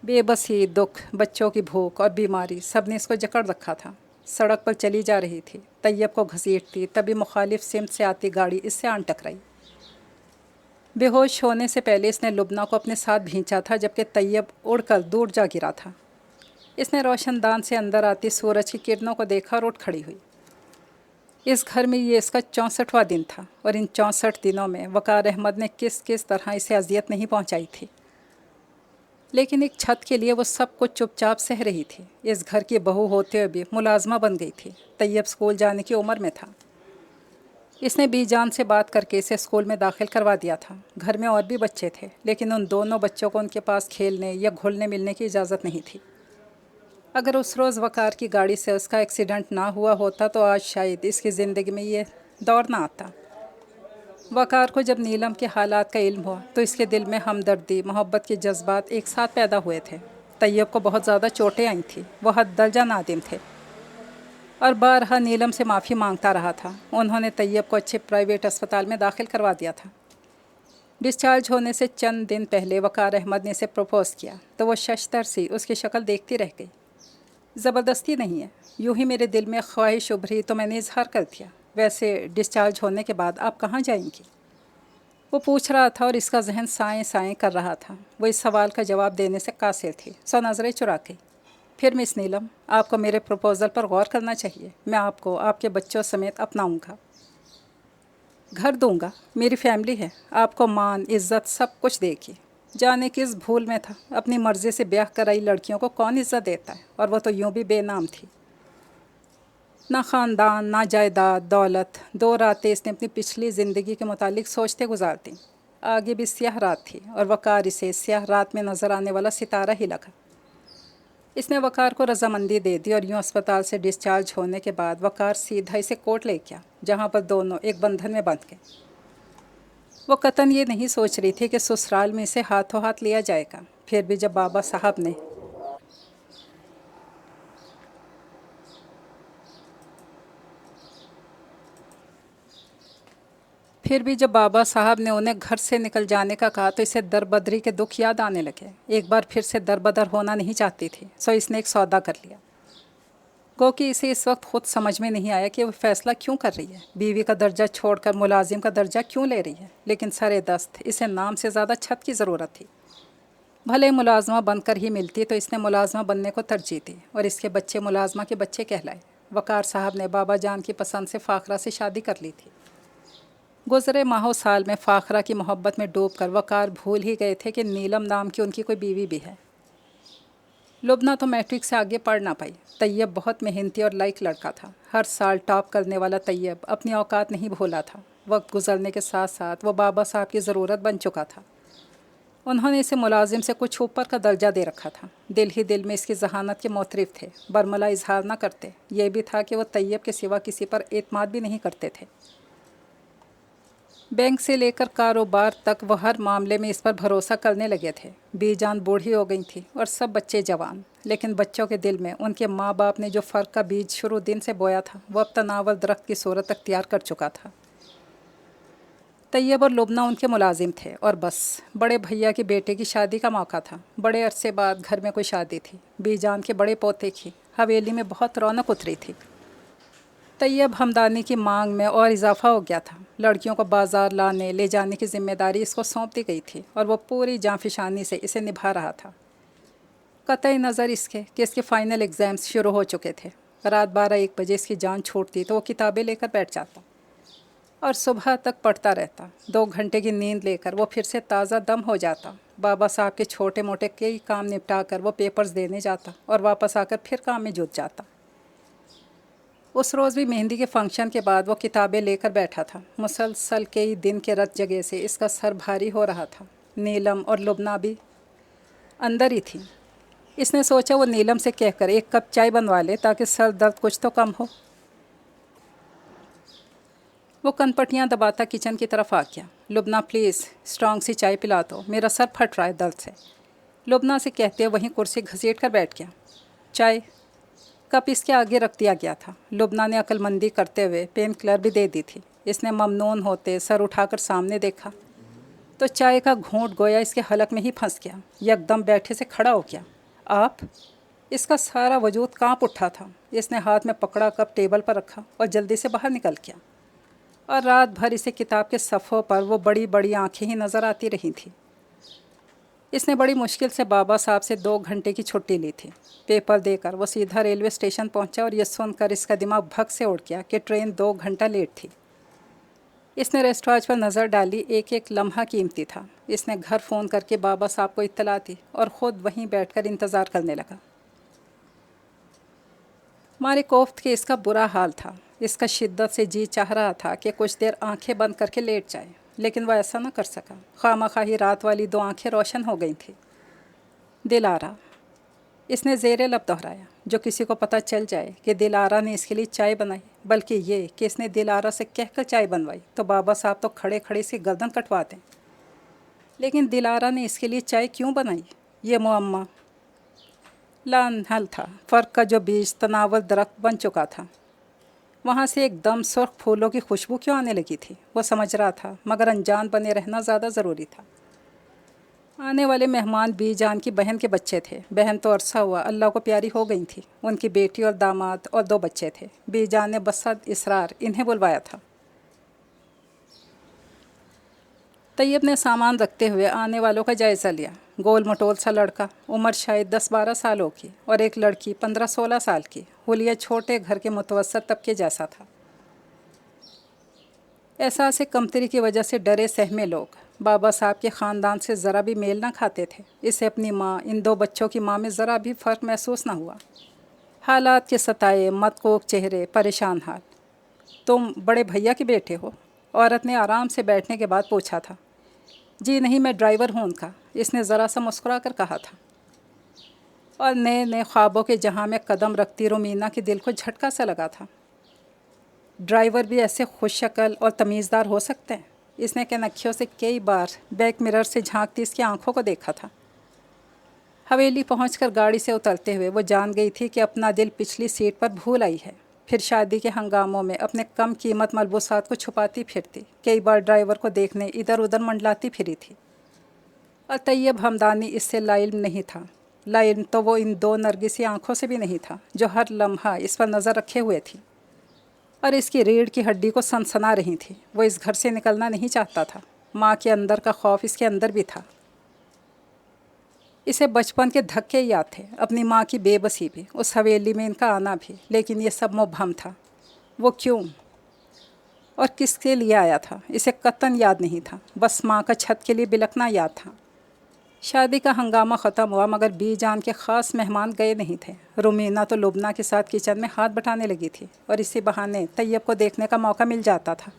بے بسی، دکھ، بچوں کی بھوک اور بیماری، سب نے اس کو جکڑ رکھا تھا۔ سڑک پر چلی جا رہی تھی، طیب کو گھسیٹتی، تبھی مخالف سمت سے آتی گاڑی اس سے آن ٹکرائی۔ بے ہوش ہونے سے پہلے اس نے لبنہ کو اپنے ساتھ بھینچا تھا، جبکہ طیب اڑ کر دور جا گرا تھا۔ اس نے روشن دان سے اندر آتی سورج کی کرنوں کو دیکھا اور اٹھ کھڑی ہوئی۔ اس گھر میں یہ اس کا 64واں دن تھا، اور ان 64 دنوں میں وقار احمد نے کس کس طرح اسے اذیت نہیں پہنچائی تھی، لیکن ایک چھت کے لیے وہ سب کچھ چپ چاپ سہ رہی تھی۔ اس گھر کی بہو ہوتے ہوئے بھی ملازمہ بن گئی تھی۔ طیب اسکول جانے کی عمر میں تھا۔ اس نے بی جان سے بات کر کے اسے اسکول میں داخل کروا دیا تھا۔ گھر میں اور بھی بچے تھے، لیکن ان دونوں بچوں کو ان کے پاس کھیلنے یا گھلنے ملنے کی اجازت نہیں تھی۔ اگر اس روز وقار کی گاڑی سے اس کا ایکسیڈنٹ نہ ہوا ہوتا تو آج شاید اس کی زندگی میں یہ دور نہ آتا۔ وقار کو جب نیلم کے حالات کا علم ہوا تو اس کے دل میں ہمدردی، محبت کے جذبات ایک ساتھ پیدا ہوئے تھے۔ طیب کو بہت زیادہ چوٹیں آئی تھیں، وہ حد درجہ نادم تھے، اور بارہا نیلم سے معافی مانگتا رہا تھا۔ انہوں نے طیب کو اچھے پرائیویٹ اسپتال میں داخل کروا دیا تھا۔ डिस्चार्ज होने से चंद दिन पहले वकार अहमद ने इसे प्रपोज़ किया तो वो शशतर सी उसकी शक्ल देखती रह गई। ज़बरदस्ती नहीं है, यूं ही मेरे दिल में ख्वाहिश उभरी तो मैंने इजहार कर दिया। वैसे डिस्चार्ज होने के बाद आप कहाँ जाएंगी? वो पूछ रहा था और इसका जहन साएं साएं कर रहा था। वो इस सवाल का जवाब देने से कासिर थी, सो नज़रें चुरा गई। फिर मिस नीलम, आपको मेरे प्रपोज़ल पर गौर करना चाहिए। मैं आपको आपके बच्चों समेत अपनाऊंगा, घर दूंगा, मेरी फैमिली है, आपको मान इज़्ज़त सब कुछ देगी। जाने किस भूल में था, अपनी मर्ज़ी से ब्याह कराई लड़कियों को कौन इज़्ज़त देता है, और वो तो यूं भी बेनाम थी। ना ख़ानदान, ना जायदाद, दौलत। 2 रातें इसने अपनी पिछली ज़िंदगी के मुतालिक सोचते गुजार दी। आगे भी स्याह रात थी और वकार इसे स्याह रात में नज़र आने वाला सितारा ही लगा। इसने वकार को रजामंदी दे दी और यूं अस्पताल से डिस्चार्ज होने के बाद वकार सीधा इसे कोर्ट ले गया, जहाँ पर दोनों एक बंधन में बंध गए। वो कतन ये नहीं सोच रही थी कि ससुराल में इसे हाथों हाथ लिया जाएगा। फिर भी जब बाबा साहब ने उन्हें घर से निकल जाने का कहा तो इसे दरबदरी के दुख याद आने लगे। एक बार फिर से दरबदर होना नहीं चाहती थी, सो इसने एक सौदा कर लिया। गो कि इसे इस वक्त खुद समझ में नहीं आया कि वो फैसला क्यों कर रही है। बीवी का दर्जा छोड़कर मुलाजिम का दर्जा क्यों ले रही है, लेकिन सरे दस्त इसे नाम से ज़्यादा छत की ज़रूरत थी। भले मुलाजमा बनकर ही मिलती तो इसने मुलाजमा बनने को तरजीह दी और इसके बच्चे मुलाजमा के बच्चे कहलाए। वकार साहब ने बाबा जान की पसंद से फ़ाखरा से शादी कर ली थी। गुज़रे माहों साल में फ़ाखरा की मोहब्बत में डूबकर वकार भूल ही गए थे कि नीलम नाम की उनकी कोई बीवी भी है। लुबना तो मैट्रिक से आगे पढ़ ना पाई। तैयब बहुत मेहनती और लाइक लड़का था। हर साल टॉप करने वाला तैयब अपनी औकात नहीं भूला था। वक्त गुजरने के साथ साथ वो बाबा साहब की ज़रूरत बन चुका था। उन्होंने इसे मुलाजिम से कुछ ऊपर का दर्जा दे रखा था। दिल ही दिल में इसकी जहानत के मोतरिफ थे, बरमला इजहार ना करते। ये भी था कि वो तैयब के सिवा किसी पर एतमाद भी नहीं करते थे। बैंक से लेकर कारोबार तक वो हर मामले में इस पर भरोसा करने लगे थे। बीजान बूढ़ी हो गई थी और सब बच्चे जवान, लेकिन बच्चों के दिल में उनके माँ बाप ने जो फ़र्क का बीज शुरू दिन से बोया था वो अब तनावल दरख्त की सूरत अख्तियार कर चुका था। तैयब और लुबना उनके मुलाजिम थे और बस। बड़े भैया की बेटे की शादी का मौका था। बड़े अरसे बाद घर में कोई शादी थी। बीजान के बड़े पोते की हवेली में बहुत रौनक उतरी थी। तैयब हमदानी की मांग में और इजाफा हो गया था। लड़कियों को बाजार लाने ले जाने की जिम्मेदारी इसको सौंप दी गई थी और वो पूरी जांफिशानी से इसे निभा रहा था। कतई नज़र इसके कि इसके फ़ाइनल एग्ज़ाम्स शुरू हो चुके थे। रात 12-1 बजे इसकी जान छूटती तो वो किताबें लेकर बैठ जाता और सुबह तक पढ़ता रहता। 2 घंटे की नींद लेकर वो फिर से ताज़ा दम हो जाता। बाबा साहब के छोटे मोटे कई काम निपटा कर वो पेपर्स देने जाता और वापस आकर फिर काम में जुट जाता। उस रोज़ भी मेहंदी के फंक्शन के बाद वो किताबें लेकर बैठा था। मुसलसल कई दिन के रत जगह से इसका सर भारी हो रहा था। नीलम और लुबना भी अंदर ही थी। इसने सोचा वो नीलम से कहकर 1 कप चाय बनवा ले ताकि सर दर्द कुछ तो कम हो। वो कनपटियाँ दबाता किचन की तरफ आ गया। लुबना प्लीज़ स्ट्रॉन्ग सी चाय पिला दो, मेरा सर फट रहा है दर्द से। लुबना से कहते हुए वहीं कुर्सी घसीट कर बैठ गया। चाय कप इसके आगे रख दिया गया था। लुबना ने अक्लमंदी करते हुए पेन किलर भी दे दी थी। इसने ममनून होते सर उठाकर सामने देखा तो चाय का घूंट गोया इसके हलक में ही फंस गया। यकदम बैठे से खड़ा हो गया। आप? इसका सारा वजूद कांप उठा था। इसने हाथ में पकड़ा कप टेबल पर रखा और जल्दी से बाहर निकल गया। और रात भर इसे किताब के सफ़ों पर वो बड़ी बड़ी आँखें ही नज़र आती रही थी। इसने बड़ी मुश्किल से बाबा साहब से 2 घंटे की छुट्टी ली थी। पेपर देकर वो सीधा रेलवे स्टेशन पहुंचा और यह सुनकर इसका दिमाग भग से उड़ गया कि ट्रेन 2 घंटा लेट थी। इसने रेस्टोरेंट पर नज़र डाली। एक एक लम्हा कीमती था। इसने घर फ़ोन करके बाबा साहब को इत्तला दी और ख़ुद वहीं बैठकर इंतज़ार करने लगा। मारे कोफ्त के इसका बुरा हाल था। इसका शिद्दत से जी चाह रहा था कि कुछ देर आंखें बंद करके लेट जाए, लेकिन वह ऐसा न कर सका। खामखाही रात वाली 2 आंखें रोशन हो गई थी। दिलारा, इसने ज़ेरे लब दोहराया। जो किसी को पता चल जाए कि दिलारा ने इसके लिए चाय बनाई, बल्कि ये कि इसने दिलारा से कहकर चाय बनवाई, तो बाबा साहब तो खड़े खड़े इसकी गर्दन कटवा दें। लेकिन दिलारा ने इसके लिए चाय क्यों बनाई, ये मुअम्मा लान हल था। फ़र्क का जो बीज तनावल दरख्त बन चुका था वहाँ से एकदम सुर्ख फूलों की खुशबू क्यों आने लगी थी वो समझ रहा था, मगर अनजान बने रहना ज़्यादा ज़रूरी था। आने वाले मेहमान बी जान की बहन के बच्चे थे। बहन तो अरसा हुआ अल्लाह को प्यारी हो गई थी। उनकी बेटी और दामाद और 2 बच्चे थे। बी जान ने बसद इसरार इन्हें बुलवाया था। तैयब ने सामान रखते हुए आने वालों का जायज़ा लिया। गोल मटोल सा लड़का, उम्र शायद 10-12 सालों की, और एक लड़की 15-16 साल की। हुलिया छोटे घर के मुतवस्सत तबके जैसा था। एहसास कमतरी की वजह से डरे सहमे लोग बाबा साहब के ख़ानदान से ज़रा भी मेल ना खाते थे। इसे अपनी माँ, इन 2 बच्चों की माँ में ज़रा भी फ़र्क महसूस ना हुआ। हालात के सताए, मतकोक चेहरे, परेशान हाल। तुम बड़े भैया के बेटे हो? औरत ने आराम से बैठने के बाद पूछा था। जी नहीं, मैं ड्राइवर हूँ उनका, इसने ज़रा सा मुस्कुरा कर कहा था। और नए नए ख्वाबों के जहाँ में कदम रखती रोमीना के दिल को झटका सा लगा था। ड्राइवर भी ऐसे खुश शक्ल और तमीज़दार हो सकते हैं? इसने कनखियों से कई बार बैक मिरर से झांकती इसकी आंखों को देखा था। हवेली पहुंचकर गाड़ी से उतरते हुए वो जान गई थी कि अपना दिल पिछली सीट पर भूल आई है। फिर शादी के हंगामों में अपने कम कीमत मलबूसात को छुपाती फिरती, कई बार ड्राइवर को देखने इधर उधर मंडलाती फिरी थी। और तैयब हमदानी इससे लाइल्म नहीं था। लाइल्म तो वो इन 2 नरगिसी आंखों से भी नहीं था जो हर लम्हा इस पर नज़र रखे हुए थी और इसकी रीढ़ की हड्डी को सनसना रही थी। वो इस घर से निकलना नहीं चाहता था। माँ के अंदर का खौफ इसके अंदर भी था। इसे बचपन के धक्के याद थे, अपनी माँ की बेबसी भी, उस हवेली में इनका आना भी। लेकिन ये सब मुबहम था। वो क्यों और किसके लिए आया था इसे कतन याद नहीं था। बस माँ का छत के लिए बिलखना याद था। शादी का हंगामा ख़त्म हुआ, मगर बी जान के ख़ास मेहमान गए नहीं थे। रुमीना तो लुबना के साथ किचन में हाथ बटाने लगी थी और इसी बहाने तैयब को देखने का मौका मिल जाता था,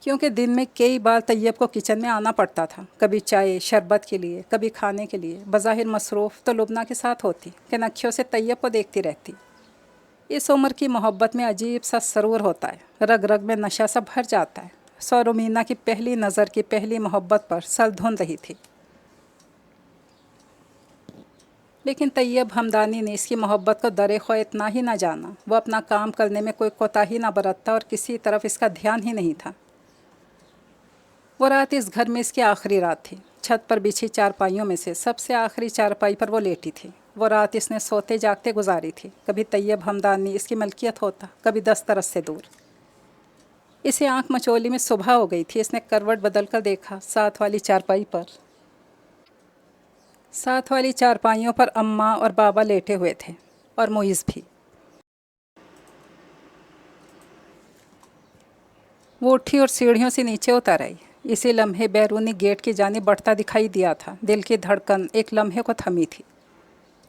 क्योंकि दिन में कई बार तैयब को किचन में आना पड़ता था। कभी चाय शरबत के लिए, कभी खाने के लिए। बज़ाहिर मसरूफ़ तो लुबना के साथ होती, कनखियों से तैयब को देखती रहती। इस उम्र की मोहब्बत में अजीब सा सरूर होता है, रग रग में नशा सा भर जाता है। सो रुमीना की पहली नज़र की पहली मोहब्बत पर सर धुन रही थी। लेकिन तैयब हमदानी ने इसकी मोहब्बत को दरे-ख्वाह इतना ही ना जाना। वो अपना काम करने में कोई कोताही ना बरतता और किसी तरफ इसका ध्यान ही नहीं था। वो रात इस घर में इसकी आखिरी रात थी। छत पर बिछी चारपाइयों में से सबसे आखिरी चारपाई पर वो लेटी थी। वो रात इसने सोते जागते गुजारी थी। कभी तैयब हमदानी इसकी मलकियत होता, कभी 10 तरस से दूर। इसे आंख मचोली में सुबह हो गई थी। इसने करवट बदल कर देखा। साथ वाली चारपाइयों पर अम्मा और बाबा लेटे हुए थे और मुइज़ भी। वो उठी और सीढ़ियों से नीचे उतर आई। इसी लम्हे बैरूनी गेट की जानिब बढ़ता दिखाई दिया था। दिल की धड़कन एक लम्हे को थमी थी।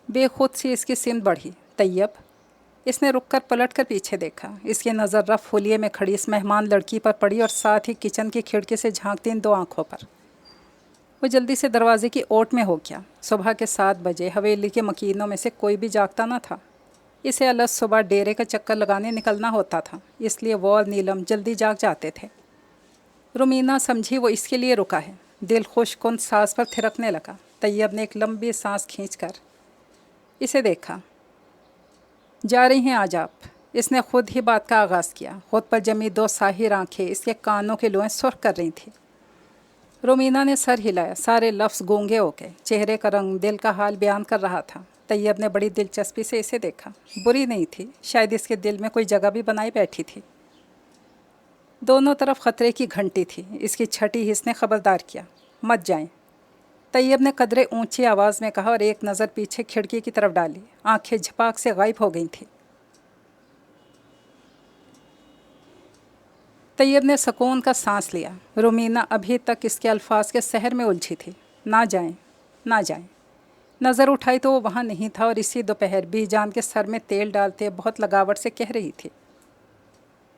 बेखुद सी इसकी सिमत बढ़ी। तैयब, इसने रुककर पलटकर पीछे देखा। इसकी नज़र रफ हुलिये में खड़ी इस मेहमान लड़की पर पड़ी और साथ ही किचन की खिड़की से झांकती इन 2 आँखों पर। वो जल्दी से दरवाजे की ओट में हो गया। सुबह के 7 बजे हवेली के मकीनों में से कोई भी जागता न था। इसे अलग सुबह डेरे का चक्कर लगाने निकलना होता था, इसलिए वो और नीलम जल्दी जाग जाते थे। रुमीना समझी वो इसके लिए रुका है। दिल खुशकुन सांस पर थिरकने लगा। तैयब ने एक लंबी सांस खींचकर इसे देखा। जा रही हैं आज आप? इसने खुद ही बात का आगाज़ किया। खुद पर जमी 2 साहिर आंखें इसके कानों के लोएं सुर्ख कर रही थी। रोमीना ने सर हिलाया। सारे लफ्ज़ गूंगे हो गए। चेहरे का रंग दिल का हाल बयान कर रहा था। तैयब ने बड़ी दिलचस्पी से इसे देखा। बुरी नहीं थी, शायद इसके दिल में कोई जगह भी बनाई बैठी थी। दोनों तरफ ख़तरे की घंटी थी। इसकी छठी हिस्स ने ख़बरदार किया, मत जाएं। तैयब ने कदरे ऊंची आवाज़ में कहा और एक नज़र पीछे खिड़की की तरफ डाली। आंखें झपाक से गायब हो गई थीं। तैयब ने सुकून का सांस लिया। रुमीना अभी तक इसके अल्फाज के सहर में उलझी थी। ना जाएं, ना जाएं। नज़र उठाई तो वो वहाँ नहीं था और इसी दोपहर बीजान के सर में तेल डालते बहुत लगावट से कह रही थी,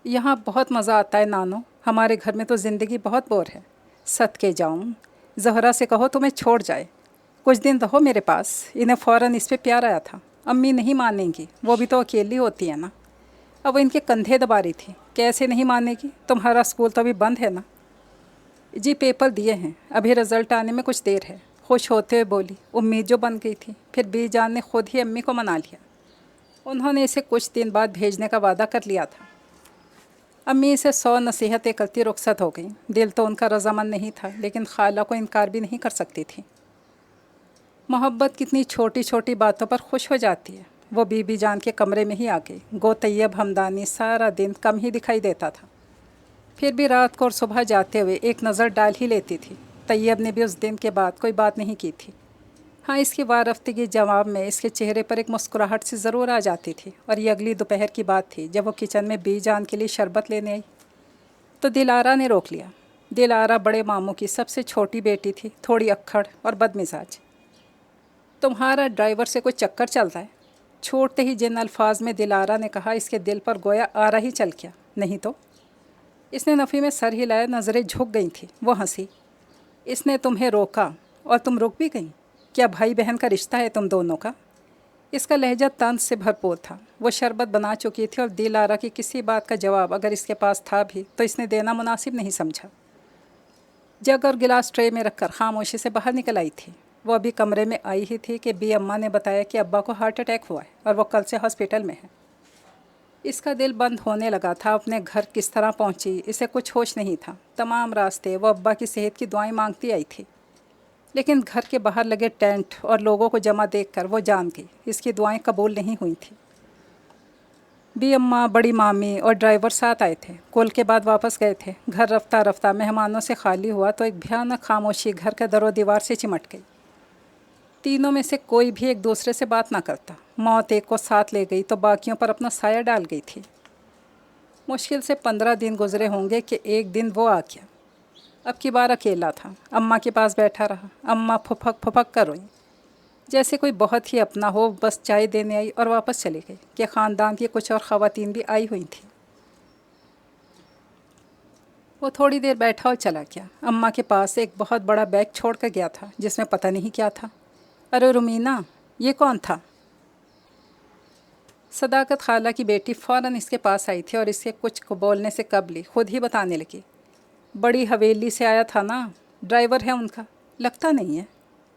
यहाँ बहुत मज़ा आता है नानो, हमारे घर में तो ज़िंदगी बहुत बोर है। सदके जाऊँ, ज़हरा से कहो तुम्हें छोड़ जाए, कुछ दिन रहो मेरे पास। इन्हें फ़ौरन इस पे प्यार आया था। अम्मी नहीं मानेंगी, वो भी तो अकेली होती है ना। अब वो इनके कंधे दबा रही थी। कैसे नहीं मानेगी, तुम्हारा स्कूल तो अभी बंद है ना। जी पेपर दिए हैं, अभी रिज़ल्ट आने में कुछ देर है। खुश होते हुए बोली। उम्मीद जो बन गई थी। फिर बीजान ने खुद ही अम्मी को मना लिया। उन्होंने इसे कुछ दिन बाद भेजने का वादा कर लिया था। अम्मी इसे 100 नसीहतें करती रुखसत हो गई। दिल तो उनका रजामंद नहीं था, लेकिन खाला को इनकार भी नहीं कर सकती थी। मोहब्बत कितनी छोटी छोटी बातों पर खुश हो जाती है। वो बीबी जान के कमरे में ही आ गई। गो तैयब हमदानी सारा दिन कम ही दिखाई देता था, फिर भी रात को और सुबह जाते हुए एक नज़र डाल ही लेती थी। तैयब ने भी उस दिन के बाद कोई बात नहीं की थी। हाँ, इसकी वारफ्ती के जवाब में इसके चेहरे पर एक मुस्कुराहट सी ज़रूर आ जाती थी। और ये अगली दोपहर की बात थी जब वो किचन में बी जान के लिए शरबत लेने आई तो दिलारा ने रोक लिया। दिलारा बड़े मामू की सबसे छोटी बेटी थी, थोड़ी अक्खड़ और बदमिजाज। तुम्हारा ड्राइवर से कोई चक्कर चलता है? छोड़ते ही जिन अल्फाज में दिलारा ने कहा, इसके दिल पर गोया आरा ही चल गया। नहीं तो। इसने नफ़ी में सर हिलाया, नज़रें झुक गई थी। वो हंसी। इसने तुम्हें रोका और तुम रुक भी गई? क्या भाई बहन का रिश्ता है तुम दोनों का? इसका लहजा तंज से भरपूर था। वो शरबत बना चुकी थी और दिलारा की किसी बात का जवाब अगर इसके पास था भी तो इसने देना मुनासिब नहीं समझा। जग और गिलास ट्रे में रखकर खामोशी से बाहर निकल आई थी। वो अभी कमरे में आई ही थी कि बी अम्मा ने बताया कि अब्बा को हार्ट अटैक हुआ है और वो कल से हॉस्पिटल में है। इसका दिल बंद होने लगा था। अपने घर किस तरह पहुंची इसे कुछ होश नहीं था। तमाम रास्ते वो अब्बा की सेहत की दुआएं मांगती आई थी, लेकिन घर के बाहर लगे टेंट और लोगों को जमा देखकर वो जान गई इसकी दुआएं कबूल नहीं हुई थी। बी अम्मा, बड़ी मामी और ड्राइवर साथ आए थे। कुल के बाद वापस गए थे। घर रफ्ता रफ्ता मेहमानों से खाली हुआ तो एक भयानक खामोशी घर के दरो दीवार से चिमट गई। तीनों में से कोई भी एक दूसरे से बात ना करता। मौत एक को साथ ले गई तो बाकियों पर अपना साया डाल गई थी। मुश्किल से 15 दिन गुजरे होंगे कि एक दिन वो आ गया। अब की बार अकेला था। अम्मा के पास बैठा रहा। अम्मा फुफक फुफक कर रोई, जैसे कोई बहुत ही अपना हो। बस चाय देने आई और वापस चली गई कि ख़ानदान की कुछ और ख़वातीन भी आई हुई थी। वो थोड़ी देर बैठा और चला गया। अम्मा के पास एक बहुत बड़ा बैग छोड़ कर गया था जिसमें पता नहीं क्या था। अरे रुमीना, ये कौन था? सदाकत खाला की बेटी फ़ौरन इसके पास आई थी और इसके कुछ को बोलने से कबली खुद ही बताने लगी। बड़ी हवेली से आया था ना, ड्राइवर है उनका। लगता नहीं है।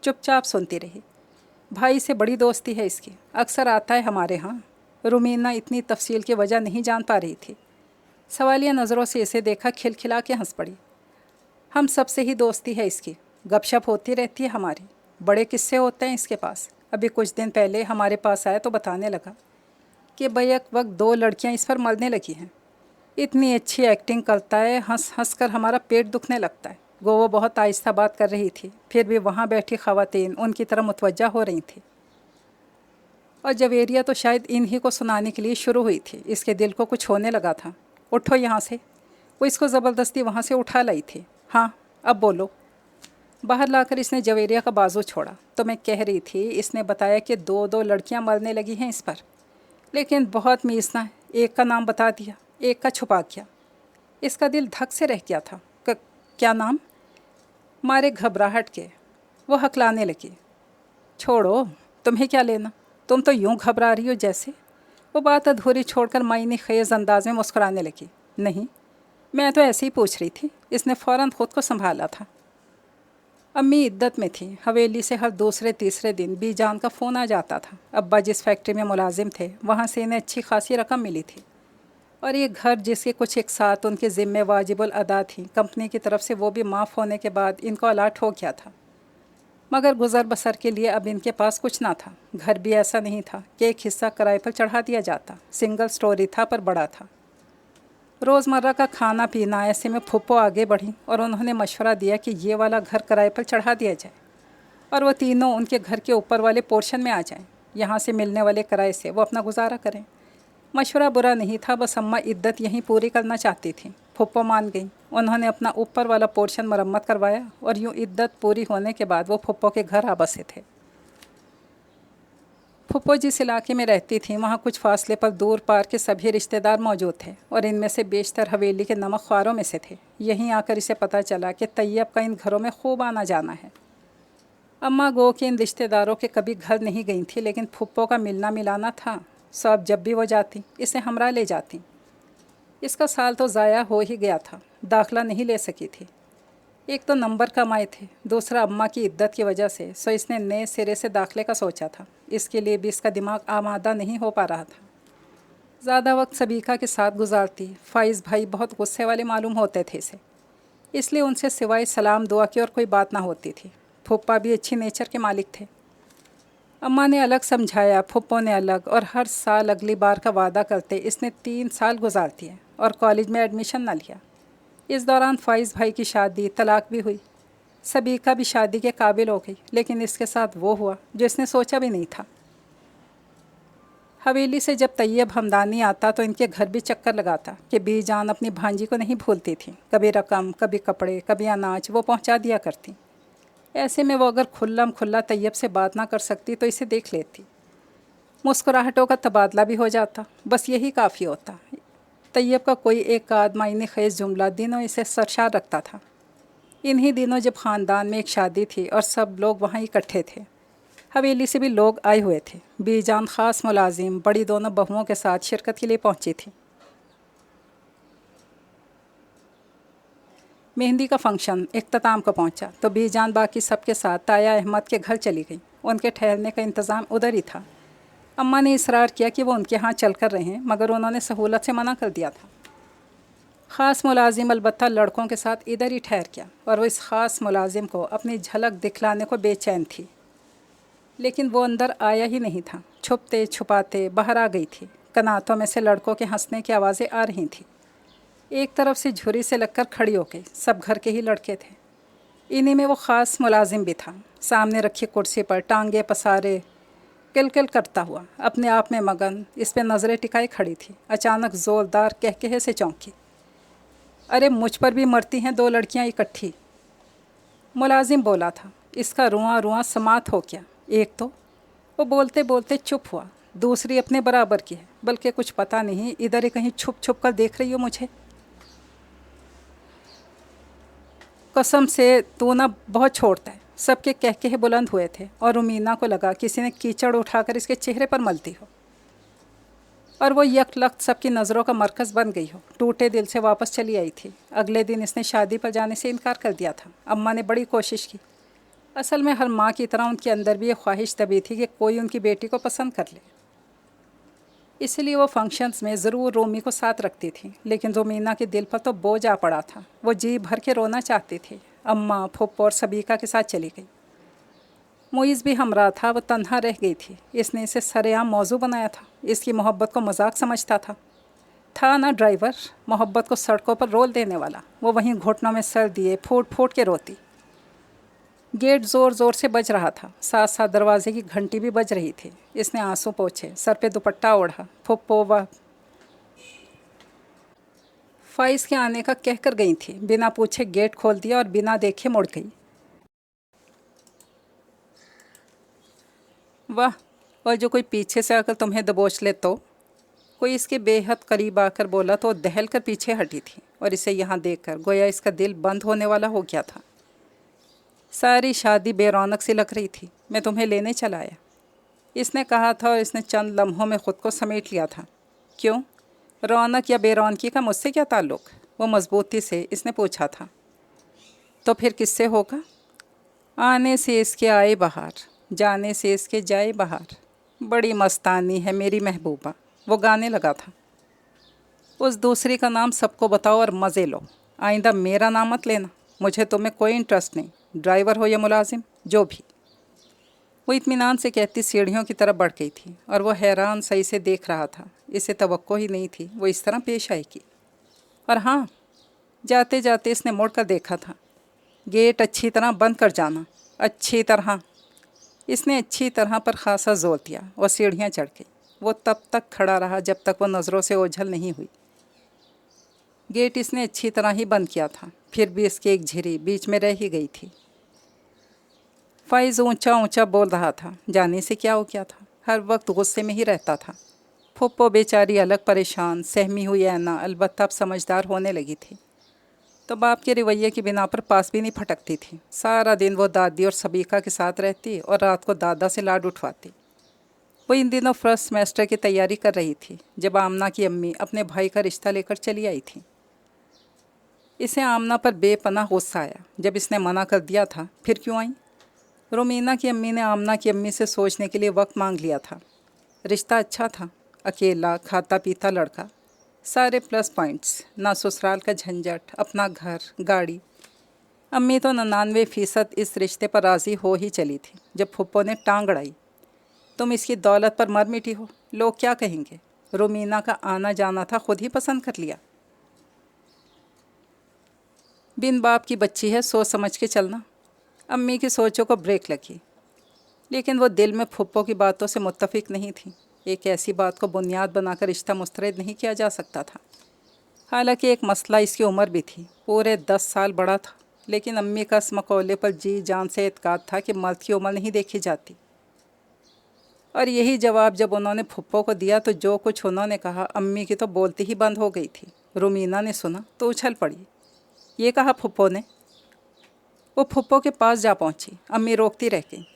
चुपचाप सुनती रही। भाई से बड़ी दोस्ती है इसकी, अक्सर आता है हमारे यहाँ। रुमीना इतनी तफसील की वजह नहीं जान पा रही थी। सवालिया नज़रों से इसे देखा, खिलखिला के हंस पड़ी। हम सबसे ही दोस्ती है इसकी, गपशप होती रहती है हमारी। बड़े किस्से होते हैं इसके पास। अभी कुछ दिन पहले हमारे पास आया तो बताने लगा कि बैक वक्त 2 लड़कियां इस पर मरने लगी हैं। इतनी अच्छी एक्टिंग करता है, हंस हंस कर हमारा पेट दुखने लगता है। गो वो बहुत आहिस्ता बात कर रही थी, फिर भी वहाँ बैठी ख़वातीन उनकी तरफ मुतवज्जा हो रही थी। और जवेरिया तो शायद इन्हीं को सुनाने के लिए शुरू हुई थी। इसके दिल को कुछ होने लगा था। उठो यहाँ से। वो इसको ज़बरदस्ती वहाँ से उठा लाई थी। हाँ, अब बोलो। बाहर लाकर इसने जवेरिया का बाजू छोड़ा। तो मैं कह रही थी, इसने बताया कि 2 लड़कियां मरने लगी हैं इस पर, लेकिन बहुत मीसना है। एक का नाम बता दिया, एक का छुपा किया। इसका दिल धक से रह गया था। क्या नाम? मारे घबराहट के वो हकलाने लगी। छोड़ो, तुम्हें क्या लेना, तुम तो यूं घबरा रही हो जैसे। वो बात अधूरी छोड़कर मायने खेज़ अंदाज में मुस्कुराने लगी। नहीं, मैं तो ऐसे ही पूछ रही थी। इसने फ़ौरन ख़ुद को संभाला था। अम्मी इद्दत में थी। हवेली से हर दूसरे तीसरे दिन बीजान का फ़ोन आ जाता था। अब्बा जिस फैक्ट्री में मुलाजिम थे वहाँ से इन्हें अच्छी खासी रकम मिली थी और ये घर जिसके कुछ एक साथ उनके ज़िम्मे वाजिबुल अदा थी, कंपनी की तरफ से वो भी माफ़ होने के बाद इनको अलाट हो गया था। मगर गुज़र बसर के लिए अब इनके पास कुछ ना था। घर भी ऐसा नहीं था कि एक हिस्सा किराए पर चढ़ा दिया जाता। सिंगल स्टोरी था पर बड़ा था। रोज़मर्रा का खाना पीना, ऐसे में फूफो आगे बढ़ी और उन्होंने मशवरा दिया कि ये वाला घर किराए पर चढ़ा दिया जाए और वो तीनों उनके घर के ऊपर वाले पोर्शन में आ जाएं। यहाँ से मिलने वाले किराए से वो अपना गुजारा करें। मशवरा बुरा नहीं था, बस अम्मा इद्दत यहीं पूरी करना चाहती थी। फूफो मान गई। उन्होंने अपना ऊपर वाला पोर्शन मरम्मत करवाया और यूँ इद्दत पूरी होने के बाद वो फूफो के घर आ बसे थे। फूफो जिस इलाके में रहती थी वहाँ कुछ फासले पर दूर पार के सभी रिश्तेदार मौजूद थे और इनमें से बेशतर हवेली के नमक ख्वारों में से थे। यहीं आकर इसे पता चला कि तैयब का इन घरों में खूब आना जाना है। अम्मा गो के इन रिश्तेदारों के कभी घर नहीं गई थी, लेकिन फूफो का मिलना मिलाना था। सब जब भी वो जाती इसे हमरा ले जाती। इसका साल तो ज़ाया हो ही गया था, दाखिला नहीं ले सकी थी। एक तो नंबर कम आए थे, दूसरा अम्मा की इद्दत की वजह से, सो इसने नए सिरे से दाखिले का सोचा था। इसके लिए भी इसका दिमाग आमादा नहीं हो पा रहा था। ज़्यादा वक्त सबीका के साथ गुजारती। फ़ाइज़ भाई बहुत गुस्से वाले मालूम होते थे इसे, इसलिए उनसे सिवाय सलाम दुआ की और कोई बात ना होती थी। फूफा भी अच्छी नेचर के मालिक थे। अम्मा ने अलग समझाया, फुप्पो ने अलग, और हर साल अगली बार का वादा करते। इसने 3 साल गुजार दिए और कॉलेज में एडमिशन न लिया। इस दौरान फ़ाइज़ भाई की शादी, तलाक भी हुई। सबीका भी शादी के काबिल हो गई, लेकिन इसके साथ वो हुआ जो इसने सोचा भी नहीं था। हवेली से जब तैयब हमदानी आता तो इनके घर भी चक्कर लगाता कि बीजान अपनी भांजी को नहीं भूलती थी। कभी रकम, कभी कपड़े, कभी अनाज वो पहुंचा दिया करती। ऐसे में वो अगर खुल्लम खुल्ला तैयब से बात ना कर सकती तो इसे देख लेती। मुस्कुराहटों का तबादला भी हो जाता, बस यही काफ़ी होता। तैयब का कोई एक आध मायने ख़ेज़ जुमला दिनों इसे सरशार रखता था। इन्हीं दिनों जब ख़ानदान में एक शादी थी और सब लोग वहाँ इकट्ठे थे। हवेली से भी लोग आए हुए थे। बीजान ख़ास मुलाजिम बड़ी दोनों बहुओं के साथ शिरकत के लिए पहुंची थी। मेहंदी का फंक्शन इख्तिताम को पहुंचा तो बीजान बाकी सबके साथ ताया अहमद के घर चली गई। उनके ठहरने का इंतज़ाम उधर ही था। अम्मा ने इसरार किया कि वो उनके यहाँ चल कर रहें, मगर उन्होंने सहूलत से मना कर दिया था। ख़ास मुलाजिम अलबत्ता लड़कों के साथ इधर ही ठहर गया और वो इस ख़ास मुलाजिम को अपनी झलक दिखलाने को बेचैन थी, लेकिन वो अंदर आया ही नहीं था। छुपते छुपाते बाहर आ गई थी। कनातों में से लड़कों के हंसने की आवाज़ें आ रही थीं। एक तरफ से झुरी से लगकर खड़ी हो गई। सब घर के ही लड़के थे। इन्हीं में वो ख़ास मुलाजिम भी था। सामने रखी कुर्सी पर टांगे पसारे किलकिल करता हुआ, अपने आप में मगन, इस पे नज़रें टिकाए खड़ी थी। अचानक ज़ोरदार कहकहे से चौंकी। अरे मुझ पर भी मरती हैं 2 लड़कियां इकट्ठी। मुलाजिम बोला था। इसका रुआं रुआं समात हो गया। एक तो वो बोलते बोलते चुप हुआ, दूसरी अपने बराबर की है, बल्कि कुछ पता नहीं इधर ही कहीं छुप छुप कर देख रही हो मुझे। कसम से तू ना बहुत छोड़ता है। सबके कहकहे बुलंद हुए थे और उमीना को लगा किसी ने कीचड़ उठाकर इसके चेहरे पर मलती हो और वो यकलख्त सबकी नज़रों का मरकज़ बन गई हो। टूटे दिल से वापस चली आई थी। अगले दिन इसने शादी पर जाने से इनकार कर दिया था। अम्मा ने बड़ी कोशिश की। असल में हर माँ की तरह उनके अंदर भी ये ख्वाहिश दबी थी कि कोई उनकी बेटी को पसंद कर ले, इसलिए वो फंक्शंस में ज़रूर रोमी को साथ रखती थी। लेकिन रोमीना के दिल पर तो बोझ आ पड़ा था। वो जी भर के रोना चाहती थी। अम्मा, फुप्पो और सबीका के साथ चली गई। मुइज़ भी हमरा था। वो तन्हा रह गई थी। इसने इसे सरेआम मौजू बनाया था। इसकी मोहब्बत को मजाक समझता था ना ड्राइवर, मोहब्बत को सड़कों पर रोल देने वाला। वो वहीं घुटनों में सर दिए फूट फूट के रोती। गेट ज़ोर ज़ोर से बज रहा था, साथ साथ दरवाजे की घंटी भी बज रही थी। इसने आंसू पोंछे, सर पे दुपट्टा ओढ़ा। फुप्पो व फ़ाइज़ के आने का कह कर गई थी। बिना पूछे गेट खोल दिया और बिना देखे मुड़ गई। वाह, और जो कोई पीछे से आकर तुम्हें दबोच ले तो। कोई इसके बेहद करीब आकर बोला तो दहल कर पीछे हटी थी और इसे यहाँ देखकर गोया इसका दिल बंद होने वाला हो गया था। सारी शादी बेरौनक सी लग रही थी। मैं तुम्हें लेने चला आया, इसने कहा था और इसने चंद लम्हों में ख़ुद को समेट लिया था। क्यों? रौनक या बेरौनकी का मुझसे क्या ताल्लुक़? वो मजबूती से इसने पूछा था। तो फिर किससे होगा? आने से इसके आए बहार, जाने से इसके जाए बहार। बड़ी मस्तानी है मेरी महबूबा। वो गाने लगा था। उस दूसरी का नाम सबको बताओ और मज़े लो। आइंदा मेरा नाम मत लेना। मुझे तुम्हें कोई इंटरेस्ट नहीं, ड्राइवर हो या मुलाजिम, जो भी। वो इत्मीनान से कहती सीढ़ियों की तरफ बढ़ गई थी और वो हैरान सही से देख रहा था। इसे तवक्को ही नहीं थी वो इस तरह पेश आएगी। और हाँ, जाते जाते इसने मुड़ कर देखा था। गेट अच्छी तरह बंद कर जाना। अच्छी तरह। इसने अच्छी तरह पर खासा जोर दिया और सीढ़ियाँ चढ़ गई। वो तब तक खड़ा रहा जब तक वो नज़रों से ओझल नहीं हुई। गेट इसने अच्छी तरह ही बंद किया था, फिर भी इसकी एक झिरी बीच में रह ही गई थी। फ़ाइज़ ऊंचा ऊंचा बोल रहा था। जाने से क्या हो गया था, हर वक्त गुस्से में ही रहता था। फुप्पो बेचारी अलग परेशान सहमी हुई ऐना अलबत्ता अब समझदार होने लगी थी, तो बाप के रवैये की बिना पर पास भी नहीं फटकती थी। सारा दिन वो दादी और सबीका के साथ रहती और रात को दादा से लाड उठवाती। वो इन दिनों फर्स्ट सेमेस्टर की तैयारी कर रही थी जब आमना की अम्मी अपने भाई का रिश्ता लेकर चली आई थी। इसे आमना पर बेपनाह गुस्सा आया जब इसने मना कर दिया था, फिर क्यों आई? रोमीना की अम्मी ने आमना की अम्मी से सोचने के लिए वक्त मांग लिया था। रिश्ता अच्छा था, अकेला खाता पीता लड़का, सारे प्लस पॉइंट्स, ना ससुराल का झंझट, अपना घर गाड़ी। अम्मी तो 99% इस रिश्ते पर राज़ी हो ही चली थी जब फुप्पो ने टांग अड़ाई। तुम इसकी दौलत पर मर मिटी हो, लोग क्या कहेंगे? रोमीना का आना जाना था, खुद ही पसंद कर लिया। बिन बाप की बच्ची है, सोच समझ के चलना। अम्मी की सोचों को ब्रेक लगी, लेकिन वो दिल में फुप्पो की बातों से मुत्तफिक नहीं थी। एक ऐसी बात को बुनियाद बनाकर रिश्ता मुस्तरद नहीं किया जा सकता था। हालांकि एक मसला, इसकी उम्र भी थी, पूरे 10 साल बड़ा था, लेकिन अम्मी का इस मकौले पर जी जान से एतकाद था कि मर्द की उम्र नहीं देखी जाती। और यही जवाब जब उन्होंने फुप्पो को दिया तो जो कुछ उन्होंने कहा, अम्मी की तो बोलती ही बंद हो गई थी। रोमीना ने सुना तो उछल पड़ी। ये कहा फुप्पो ने? वो फुप्पो के पास जा पहुंची। अम्मी रोकती रह गई।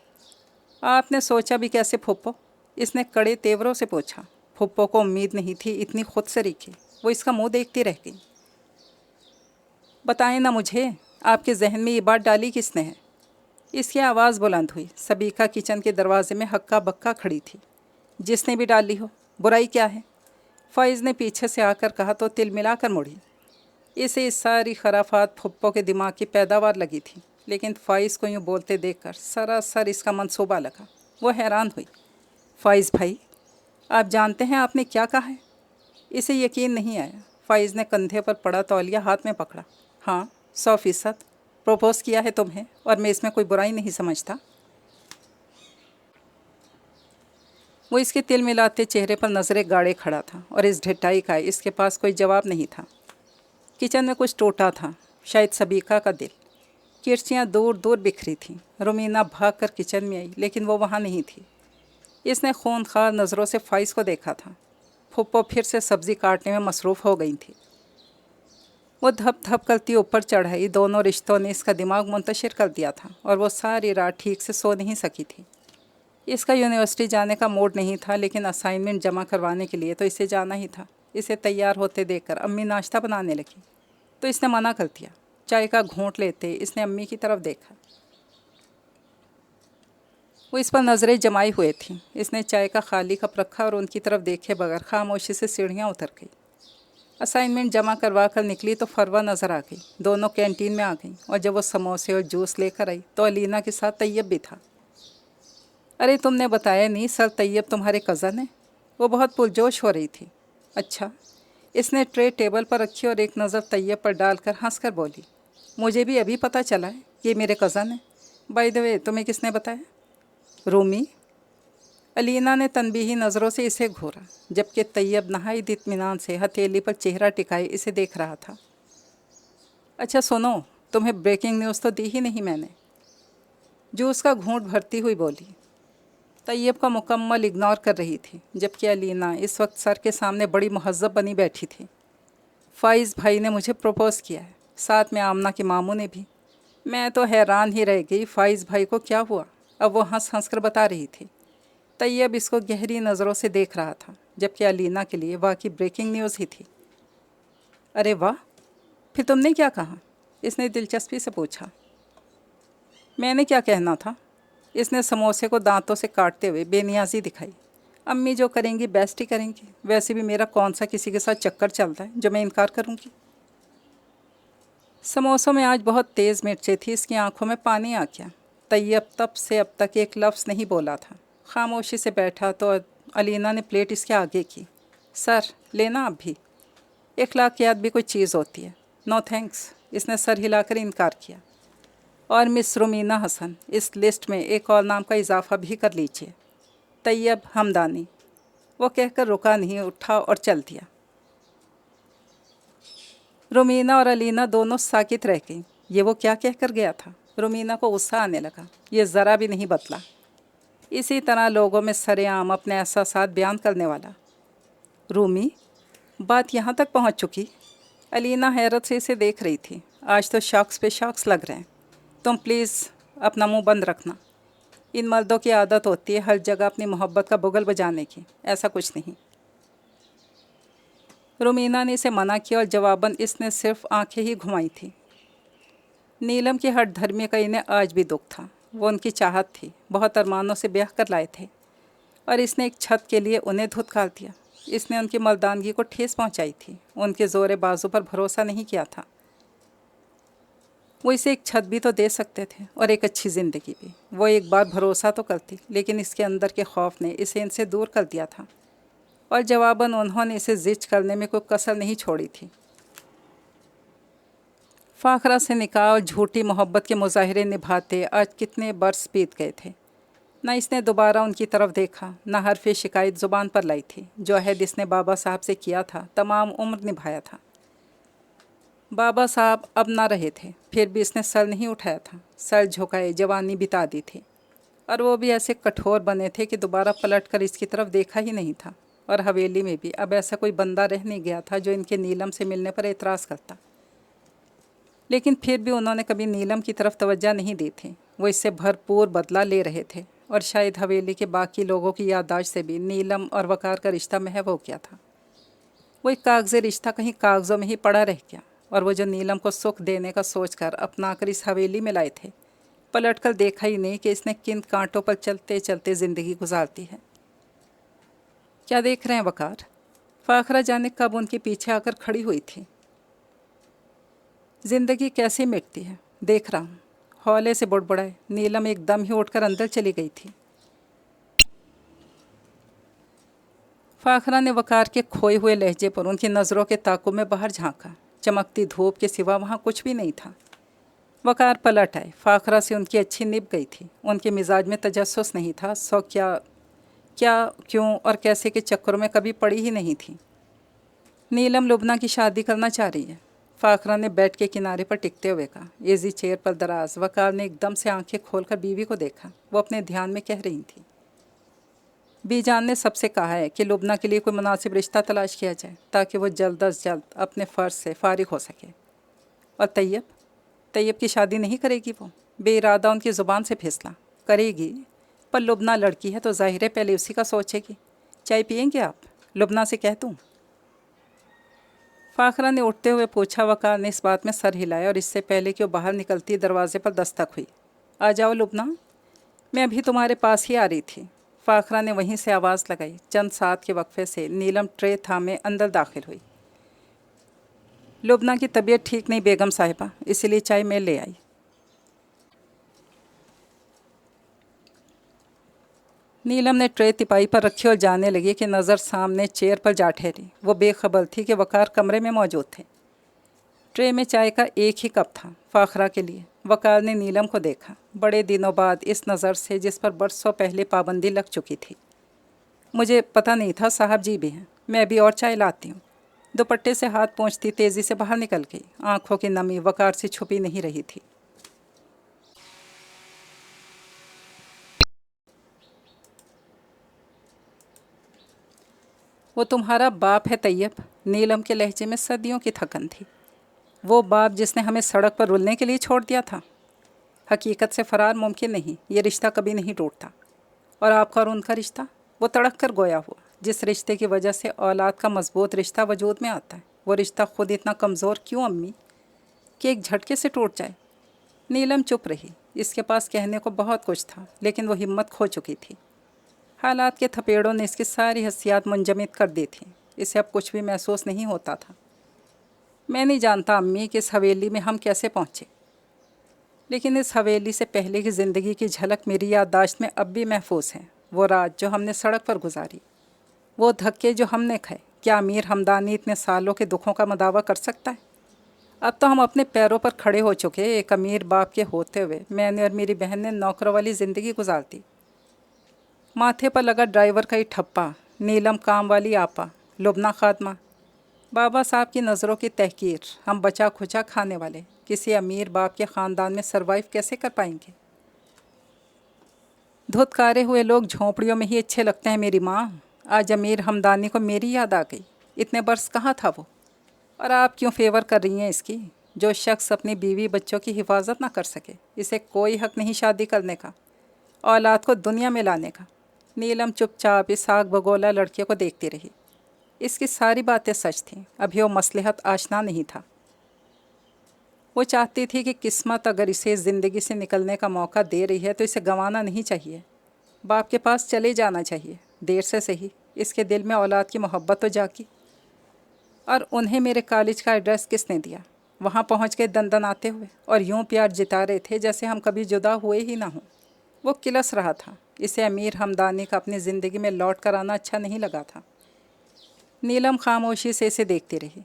आपने सोचा भी कैसे फुप्पो? इसने कड़े तेवरों से पूछा। फुप्पो को उम्मीद नहीं थी इतनी खुद से रीखी। वो इसका मुंह देखती रह गई। बताएं ना मुझे, आपके जहन में ये बात डाली किसने है? इसकी आवाज़ बुलंद हुई। सबीका किचन के दरवाजे में हक्का बक्का खड़ी थी। जिसने भी डाली हो, बुराई क्या है? फ़ाइज़ ने पीछे से आकर कहा तो तिल मिलाकर मुड़ी। इसे सारी खराफात फुप्पो के दिमाग की पैदावार लगी थी, लेकिन फ़ाइज़ को यूँ बोलते देखकर सरासर इसका मंसूबा लगा। वो हैरान हुई। फ़ाइज़ भाई, आप जानते हैं आपने क्या कहा है? इसे यकीन नहीं आया। फ़ाइज़ ने कंधे पर पड़ा तौलिया हाथ में पकड़ा। हाँ, 100% प्रपोज़ किया है तुम्हें, और मैं इसमें कोई बुराई नहीं समझता। वो इसके तिल मिलाते चेहरे पर नज़रें गाड़े खड़ा था, और इस ढिठाई का इसके पास कोई जवाब नहीं था। किचन में कुछ टूटा था, शायद सबीका का दिल। किरचियाँ दूर दूर बिखरी थीं। रोमीना भाग कर किचन में आई, लेकिन वो वहाँ नहीं थी। इसने खूनखार नज़रों से फ़ाइज़ को देखा था। फुप्पो फिर से सब्ज़ी काटने में मसरूफ़ हो गई थी। वो धप धप करती ऊपर चढ़ाई। दोनों रिश्तों ने इसका दिमाग मुंतशिर कर दिया था, और वो सारी रात ठीक से सो नहीं सकी थी। इसका यूनिवर्सिटी जाने का मूड नहीं था, लेकिन असाइनमेंट जमा करवाने के लिए तो इसे जाना ही था। इसे तैयार होते देखकर अम्मी नाश्ता बनाने लगी तो इसने मना कर दिया। चाय का घूंट लेते इसने अम्मी की तरफ देखा। वो इस पर नज़रें जमाई हुए थीं। इसने चाय का खाली कप रखा और उनकी तरफ देखे बगैर खामोशी से सीढ़ियाँ उतर गई। असाइनमेंट जमा करवा कर निकली तो फरवा नज़र आ गई। दोनों कैंटीन में आ गईं, और जब वो समोसे और जूस लेकर आई तो अलीना के साथ तैयब भी था। अरे तुमने बताया नहीं, सर तैयब तुम्हारे कज़न हैं? वो बहुत पुरजोश हो रही थी। अच्छा। इसने ट्रे टेबल पर रखी और एक नज़र तैयब पर डालकर हंसकर बोली, मुझे भी अभी पता चला है, ये मेरे कज़न हैं। बाय द वे, तुम्हें किसने बताया? रूमी। अलीना ने तनबीही नज़रों से इसे घूरा, जबकि तैयब नहायत इत्मीनान से हथेली पर चेहरा टिकाए इसे देख रहा था। अच्छा सुनो, तुम्हें ब्रेकिंग न्यूज़ तो दी ही नहीं मैंने। जूस का घूंट भरती हुई बोली। तैयब का मुकम्मल इग्नोर कर रही थी, जबकि अलीना इस वक्त सर के सामने बड़ी मुहज़्ज़ब बनी बैठी थी। फ़ाइज़ भाई ने मुझे प्रपोज़ किया है, साथ में आमना के मामू ने भी। मैं तो हैरान ही रह गई, फ़ाइज़ भाई को क्या हुआ? अब वो हंस हंस कर बता रही थी। तैयब इसको गहरी नज़रों से देख रहा था, जबकि अलीना के लिए वाकई ब्रेकिंग न्यूज़ ही थी। अरे वाह, फिर तुमने क्या कहा? इसने दिलचस्पी से पूछा। मैंने क्या कहना था? इसने समोसे को दांतों से काटते हुए बेनियाजी दिखाई। अम्मी जो करेंगी बेस्ट ही करेंगी, वैसे भी मेरा कौन सा किसी के साथ चक्कर चलता है जो मैं इनकार करूँगी। समोसों में आज बहुत तेज़ मिर्चें थी, इसकी आंखों में पानी आ गया। तैयब तब से अब तक एक लफ्ज़ नहीं बोला था। खामोशी से बैठा तो अलीना ने प्लेट इसके आगे की। सर लेना आप भी, इखलाकियात भी कोई चीज़ होती है। नो थैंक्स, इसने सर हिलाकर इनकार किया। और मिस रुमीना हसन, इस लिस्ट में एक और नाम का इजाफा भी कर लीजिए, तैयब हमदानी। वो कहकर रुका नहीं, उठा और चल दिया। रुमीना और अलीना दोनों साकित रह गईं। ये वो क्या कहकर गया था? रुमीना को गुस्सा आने लगा। ये ज़रा भी नहीं बदला, इसी तरह लोगों में सरेआम अपने एहसासात बयान करने वाला। रूमी, बात यहाँ तक पहुँच चुकी? अलीना हैरत से इसे देख रही थी। आज तो शख्स पे शख्स लग रहे हैं। तुम प्लीज़ अपना मुंह बंद रखना। इन मर्दों की आदत होती है हर जगह अपनी मोहब्बत का बुगल बजाने की, ऐसा कुछ नहीं। रुमीना ने इसे मना किया और जवाबन इसने सिर्फ आंखें ही घुमाई थी। नीलम की हठ धर्मी का इन्हें आज भी दुख था। वो उनकी चाहत थी, बहुत अरमानों से ब्याह कर लाए थे और इसने एक छत के लिए उन्हें धुतकार दिया। इसने उनकी मर्दानगी को ठेस पहुंचाई थी, उनके जोरे बाजू पर भरोसा नहीं किया था। वो इसे एक छत भी तो दे सकते थे और एक अच्छी ज़िंदगी भी। वो एक बार भरोसा तो करती, लेकिन इसके अंदर के खौफ ने इसे इनसे दूर कर दिया था और जवाबन उन्होंने इसे जिद करने में कोई कसर नहीं छोड़ी थी। फ़ाखरा से निकाह और झूठी मोहब्बत के मुजाहिरे निभाते आज कितने बरस बीत गए थे। न इसने दोबारा उनकी तरफ देखा, न हरफ शिकायत ज़ुबान पर लाई थी। जो अहद इसने बाबा साहब से किया था तमाम उम्र निभाया था। बाबा साहब अब ना रहे थे, फिर भी इसने सर नहीं उठाया था। सर झुकाए जवानी बिता दी थी और वो भी ऐसे कठोर बने थे कि दोबारा पलट कर इसकी तरफ देखा ही नहीं था। और हवेली में भी अब ऐसा कोई बंदा रह नहीं गया था जो इनके नीलम से मिलने पर एतराज़ करता। लेकिन फिर भी उन्होंने कभी नीलम की तरफ तवज्जो नहीं दी थी। वो इससे भरपूर बदला ले रहे थे और शायद हवेली के बाकी लोगों की याददाश्त से भी नीलम और वकार का रिश्ता महव हो गया था। वो एक कागज़ी रिश्ता कहीं कागज़ों में ही पड़ा रह गया और वो जो नीलम को सुख देने का सोचकर अपना कर इस हवेली में लाए थे, पलट कर देखा ही नहीं कि इसने किन कांटों पर चलते चलते ज़िंदगी गुजारती है। क्या देख रहे हैं वकार? फ़ाखरा जाने कब उनके पीछे आकर खड़ी हुई थी। ज़िंदगी कैसे मिटती है, देख रहा हूँ, हौले से बुड़बुड़ाए। नीलम एकदम ही उठकर अंदर चली गई थी। फ़ाखरा ने वकार के खोए हुए लहजे पर उनकी नज़रों के ताक़ुब में बाहर झांका। चमकती धूप के सिवा वहाँ कुछ भी नहीं था। वकार पलट आए। फ़ाखरा से उनकी अच्छी निभ गई थी। उनके मिजाज में तजस्सुस नहीं था। सो क्या क्यों और कैसे के चक्करों में कभी पड़ी ही नहीं थी। नीलम लुबना की शादी करना चाह रही है, फ़ाखरा ने बेड के किनारे पर टिकते हुए कहा। एजी चेयर पर दराज वकार ने एकदम से आंखें खोलकर बीवी को देखा। वो अपने ध्यान में कह रही थी, बीजान ने सबसे कहा है कि लुबना के लिए कोई मुनासिब रिश्ता तलाश किया जाए ताकि वो जल्द अज जल्द अपने फ़र्ज से फारिग हो सके। और तैयब की शादी नहीं करेगी। वो बेइरादा उनकी ज़ुबान से फिसला। करेगी, पर लुबना लड़की है तो ज़ाहिर है पहले उसी का सोचेगी। चाय पियेंगे आप? लुबना से कह दूँ? फ़ाखरा ने उठते हुए पूछा। वकार ने इस बात में सर हिलाया और इससे पहले कि वो बाहर निकलती दरवाजे पर दस्तक हुई। आ जाओ लुबना, मैं अभी तुम्हारे पास ही आ रही थी। फ़ाखरा ने वहीं से आवाज़ लगाई। चंद साथ के वक्फे से नीलम ट्रे थामे अंदर दाखिल हुई। लुबना की तबीयत ठीक नहीं बेगम साहिबा, इसीलिए चाय मैं ले आई। नीलम ने ट्रे तिपाई पर रखी और जाने लगी कि नज़र सामने चेयर पर जा ठहरी। वो बेखबर थी कि वकार कमरे में मौजूद थे। ट्रे में चाय का एक ही कप था फ़ाखरा के लिए। वकार ने नीलम को देखा, बड़े दिनों बाद इस नज़र से जिस पर बरसों पहले पाबंदी लग चुकी थी। मुझे पता नहीं था साहब जी भी हैं, मैं अभी और चाय लाती हूँ। दुपट्टे से हाथ पोंछती तेज़ी से बाहर निकल गई। आंखों की नमी वकार से छुपी नहीं रही थी। वो तुम्हारा बाप है तैयब। नीलम के लहजे में सदियों की थकन थी। वो बाप जिसने हमें सड़क पर रुलने के लिए छोड़ दिया था। हकीकत से फ़रार मुमकिन नहीं, ये रिश्ता कभी नहीं टूटता। और आपका और उनका रिश्ता, वो तड़क कर गोया हुआ। जिस रिश्ते की वजह से औलाद का मजबूत रिश्ता वजूद में आता है, वो रिश्ता खुद इतना कमज़ोर क्यों अम्मी कि एक झटके से टूट जाए। नीलम चुप रही। इसके पास कहने को बहुत कुछ था, लेकिन वो हिम्मत खो चुकी थी। हालात के थपेड़ों ने इसकी सारी हसियात मुंजमद कर दी थी। इसे अब कुछ भी महसूस नहीं होता था। मैं नहीं जानता अम्मी कि इस हवेली में हम कैसे पहुँचे, लेकिन इस हवेली से पहले की ज़िंदगी की झलक मेरी याददाश्त में अब भी महफूज है। वो रात जो हमने सड़क पर गुजारी, वो धक्के जो हमने खाए, क्या अमीर हमदानी इतने सालों के दुखों का मदावा कर सकता है? अब तो हम अपने पैरों पर खड़े हो चुके। एक अमीर बाप के होते हुए मैंने और मेरी बहन ने नौकरों वाली ज़िंदगी गुजारती। माथे पर लगा ड्राइवर का ही ठप्पा, नीलम काम वाली आपा, लुबना खादमा, बाबा साहब की नज़रों की तहकीर। हम बचा खुचा खाने वाले किसी अमीर बाप के ख़ानदान में सरवाइव कैसे कर पाएंगे? धुतकारे हुए लोग झोंपड़ियों में ही अच्छे लगते हैं मेरी माँ। आज अमीर हमदानी को मेरी याद आ गई। इतने बरस कहाँ था वो? और आप क्यों फेवर कर रही हैं इसकी? जो शख्स अपनी बीवी बच्चों की हिफाजत ना कर सके, इसे कोई हक़ नहीं शादी करने का, औलाद को दुनिया में लाने का। नीलम चुपचाप इस आग बगोला लड़के को देखती रही। इसकी सारी बातें सच थीं। अभी वो मसलहत आशना नहीं था। वो चाहती थी कि किस्मत अगर इसे ज़िंदगी से निकलने का मौका दे रही है तो इसे गंवाना नहीं चाहिए। बाप के पास चले जाना चाहिए, देर से सही। इसके दिल में औलाद की मोहब्बत तो जागी। और उन्हें मेरे कॉलेज का एड्रेस किसने दिया? वहाँ पहुँच के दनदनाते हुए और यूं प्यार जिता रहे थे जैसे हम कभी जुदा हुए ही ना हों। वो किलस रहा था। इसे अमीर हमदानी का अपनी ज़िंदगी में लौट कर आना अच्छा नहीं लगा था। नीलम खामोशी से इसे देखती रही।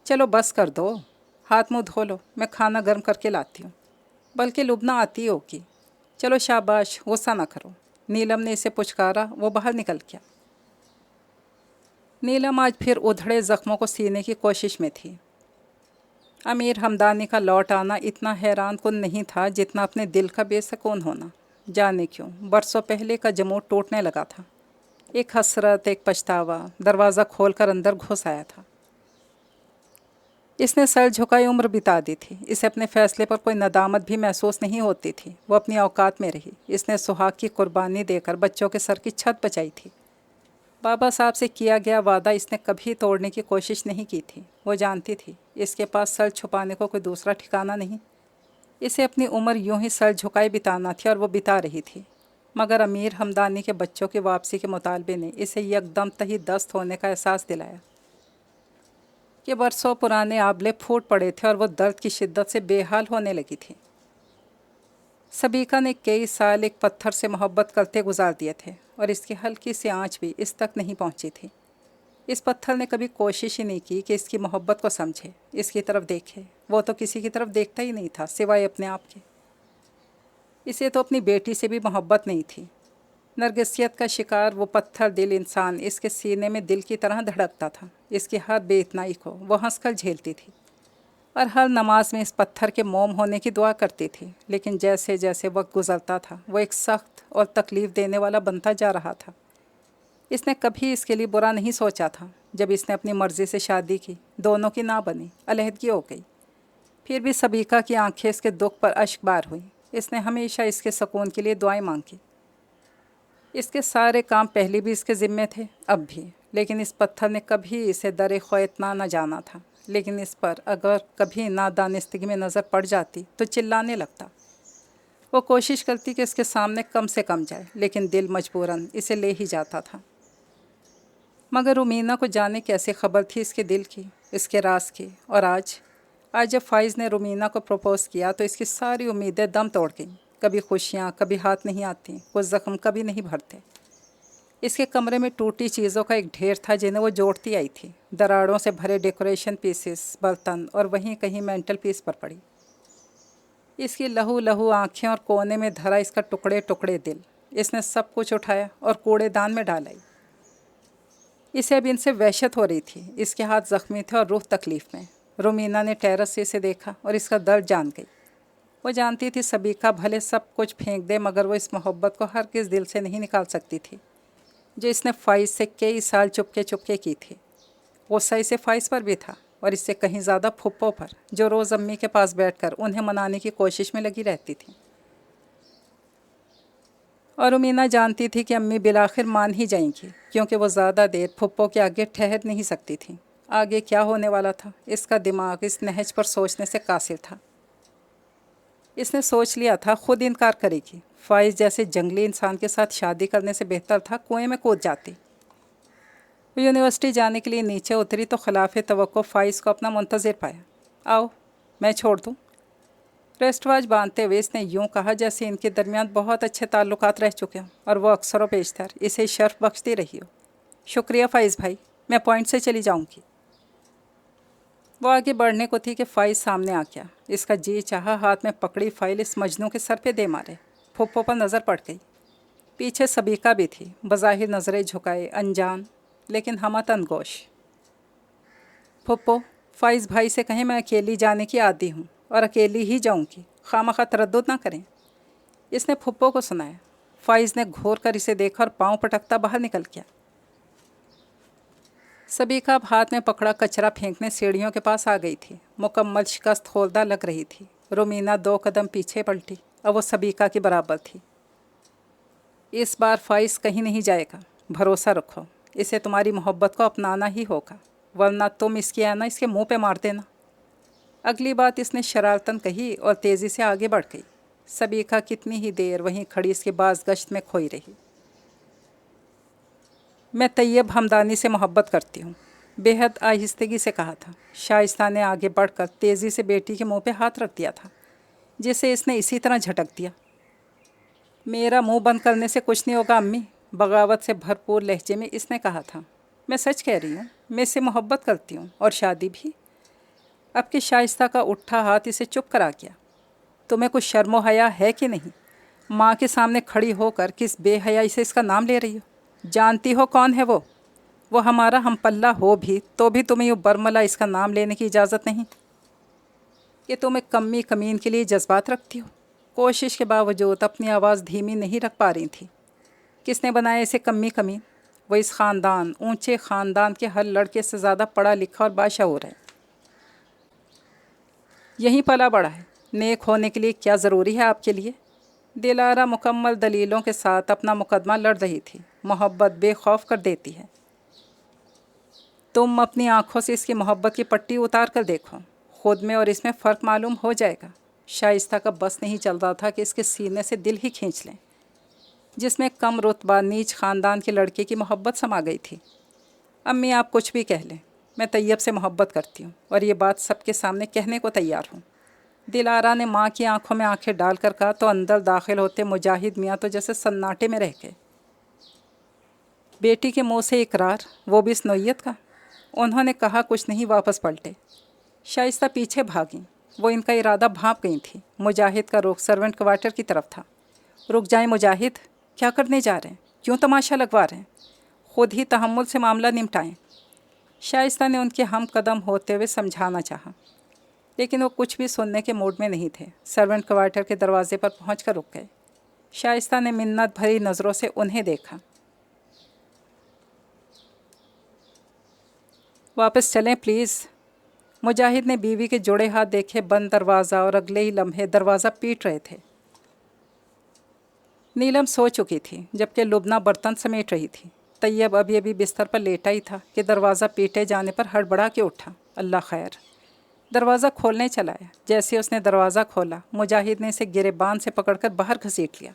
चलो बस कर दो, हाथ मुँह धो लो, मैं खाना गर्म करके लाती हूँ। बल्कि लुबना आती होगी। चलो शाबाश, गुस्सा ना करो। नीलम ने इसे पुचकारा। वो बाहर निकल गया। नीलम आज फिर उधड़े ज़ख्मों को सीने की कोशिश में थी। अमीर हमदानी का लौट आना इतना हैरान कुन नहीं था जितना अपने दिल का बेसकून होना। जाने क्यों बरसों पहले का जमूट टूटने लगा था। एक हसरत, एक पछतावा दरवाज़ा खोलकर अंदर घुस आया था। इसने सर झुकाई उम्र बिता दी थी। इसे अपने फ़ैसले पर कोई नदामत भी महसूस नहीं होती थी। वो अपनी औकात में रही। इसने सुहाग की कुर्बानी देकर बच्चों के सर की छत बचाई थी। बाबा साहब से किया गया वादा इसने कभी तोड़ने की कोशिश नहीं की थी। वो जानती थी इसके पास सर छुपाने को कोई दूसरा ठिकाना नहीं। इसे अपनी उम्र यूं ही सर झुकाए बिताना थी और वो बिता रही थी। मगर अमीर हमदानी के बच्चों की वापसी के मुतालबे ने इसे यकदम तही दस्त होने का एहसास दिलाया कि बरसों पुराने आबले फूट पड़े थे और वो दर्द की शिद्दत से बेहाल होने लगी थी। सबीका ने कई साल एक पत्थर से मोहब्बत करते गुजार दिए थे और इसकी हल्की सी आंच भी इस तक नहीं पहुंची थी। इस पत्थर ने कभी कोशिश ही नहीं की कि इसकी मोहब्बत को समझे, इसकी तरफ देखे। वो तो किसी की तरफ देखता ही नहीं था सिवाय अपने आप के। इसे तो अपनी बेटी से भी मोहब्बत नहीं थी। नरगिसियत का शिकार वो पत्थर दिल इंसान इसके सीने में दिल की तरह धड़कता था। इसकी हर बेइतनाई को वो हंसकर झेलती थी और हर नमाज में इस पत्थर के मोम होने की दुआ करती थी। लेकिन जैसे जैसे वक्त गुजरता था वो एक सख्त और तकलीफ़ देने वाला बनता जा रहा था। इसने कभी इसके लिए बुरा नहीं सोचा था। जब इसने अपनी मर्ज़ी से शादी की, दोनों की ना बनी, अलहदगी हो गई, फिर भी सबीका की आंखें इसके दुख पर अश्कबार हुई। इसने हमेशा इसके सुकून के लिए दुआएं मांगी। इसके सारे काम पहले भी इसके ज़िम्मे थे, अब भी। लेकिन इस पत्थर ने कभी इसे दर ख्वाह इतना न जाना था। लेकिन इस पर अगर कभी नादानिस्तगी में नज़र पड़ जाती तो चिल्लाने लगता। वो कोशिश करती कि इसके सामने कम से कम जाए, लेकिन दिल मजबूरन इसे ले ही जाता था। मगर उमीना को जाने कैसे खबर थी इसके दिल की, इसके राज की। और आज जब फ़ाइज़ ने रुमीना को प्रपोज़ किया तो इसकी सारी उम्मीदें दम तोड़ गईं। कभी खुशियाँ कभी हाथ नहीं आती, कुछ ज़ख्म कभी नहीं भरते। इसके कमरे में टूटी चीज़ों का एक ढेर था जिन्हें वो जोड़ती आई थी। दरारों से भरे डेकोरेशन पीसेस, बर्तन और वहीं कहीं मेंटल पीस पर पड़ी। इसकी लहू लहू आँखें और कोने में धरा इसका टुकड़े टुकड़े दिल। इसने सब कुछ उठाया और कूड़ेदान में डाला। इसे अब इनसे वहशत हो रही थी। इसके हाथ ज़ख्मी थे और रूह तकलीफ़ में। रुमीना ने टेरेस से इसे देखा और इसका दर्द जान गई। वो जानती थी सबीका भले सब कुछ फेंक दे मगर वो इस मोहब्बत को हर किस दिल से नहीं निकाल सकती थी जो इसने फ़ाइज़ से कई साल चुपके चुपके की थी। गुस्सा इसे फ़ाइज़ पर भी था और इससे कहीं ज़्यादा फुप्पो पर, जो रोज़ अम्मी के पास बैठकर उन्हें मनाने की कोशिश में लगी रहती थी। और उमीना जानती थी कि अम्मी बिलाखिर मान ही जाएंगी, क्योंकि वो ज़्यादा देर फुप्पो के आगे ठहर नहीं सकती थी। आगे क्या होने वाला था, इसका दिमाग इस नहज पर सोचने से कासिर था। इसने सोच लिया था खुद इनकार करेगी। फ़ाइज़ जैसे जंगली इंसान के साथ शादी करने से बेहतर था कुएं में कूद जाती। वो यूनिवर्सिटी जाने के लिए नीचे उतरी तो खिलाफ तवक्को फ़ाइज़ को अपना मुंतज़िर पाया। आओ मैं छोड़ दूँ। रेस्टवाज बांधते हुए इसने यूँ कहा जैसे इनके दरमियान बहुत अच्छे ताल्लुकात रह चुके हों और वो अक्सर व पेशतर इसे शर्फ बख्शती रही हो। शुक्रिया फ़ाइज़ भाई, मैं पॉइंट से चली जाऊँगी। वो आगे बढ़ने को थी कि फ़ाइज़ सामने आ गया। इसका जी चाहा हाथ में पकड़ी फ़ाइल इस मजनू के सर पे दे मारे। फुप्पो पर नज़र पड़ गई। पीछे सबीका भी थी, बज़ाहिर नज़रें झुकाए, अनजान लेकिन हमत गोश। फुप्पो, फ़ाइज़ भाई से कहें मैं अकेली जाने की आदी हूँ और अकेली ही जाऊँगी, खामखा तरद्दुद ना करें। इसने फुप्पो को सुनाया। फ़ाइज़ ने घूर कर इसे देखा और पाँव पटकता बाहर निकल गया। सबीका अब हाथ में पकड़ा कचरा फेंकने सीढ़ियों के पास आ गई थी। मुकम्मल शिकस्त खोलदा लग रही थी। रुमीना 2 कदम पीछे पलटी। अब वो सबीका की बराबर थी। इस बार फ़ाइज़ कहीं नहीं जाएगा, भरोसा रखो। इसे तुम्हारी मोहब्बत को अपनाना ही होगा, वरना तुम इसकी आना इसके मुंह पे मार देना। अगली बात इसने शरारतन कही और तेज़ी से आगे बढ़ गई। सबीका कितनी ही देर वहीं खड़ी इसके बाज गश्त में खोई रही। मैं तैयब हमदानी से मोहब्बत करती हूँ, बेहद आहिस्तगी से कहा था। शाइस्ता ने आगे बढ़कर तेज़ी से बेटी के मुंह पे हाथ रख दिया था, जिसे इसने इसी तरह झटक दिया। मेरा मुंह बंद करने से कुछ नहीं होगा अम्मी, बगावत से भरपूर लहजे में इसने कहा था। मैं सच कह रही हूँ, मैं इससे मोहब्बत करती हूँ और शादी भी। अब कि शाइस्ता का उठा हाथ इसे चुप करा गया। तुम्हें कुछ शर्म व हया है कि नहीं? माँ के सामने खड़ी होकर किस बेहयाई से इसका नाम ले रही हो? जानती हो कौन है वो हमारा हम पल्ला हो भी तो भी तुम्हें यूँ बरमला इसका नाम लेने की इजाज़त नहीं। कि तुम एक कमी कमीन के लिए जज्बात रखती हो। कोशिश के बावजूद अपनी आवाज़ धीमी नहीं रख पा रही थी। किसने बनाया इसे कमी कमीन? वो इस ख़ानदान, ऊंचे ख़ानदान के हर लड़के से ज़्यादा पढ़ा लिखा और बाशऊर है। यहीं पला बड़ा है। नेक होने के लिए क्या ज़रूरी है आपके लिए? दिलारा मुकम्मल दलीलों के साथ अपना मुकदमा लड़ रही थी। मोहब्बत बेखौफ कर देती है। तुम अपनी आँखों से इसकी मोहब्बत की पट्टी उतार कर देखो, ख़ुद में और इसमें फ़र्क मालूम हो जाएगा। शाइस्ता का बस नहीं चल रहा था कि इसके सीने से दिल ही खींच लें, जिसमें कम रुतबा नीच ख़ानदान के लड़के की मोहब्बत समा गई थी। अम्मी आप कुछ भी कह लें, मैं तैयब से मोहब्बत करती हूँ और ये बात सबके सामने कहने को तैयार हूँ। दिलारा ने माँ की आंखों में आंखें डालकर कहा तो अंदर दाखिल होते मुजाहिद मियाँ तो जैसे सन्नाटे में रह गए। बेटी के मुंह से इकरार, वो भी इस नौयत का? उन्होंने कहा कुछ नहीं, वापस पलटे। शाइस्ता पीछे भागी। वो इनका इरादा भांप गई थी। मुजाहिद का रुख सर्वेंट क्वार्टर की तरफ था। रुक जाएं मुजाहिद, क्या करने जा रहे हैं? क्यों तमाशा लगवा रहे हैं? खुद ही तहम्मुल से मामला निपटाएं। शाइस्ता ने उनके हम कदम होते हुए समझाना चाहा, लेकिन वो कुछ भी सुनने के मूड में नहीं थे। सर्वेंट क्वार्टर के दरवाजे पर पहुंचकर रुक गए। शाइस्ता ने मिन्नत भरी नज़रों से उन्हें देखा। वापस चलें प्लीज़। मुजाहिद ने बीवी के जुड़े हाथ देखे, बंद दरवाज़ा, और अगले ही लम्हे दरवाज़ा पीट रहे थे। नीलम सो चुकी थी जबकि लुबना बर्तन समेट रही थी। तैयब अभी अभी बिस्तर पर लेटा ही था कि दरवाज़ा पीटे जाने पर हड़बड़ा के उठा। अल्लाह खैर। दरवाज़ा खोलने चलाया। जैसे उसने दरवाज़ा खोला, मुजाहिद ने इसे गिरेबान से पकड़कर बाहर घसीट लिया।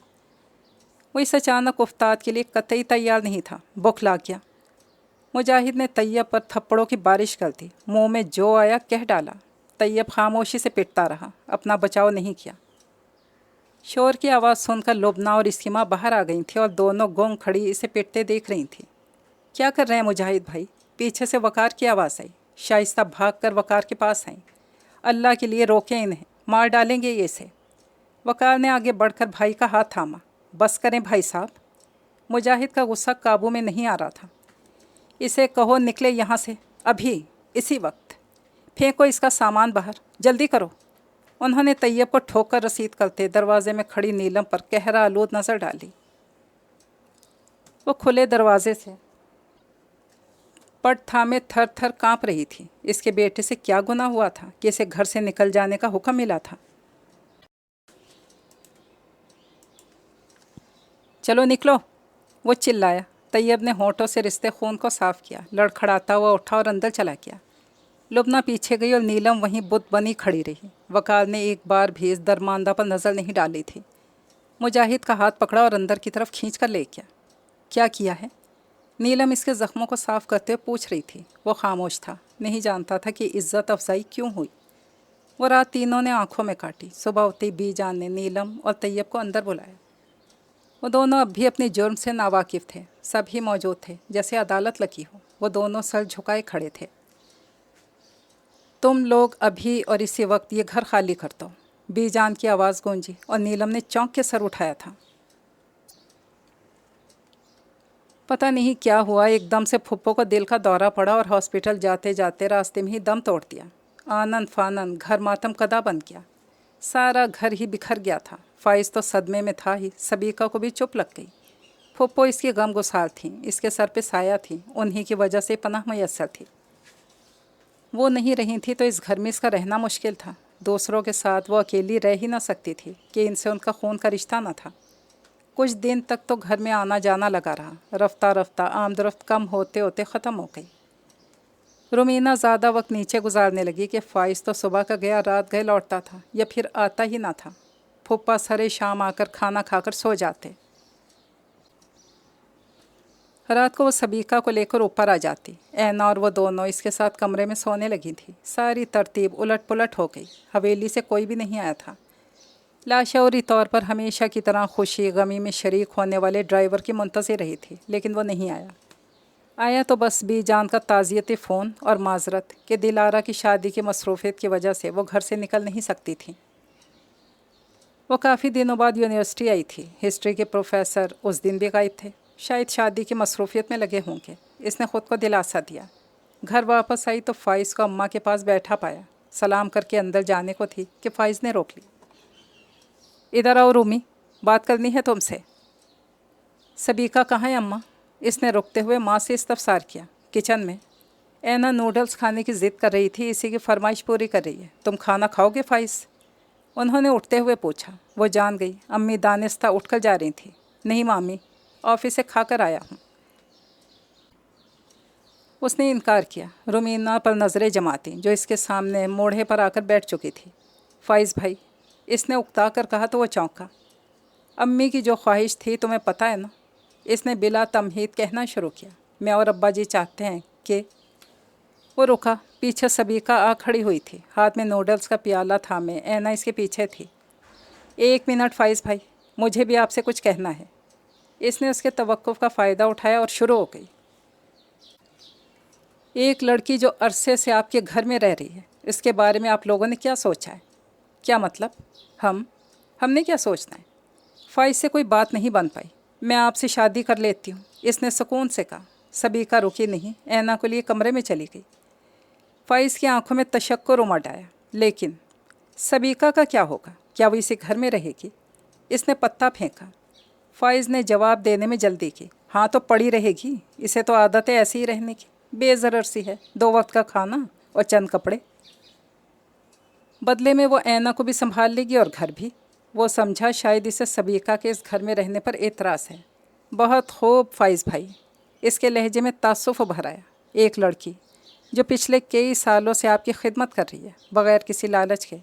वो इस अचानक उफ्ताद के लिए कतई तैयार नहीं था। बौखला गया। मुजाहिद ने तैयब पर थप्पड़ों की बारिश कर दी। मुँह में जो आया कह डाला। तैयब खामोशी से पिटता रहा, अपना बचाव नहीं किया। शोर की आवाज़ सुनकर लुबना और इसकी माँ बाहर आ गई थी और दोनों गोंग खड़ी इसे पिटते देख रही थी। क्या कर रहे हैं मुजाहिद भाई? पीछे से वकार की आवाज़ आई। शाइस्ता भागकर वकार के पास आई। अल्लाह के लिए रोकें इन्हें, मार डालेंगे ये इसे। वकार ने आगे बढ़कर भाई का हाथ थामा। बस करें भाई साहब। मुजाहिद का गुस्सा काबू में नहीं आ रहा था। इसे कहो निकले यहाँ से, अभी, इसी वक्त। फेंको इसका सामान बाहर, जल्दी करो। उन्होंने तैयब को ठोकर रसीद करते दरवाजे में खड़ी नीलम पर कहरा आलूद नज़र डाली। वो खुले दरवाजे से पट थामे थर थर काँप रही थी। इसके बेटे से क्या गुनाह हुआ था कि इसे घर से निकल जाने का हुक्म मिला था? चलो निकलो, वो चिल्लाया। तैयब ने होंठों से रिश्ते खून को साफ किया, लड़खड़ाता हुआ उठा और अंदर चला गया। लुबना पीछे गई और नीलम वहीं बुत बनी खड़ी रही। वकार ने एक बार भी इस दरमानदा पर नज़र नहीं डाली थी। मुजाहिद का हाथ पकड़ा और अंदर की तरफ खींच कर ले गया। क्या किया है? नीलम इसके ज़ख्मों को साफ करते हुए पूछ रही थी। वो खामोश था, नहीं जानता था कि इज़्ज़त अफजाई क्यों हुई। वो रात तीनों ने आंखों में काटी। सुबह उठते बीजान ने नीलम और तैयब को अंदर बुलाया। वो दोनों अब भी अपने जुर्म से नावाकिफ़ थे। सभी मौजूद थे, जैसे अदालत लगी हो। वो दोनों सर झुकाए खड़े थे। तुम लोग अभी और इसी वक्त ये घर खाली कर दो, बीजान की आवाज़ गूंजी और नीलम ने चौंक के सर उठाया था। पता नहीं क्या हुआ, एकदम से फुप्पो को दिल का दौरा पड़ा और हॉस्पिटल जाते जाते रास्ते में ही दम तोड़ दिया। आनन फानन घर मातम कदा बन गया। सारा घर ही बिखर गया था। फाइज तो सदमे में था ही, सबीका को भी चुप लग गई। फुप्पो इसकी गम गुसार थी, इसके सर पे साया थी, उन्हीं की वजह से पनाह मैसर थी। वो नहीं रही थी तो इस घर में इसका रहना मुश्किल था। दूसरों के साथ वो अकेली रह ही ना सकती थी कि इनसे उनका खून का रिश्ता न था। कुछ दिन तक तो घर में आना जाना लगा रहा। रफ्ता रफ्ता आमदरफ्त कम होते होते ख़त्म हो गई। रुमीना ज़्यादा वक्त नीचे गुजारने लगी कि फ़ाइज़ तो सुबह का गया रात गए लौटता था या फिर आता ही ना था। फूफा सरे शाम आकर खाना खाकर सो जाते। रात को वो सबीका को लेकर ऊपर आ जाती। ऐना और वो दोनों इसके साथ कमरे में सोने लगी थी। सारी तरतीब उलट पुलट हो गई। हवेली से कोई भी नहीं आया था। लाशौरी तौर पर हमेशा की तरह खुशी गमी में शरीक होने वाले ड्राइवर की मुंतज़िर रही थी, लेकिन वो नहीं आया। आया तो बस बेजान का ताज़ियती फ़ोन और माजरत कि दिलारा की शादी की मसरूफ़ियत की वजह से वो घर से निकल नहीं सकती थी। वो काफ़ी दिनों बाद यूनिवर्सिटी आई थी। हिस्ट्री के प्रोफेसर उस दिन भी गायब थे, शायद शादी की मसरूफ़ियत में लगे होंगे। इसने ख़ुद को दिलासा दिया। घर वापस आई तो फ़ाइज़ को अम्मा के पास बैठा पाया। सलाम करके अंदर जाने को थी कि फ़ाइज़ ने रोक ली। इधर आओ रूमी, बात करनी है तुमसे। सबीका कहाँ है अम्मा? इसने रुकते हुए माँ से इस्तफसार किया। किचन में। ऐना नूडल्स खाने की ज़िद कर रही थी, इसी की फरमाइश पूरी कर रही है। तुम खाना खाओगे फ़ाइज़? उन्होंने उठते हुए पूछा। वो जान गई। अम्मी दानिस्ता उठकर जा रही थी। नहीं मामी, ऑफिस से खाकर आया हूँ, उसने इनकार किया। रुमीना पर नज़रें जमाती जो इसके सामने मोढ़े पर आकर बैठ चुकी थी। फ़ाइज़ भाई, इसने उकता कर कहा तो वो चौंका। अम्मी की जो ख्वाहिश थी तुम्हें पता है ना? इसने बिला तमहीद कहना शुरू किया। मैं और अब्बा जी चाहते हैं कि। वो रुका। पीछे सबीका आ खड़ी हुई थी, हाथ में नूडल्स का प्याला थामे। ऐना इसके पीछे थी। 1 मिनट फ़ाइज़ भाई, मुझे भी आपसे कुछ कहना है। इसने उसके तवक्कुफ़ का फ़ायदा उठाया और शुरू हो गई। एक लड़की जो अरसे से आपके घर में रह रही है, इसके बारे में आप लोगों ने क्या सोचा है? क्या मतलब? हमने क्या सोचना है? फ़ाइज़ से कोई बात नहीं बन पाई। मैं आपसे शादी कर लेती हूँ, इसने सुकून से कहा। सबीका रुकी नहीं, ऐना को लिए कमरे में चली गई। फ़ाइज़ की आंखों में तशक्कुर उमड़ आया। लेकिन सबीका का क्या होगा? क्या वो इसी घर में रहेगी? इसने पत्ता फेंका। फ़ाइज़ ने जवाब देने में जल्दी की। हाँ तो पड़ी रहेगी, इसे तो आदत है ऐसी ही रहने की। बेज़रर सी है, 2 वक्त का खाना और चंद कपड़े। बदले में वो ऐना को भी संभाल लेगी और घर भी। वो समझा शायद इसे सबीका के इस घर में रहने पर एतराज़ है। बहुत खूब फ़ाइज़ भाई, इसके लहजे में तासुफ़ उभर आया। एक लड़की जो पिछले कई सालों से आपकी खिदमत कर रही है, बग़ैर किसी लालच के।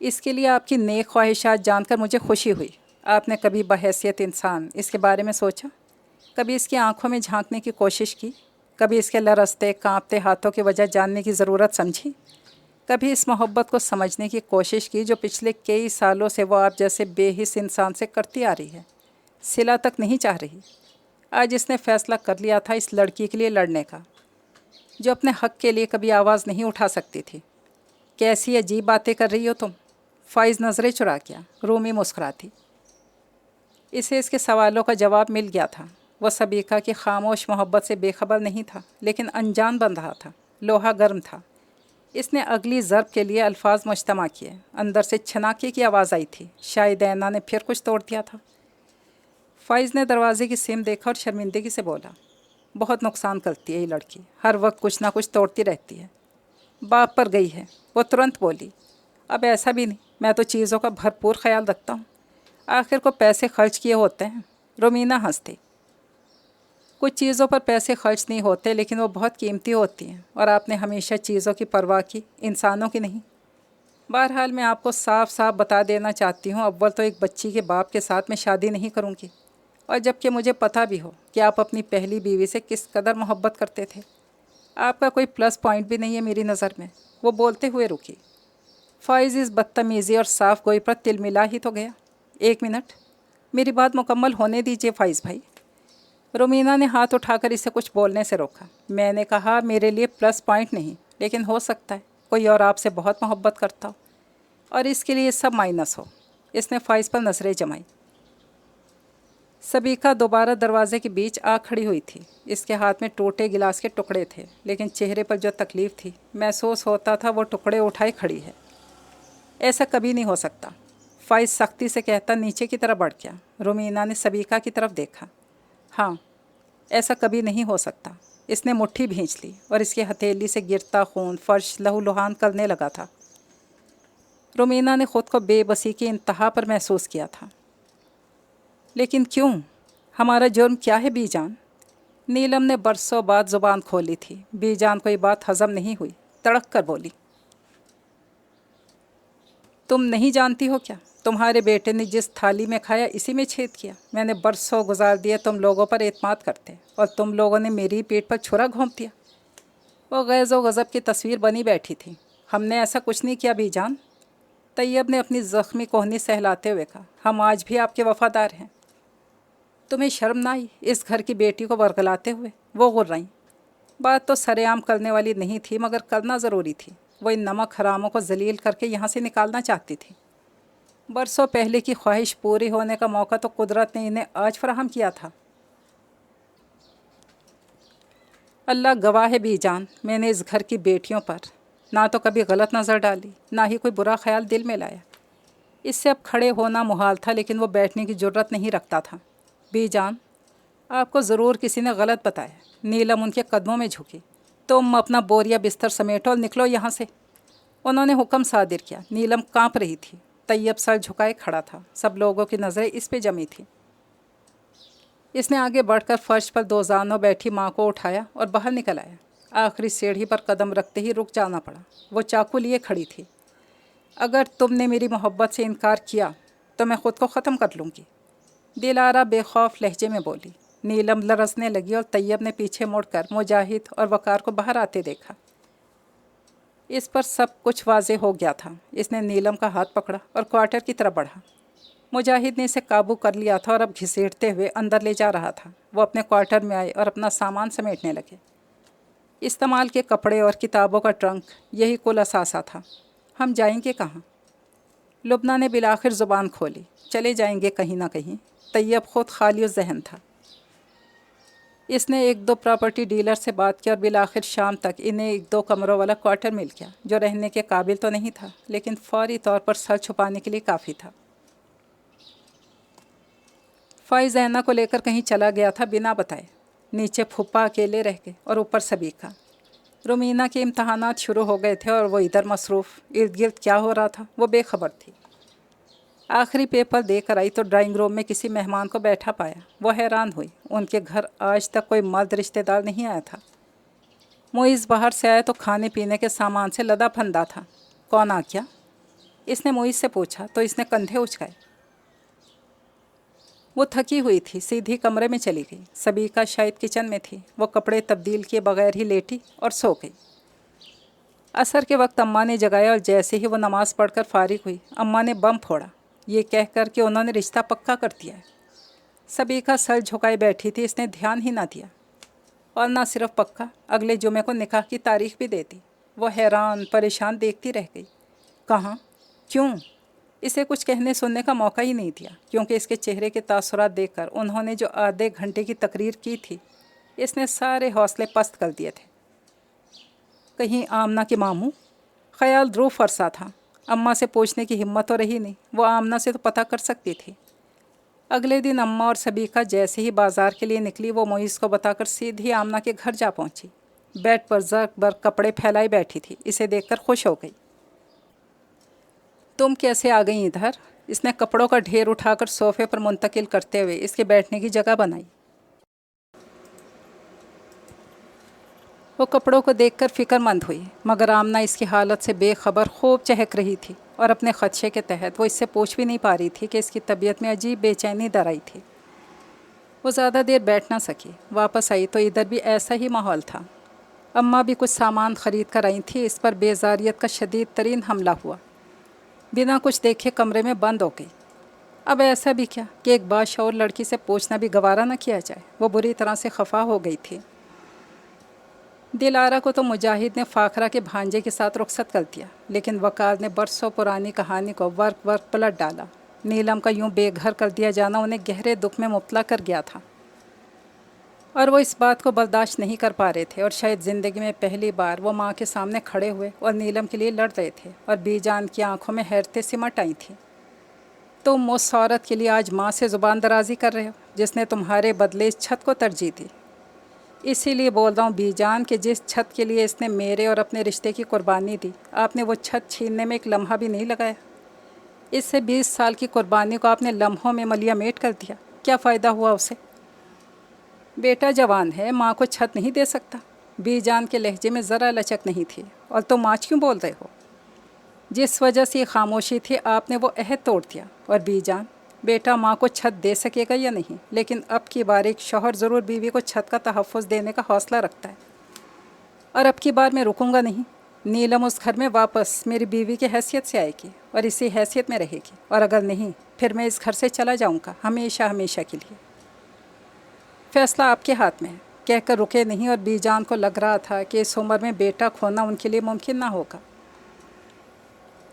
इसके लिए आपकी नेक ख्वाहिशात जानकर मुझे खुशी हुई। आपने कभी बहैसियत इंसान इसके बारे में सोचा? कभी इसकी आंखों में झांकने की कोशिश की? कभी इसके लरसते कांपते हाथों की वजह जानने की ज़रूरत समझी? कभी इस मोहब्बत को समझने की कोशिश की जो पिछले कई सालों से वो आप जैसे बेहिस इंसान से करती आ रही है? सिला तक नहीं चाह रही। आज इसने फ़ैसला कर लिया था इस लड़की के लिए लड़ने का, जो अपने हक़ के लिए कभी आवाज़ नहीं उठा सकती थी। कैसी अजीब बातें कर रही हो तुम? फ़ाइज़ नज़रें चुरा गया। रूमी मुस्कुराती। इसे इसके सवालों का जवाब मिल गया था। वह सबीका की खामोश मोहब्बत से बेखबर नहीं था, लेकिन अनजान बन रहा था। लोहा गर्म था। इसने अगली ज़रब के लिए अल्फाज मुज्तमा किए। अंदर से छनाके की आवाज़ आई थी। शायद ऐना ने फिर कुछ तोड़ दिया था। फ़ाइज़ ने दरवाजे की सिम देखा और शर्मिंदगी से बोला, बहुत नुकसान करती है ये लड़की, हर वक्त कुछ ना कुछ तोड़ती रहती है। बाप पर गई है। वो तुरंत बोली, अब ऐसा भी नहीं, मैं तो चीज़ों का भरपूर ख्याल रखता हूँ। आखिर को पैसे खर्च किए होते हैं। रोमीना हंसती। कुछ चीज़ों पर पैसे खर्च नहीं होते, लेकिन वो बहुत कीमती होती हैं, और आपने हमेशा चीज़ों की परवाह की, इंसानों की नहीं। बहरहाल मैं आपको साफ साफ बता देना चाहती हूँ, अव्वल तो एक बच्ची के बाप के साथ मैं शादी नहीं करूँगी, और जबकि मुझे पता भी हो कि आप अपनी पहली बीवी से किस कदर मोहब्बत करते थे। आपका कोई प्लस पॉइंट भी नहीं है मेरी नज़र में। वो बोलते हुए रुकी। फ़ाइज़ इस बदतमीज़ी और साफ गोई पर तिल मिला ही तो गया। 1 मिनट, मेरी बात मुकम्मल होने दीजिए फ़ाइज़ भाई। रोमीना ने हाथ उठाकर इसे कुछ बोलने से रोका। मैंने कहा मेरे लिए प्लस पॉइंट नहीं, लेकिन हो सकता है कोई और आपसे बहुत मोहब्बत करता हो, और इसके लिए सब माइनस हो। इसने फ़ाइज़ पर नज़रें जमाई। सबीका दोबारा दरवाजे के बीच आ खड़ी हुई थी। इसके हाथ में टूटे गिलास के टुकड़े थे, लेकिन चेहरे पर जो तकलीफ़ थी महसूस होता था वो टुकड़े उठाए खड़ी है। ऐसा कभी नहीं हो सकता, फ़ाइज़ सख्ती से कहता नीचे की तरफ बढ़ गया। रोमीना ने सबीका की तरफ देखा। हाँ, ऐसा कभी नहीं हो सकता। इसने मुट्ठी भींच ली और इसकी हथेली से गिरता खून फर्श लहूलुहान करने लगा था। रोमीना ने ख़ुद को बेबसी की इंतहा पर महसूस किया था। لیکن کیوں؟ ہمارا جرم کیا ہے بی جان؟ نیلم نے برسوں بعد زبان کھولی تھی۔ بی جان کو یہ بات ہضم نہیں ہوئی، تڑک کر بولی، تم نہیں جانتی ہو کیا؟ تمہارے بیٹے نے جس تھالی میں کھایا اسی میں چھید کیا۔ میں نے برسوں گزار دیے تم لوگوں پر اعتماد کرتے، اور تم لوگوں نے میری پیٹ پر چھرا گھونپ دیا۔ وہ غیظ و غضب کی تصویر بنی بیٹھی تھی۔ ہم نے ایسا کچھ نہیں کیا بی جان، طیب نے اپنی زخمی کوہنی سہلاتے ہوئے کہا، ہم آج بھی آپ کے وفادار ہیں۔ تمہیں شرم نہ آئی اس گھر کی بیٹی کو ورگلاتے ہوئے؟ وہ غرائیں۔ بات تو سر عام کرنے والی نہیں تھی، مگر کرنا ضروری تھی۔ وہ ان نمک حراموں کو ذلیل کر کے یہاں سے نکالنا چاہتی تھی۔ برسوں پہلے کی خواہش پوری ہونے کا موقع تو قدرت نے انہیں آج فراہم کیا تھا۔ اللہ گواہ ہے بی جان، میں نے اس گھر کی بیٹیوں پر نہ تو کبھی غلط نظر ڈالی، نہ ہی کوئی برا خیال دل میں لایا۔ اس سے اب کھڑے ہونا محال تھا، لیکن وہ بیٹھنے کی جرت نہیں رکھتا تھا۔ بی جان، آپ کو ضرور کسی نے غلط بتایا۔ نیلم ان کے قدموں میں جھکی۔ تم اپنا بوریا بستر سمیٹو اور نکلو یہاں سے، انہوں نے حکم صادر کیا۔ نیلم کانپ رہی تھی۔ طیب سر جھکائے کھڑا تھا۔ سب لوگوں کی نظریں اس پہ جمی تھیں۔ اس نے آگے بڑھ کر فرش پر دو زانوں بیٹھی ماں کو اٹھایا اور باہر نکل آیا۔ آخری سیڑھی پر قدم رکھتے ہی رک جانا پڑا۔ وہ چاقو لیے کھڑی تھی۔ اگر تم نے میری محبت سے انکار کیا تو میں خود کو ختم کر لوں گی، دلارا بے خوف لہجے میں بولی۔ نیلم لرزنے لگی اور طیب نے پیچھے مڑ کر مجاہد اور وقار کو باہر آتے دیکھا۔ اس پر سب کچھ واضح ہو گیا تھا۔ اس نے نیلم کا ہاتھ پکڑا اور کوارٹر کی طرف بڑھا۔ مجاہد نے اسے قابو کر لیا تھا اور اب گھسیٹتے ہوئے اندر لے جا رہا تھا۔ وہ اپنے کوارٹر میں آئے اور اپنا سامان سمیٹنے لگے۔ استعمال کے کپڑے اور کتابوں کا ٹرنک، یہی کل اثاثہ تھا۔ ہم جائیں گے کہاں؟ لبنہ نے بالآخر زبان کھولی۔ چلے جائیں گے کہیں نہ کہیں۔ طیب خود خالی الذہن تھا۔ اس نے ایک دو پراپرٹی ڈیلر سے بات کی اور بالآخر شام تک انہیں ایک دو کمروں والا کوارٹر مل گیا، جو رہنے کے قابل تو نہیں تھا، لیکن فوری طور پر سر چھپانے کے لیے کافی تھا۔ فائز اینا کو لے کر کہیں چلا گیا تھا بنا بتائے۔ نیچے پھپھا اکیلے رہ گئے اور اوپر سبیکا۔ رومینہ کے امتحانات شروع ہو گئے تھے اور وہ ادھر مصروف۔ ارد گرد کیا ہو رہا تھا وہ بے خبر تھی۔ آخری پیپر دے کر آئی تو ڈرائنگ روم میں کسی مہمان کو بیٹھا پایا۔ وہ حیران ہوئی، ان کے گھر آج تک کوئی مرد رشتہ دار نہیں آیا تھا۔ معیز باہر سے آیا تو کھانے پینے کے سامان سے لدا پھندا تھا۔ کون آ گیا؟ اس نے معیز سے پوچھا تو اس نے کندھے اچکائے۔ وہ تھکی ہوئی تھی، سیدھی کمرے میں چلی گئی۔ سبیکا شاید کچن میں تھی۔ وہ کپڑے تبدیل کیے بغیر ہی لیٹی اور سو گئی۔ عصر کے وقت اماں نے جگایا اور جیسے ہی وہ نماز پڑھ کر فارغ ہوئی، اماں نے بم پھوڑا، یہ کہہ کر کہ انہوں نے رشتہ پکا کر دیا ہے۔ سبیکا سر جھکائے بیٹھی تھی، اس نے دھیان ہی نہ دیا، اور نہ صرف پکا، اگلے جمعے کو نکاح کی تاریخ بھی دے دی۔ وہ حیران پریشان دیکھتی رہ گئی۔ کہاں؟ کیوں؟ اسے کچھ کہنے سننے کا موقع ہی نہیں دیا، کیونکہ اس کے چہرے کے تاثرات دیکھ کر انہوں نے جو آدھے گھنٹے کی تقریر کی تھی، اس نے سارے حوصلے پست کر دیے تھے۔ کہیں آمنہ کے ماموں؟ خیال درو فرسا تھا۔ اماں سے پوچھنے کی ہمت تو رہی نہیں، وہ آمنہ سے تو پتہ کر سکتی تھی۔ اگلے دن اماں اور سبیکا جیسے ہی بازار کے لیے نکلی، وہ معیز کو بتا کر سیدھی آمنہ کے گھر جا پہنچی۔ بیڈ پر زرق برق کپڑے پھیلائی بیٹھی تھی، اسے دیکھ کر خوش ہو گئی۔ تم کیسے آ گئیں ادھر؟ اس نے کپڑوں کا ڈھیر اٹھا کر صوفے پر منتقل کرتے ہوئے اس کے بیٹھنے کی جگہ بنائی۔ وہ کپڑوں کو دیکھ کر فکر مند ہوئی، مگر آمنہ اس کی حالت سے بے خبر خوب چہک رہی تھی، اور اپنے خدشے کے تحت وہ اس سے پوچھ بھی نہیں پا رہی تھی کہ اس کی طبیعت میں عجیب بے چینی در آئی تھی۔ وہ زیادہ دیر بیٹھ نہ سکی، واپس آئی تو ادھر بھی ایسا ہی ماحول تھا۔ اماں بھی کچھ سامان خرید کر آئی تھی۔ اس پر بیزاریت کا شدید ترین حملہ ہوا۔ بنا کچھ دیکھے کمرے میں بند ہو گئی۔ اب ایسا بھی کیا کہ ایک باشعور لڑکی سے پوچھنا بھی گوارا نہ کیا جائے۔ وہ بری طرح سے خفا ہو گئی تھی۔ دلارا کو تو مجاہد نے فاخرہ کے بھانجے کے ساتھ رخصت کر دیا، لیکن وقار نے برسوں پرانی کہانی کو ورق پلٹ ڈالا۔ نیلم کا یوں بے گھر کر دیا جانا انہیں گہرے دکھ میں مبتلا کر گیا تھا، اور وہ اس بات کو برداشت نہیں کر پا رہے تھے، اور شاید زندگی میں پہلی بار وہ ماں کے سامنے کھڑے ہوئے اور نیلم کے لیے لڑ رہے تھے، اور بی جان کی آنکھوں میں حیرتیں سمٹ آئی تھیں۔ تم اس عورت کے لیے آج ماں سے زبان درازی کر رہے ہو جس نے تمہارے بدلے اس چھت کو ترجیح دی۔ اسی لیے بول رہا ہوں بی جان کہ جس چھت کے لیے اس نے میرے اور اپنے رشتے کی قربانی دی، آپ نے وہ چھت چھیننے میں ایک لمحہ بھی نہیں لگایا۔ اس سے 20 سال کی قربانی کو آپ نے لمحوں میں ملیا میٹ کر دیا۔ क्या फ़ायदा हुआ उसे? बेटा जवान है, माँ को छत नहीं दे सकता। बीजान के लहजे में ज़रा लचक नहीं थी। और तुम आज क्यों बोल रहे हो? जिस वजह से खामोशी थी आपने वो अहद तोड़ दिया। और बीजान, बेटा माँ को छत दे सकेगा या नहीं, लेकिन अब की बार एक शौहर ज़रूर बीवी को छत का तहफ़्फ़ुज़ देने का हौसला रखता है। और अब की बार मैं रुकूंगा नहीं। नीलम उस घर में वापस मेरी बीवी की हैसियत से आएगी और इसी हैसियत में रहेगी, और अगर नहीं फिर मैं इस घर से चला जाऊंगा हमेशा हमेशा के लिए। फैसला आपके हाथ में है, कहकर रुके नहीं। और बीजान को लग रहा था कि इस उम्र में बेटा खोना उनके लिए मुमकिन ना होगा।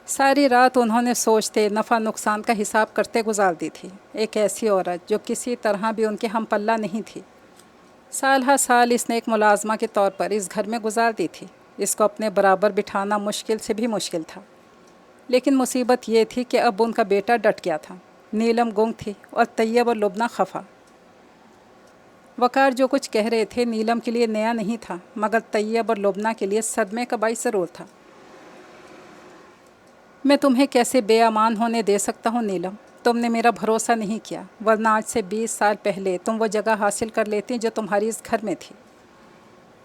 सारी रात उन्होंने सोचते, नफ़ा नुकसान का हिसाब करते गुजार दी थी। एक ऐसी औरत जो किसी तरह भी उनके हम पल्ला नहीं थी। साल हर साल इसने एक मुलाजमा के तौर पर इस घर में गुजार दी थी। इसको अपने बराबर बिठाना मुश्किल से भी मुश्किल था। लेकिन मुसीबत ये थी कि अब उनका बेटा डट गया था। नीलम गुंग थी और तैयब और लुबना खफा। वकार जो कुछ कह रहे थे नीलम के लिए नया नहीं था, मगर तैयब और लुबना के लिए सदमे का बाइस ज़रूर था। मैं तुम्हें कैसे बेअमान होने दे सकता हूँ नीलम? तुमने मेरा भरोसा नहीं किया, वरना आज से 20 साल पहले तुम वो जगह हासिल कर लेती जो तुम्हारी इस घर में थी।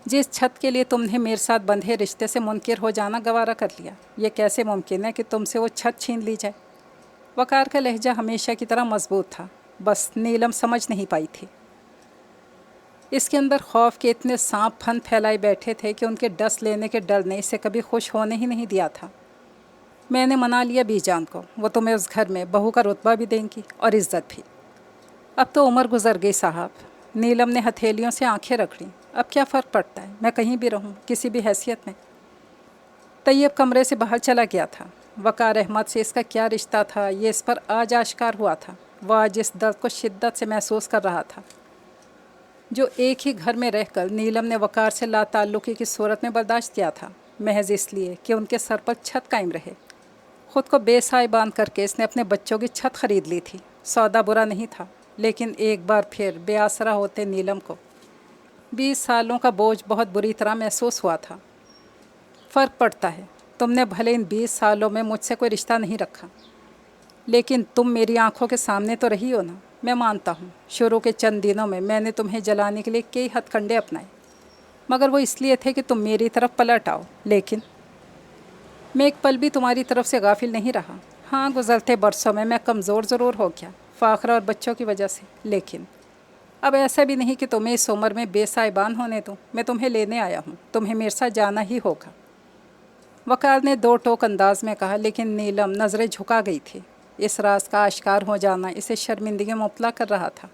जिस छत के लिए तुमने मेरे साथ बंधे रिश्ते से मुनकिर हो जाना गवारा कर लिया। ये कैसे मुमकिन है कि तुमसे वो छत छीन ली जाए? वकार का लहजा हमेशा की तरह मजबूत था, बस नीलम समझ नहीं पाई थी। इसके अंदर खौफ के इतने सांप फन फैलाए बैठे थे कि उनके डस लेने के डर ने इसे कभी खुश होने ही नहीं दिया था। मैंने मना लिया बीजान को, वो तुम्हें उस घर में बहू का रुतबा भी देंगी और इज़्ज़त भी। अब तो उम्र गुजर गई साहब। नीलम ने हथेलियों से आंखें रगड़ी। अब क्या फ़र्क पड़ता है, मैं कहीं भी रहूं, किसी भी हैसियत में। तैयब कमरे से बाहर चला गया था। वकार अहमद से इसका क्या रिश्ता था ये इस पर आज आश्कार हुआ था। वह आज इस दर्द को शिद्दत से महसूस कर रहा था जो एक ही घर में रहकर नीलम ने वकार से लाताल्लुकी की सूरत में बर्दाश्त किया था, महज इसलिए कि उनके सर पर छत कायम रहे। ख़ुद को बेसाय बांध करके इसने अपने बच्चों की छत खरीद ली थी। सौदा बुरा नहीं था, लेकिन एक बार फिर बेआसरा होते नीलम को 20 सालों का बोझ बहुत बुरी तरह महसूस हुआ था। फ़र्क पड़ता है, तुमने भले इन 20 सालों में मुझसे कोई रिश्ता नहीं रखा, लेकिन तुम मेरी आंखों के सामने तो रही हो ना। मैं मानता हूँ शुरू के चंद दिनों में मैंने तुम्हें जलाने के लिए कई हथकंडे अपनाए, मगर वो इसलिए थे कि तुम मेरी तरफ पलट आओ। लेकिन मैं एक पल भी तुम्हारी तरफ से गाफिल नहीं रहा। हाँ, गुज़रते बरसों में मैं कमज़ोर ज़रूर हो गया, फ़ाखरा और बच्चों की वजह से, लेकिन अब ऐसा भी नहीं कि तुम्हें इस उम्र में बेसाइबान होने दूँ। मैं तुम्हें लेने आया हूँ, तुम्हें मेरे साथ जाना ही होगा। वकार ने दो टोक अंदाज में कहा, लेकिन नीलम नज़रें झुका गई थी। इस राज का आश्कार हो जाना इसे शर्मिंदगी में मुब्तला कर रहा था।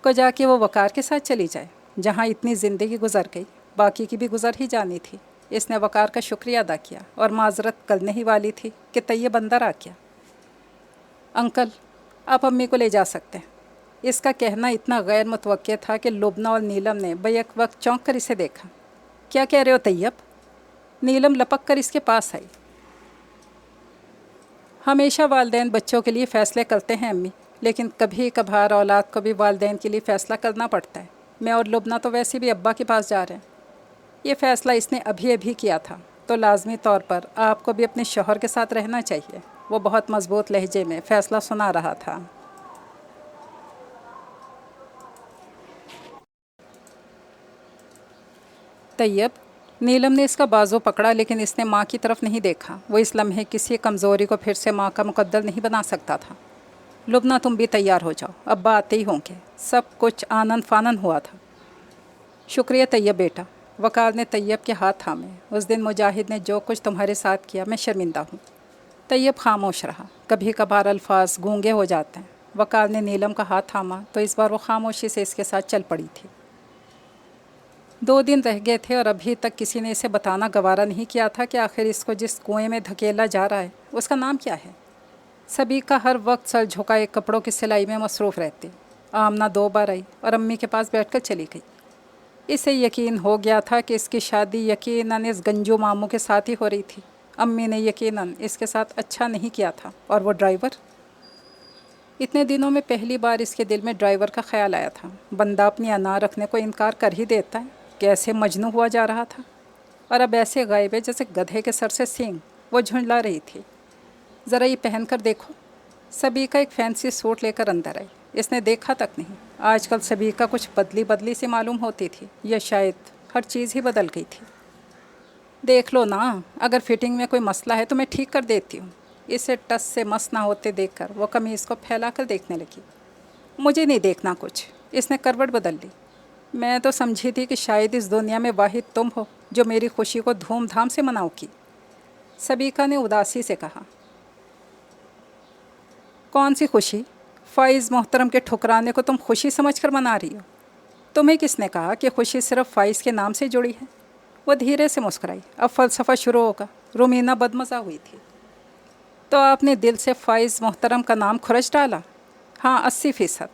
को जाके वो वकार के साथ चली जाए, जहाँ इतनी ज़िंदगी गुजर गई, बाकी की भी गुजर ही जानी थी। इसने वकार का शुक्रिया अदा किया और माजरत करने ही वाली थी कि तैयब अंदर आ गया। अंकल, आप अम्मी को ले जा सकते हैं। इसका कहना इतना गैर मुतवक्के था कि लुबना और नीलम ने बैक वक्त चौंक कर इसे देखा। क्या कह रहे हो तैयब? नीलम लपक कर इसके पास आई। हमेशा वालिदैन बच्चों के लिए फ़ैसले करते हैं अम्मी, लेकिन कभी कभार औलाद को भी वालिदैन के लिए फ़ैसला करना पड़ता है। मैं और लुबना तो वैसे भी अब्बा के पास जा रहे हैं। ये फ़ैसला इसने अभी अभी किया था, तो लाजमी तौर पर आपको भी अपने शौहर के साथ रहना चाहिए। वो बहुत मज़बूत लहजे में फ़ैसला सुना रहा था। तैयब, नीलम ने इसका बाजू पकड़ा, लेकिन इसने माँ की तरफ नहीं देखा। वो इस लम्हे किसी कमज़ोरी को फिर से माँ का मुकद्दर नहीं बना सकता था। लुबना, तुम भी तैयार हो जाओ, अब्बा आते ही होंगे। सब कुछ आनन फानन हुआ था। शुक्रिया तैयब बेटा। वकार ने तैयब के हाथ थामे। उस दिन मुजाहिद ने जो कुछ तुम्हारे साथ किया, मैं शर्मिंदा हूँ। तैयब खामोश रहा। कभी कभार अल्फाज गूंगे हो जाते हैं। वकार ने नीलम का हाथ थामा तो इस बार वो खामोशी से इसके साथ चल पड़ी थी। 2 दिन रह गए थे और अभी तक किसी ने इसे बताना गवारा नहीं किया था कि आखिर इसको जिस कुएं में धकेला जा रहा है उसका नाम क्या है। सभी का हर वक्त सर झुकाए कपड़ों की सिलाई में मसरूफ़ रहती। आमना 2 बार आई और अम्मी के पास बैठकर चली गई। इसे यकीन हो गया था कि इसकी शादी यकीनन इस गंजू मामू के साथ ही हो रही थी। अम्मी ने यकीनन इसके साथ अच्छा नहीं किया था। और वो ड्राइवर, इतने दिनों में पहली बार इसके दिल में ड्राइवर का ख्याल आया था। बंदा अपनी अना रखने को इनकार कर ही देता है। कैसे मजनू हुआ जा रहा था, और अब ऐसे गायब है जैसे गधे के सर से सींग। वो झुंझला रही थी। ज़रा ये पहन कर देखो। सभी का एक फैंसी सूट लेकर अंदर आई। इसने देखा तक नहीं। आजकल सभी का कुछ बदली बदली सी मालूम होती थी, या शायद हर चीज़ ही बदल गई थी। देख लो ना, अगर फिटिंग में कोई मसला है तो मैं ठीक कर देती हूँ। इसे टस से मस ना होते देखकर वो कमीज़ को फैला कर देखने लगी। मुझे नहीं देखना कुछ। इसने करवट बदल ली। मैं तो समझी थी कि शायद इस दुनिया में वाहिद तुम हो जो मेरी खुशी को धूमधाम से मनाओगी। सबीका ने उदासी से कहा। कौन सी खुशी? फ़ाइज़ मोहतरम के ठुकराने को तुम खुशी समझकर मना रही हो? तुम्हें किसने कहा कि खुशी सिर्फ फ़ाइज़ के नाम से जुड़ी है? वो धीरे से मुस्कुराई। अब फ़लसफ़ा शुरू होगा। रुमीना बदमज़ा हुई थी। तो आपने दिल से फ़ाइज़ मोहतरम का नाम खुरच डाला? हाँ, 80%।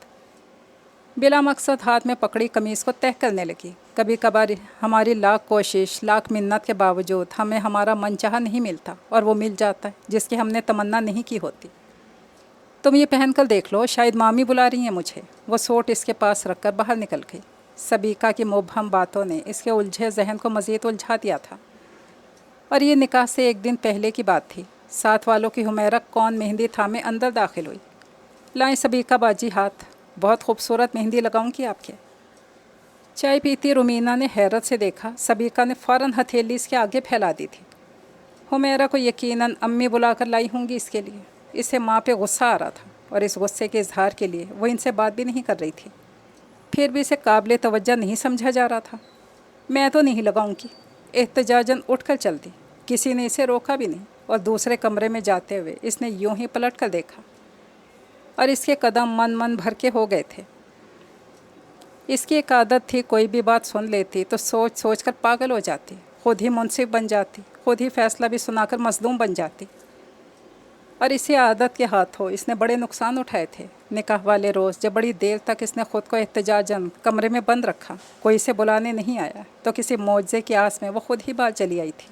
बिला मकसद हाथ में पकड़ी कमीज़ को तह करने लगी। कभी कभार हमारी लाख कोशिश, लाख मिन्नत के बावजूद हमें हमारा मनचाहा नहीं मिलता, और वो मिल जाता है जिसकी हमने तमन्ना नहीं की होती। तुम ये पहन कर देख लो, शायद मामी बुला रही हैं मुझे। वो सूट इसके पास रखकर बाहर निकल गई। सबीका की मुबहम बातों ने इसके उलझे जहन को मज़ीद उलझा दिया था। और ये निकाह से एक दिन पहले की बात थी। साथ वालों की हुमैरा कौन मेहंदी थामे अंदर दाखिल हुई। लाएं सबीका बाजी हाथ, बहुत खूबसूरत मेहंदी लगाऊंगी आपके। चाय पीती रुमीना ने हैरत से देखा। सबीका ने फ़ौरन हथेली इसके आगे फैला दी थी। हुमैरा को यकीनन अम्मी बुलाकर लाई होंगी इसके लिए। इसे माँ पे गुस्सा आ रहा था, और इस गुस्से के इजहार के लिए वो इनसे बात भी नहीं कर रही थी। फिर भी इसे काबिल तवज्जो नहीं समझा जा रहा था। मैं तो नहीं लगाऊंगी। एहतजाजन उठकर चल दी। किसी ने इसे रोका भी नहीं, और दूसरे कमरे में जाते हुए इसने यूं ही पलट कर देखा, और इसके कदम मन भर के हो गए थे। इसकी एक आदत थी, कोई भी बात सुन लेती तो सोच सोच कर पागल हो जाती, खुद ही मुंसिफ बन जाती, खुद ही फैसला भी सुनाकर मजलूम बन जाती। और इसी आदत के हाथों इसने बड़े नुकसान उठाए थे। निकाह वाले रोज़ जब बड़ी देर तक इसने ख़ुद को एहतजाजन कमरे में बंद रखा, कोई इसे बुलाने नहीं आया, तो किसी मौजज़े की आस में वो खुद ही बाहर चली आई थी।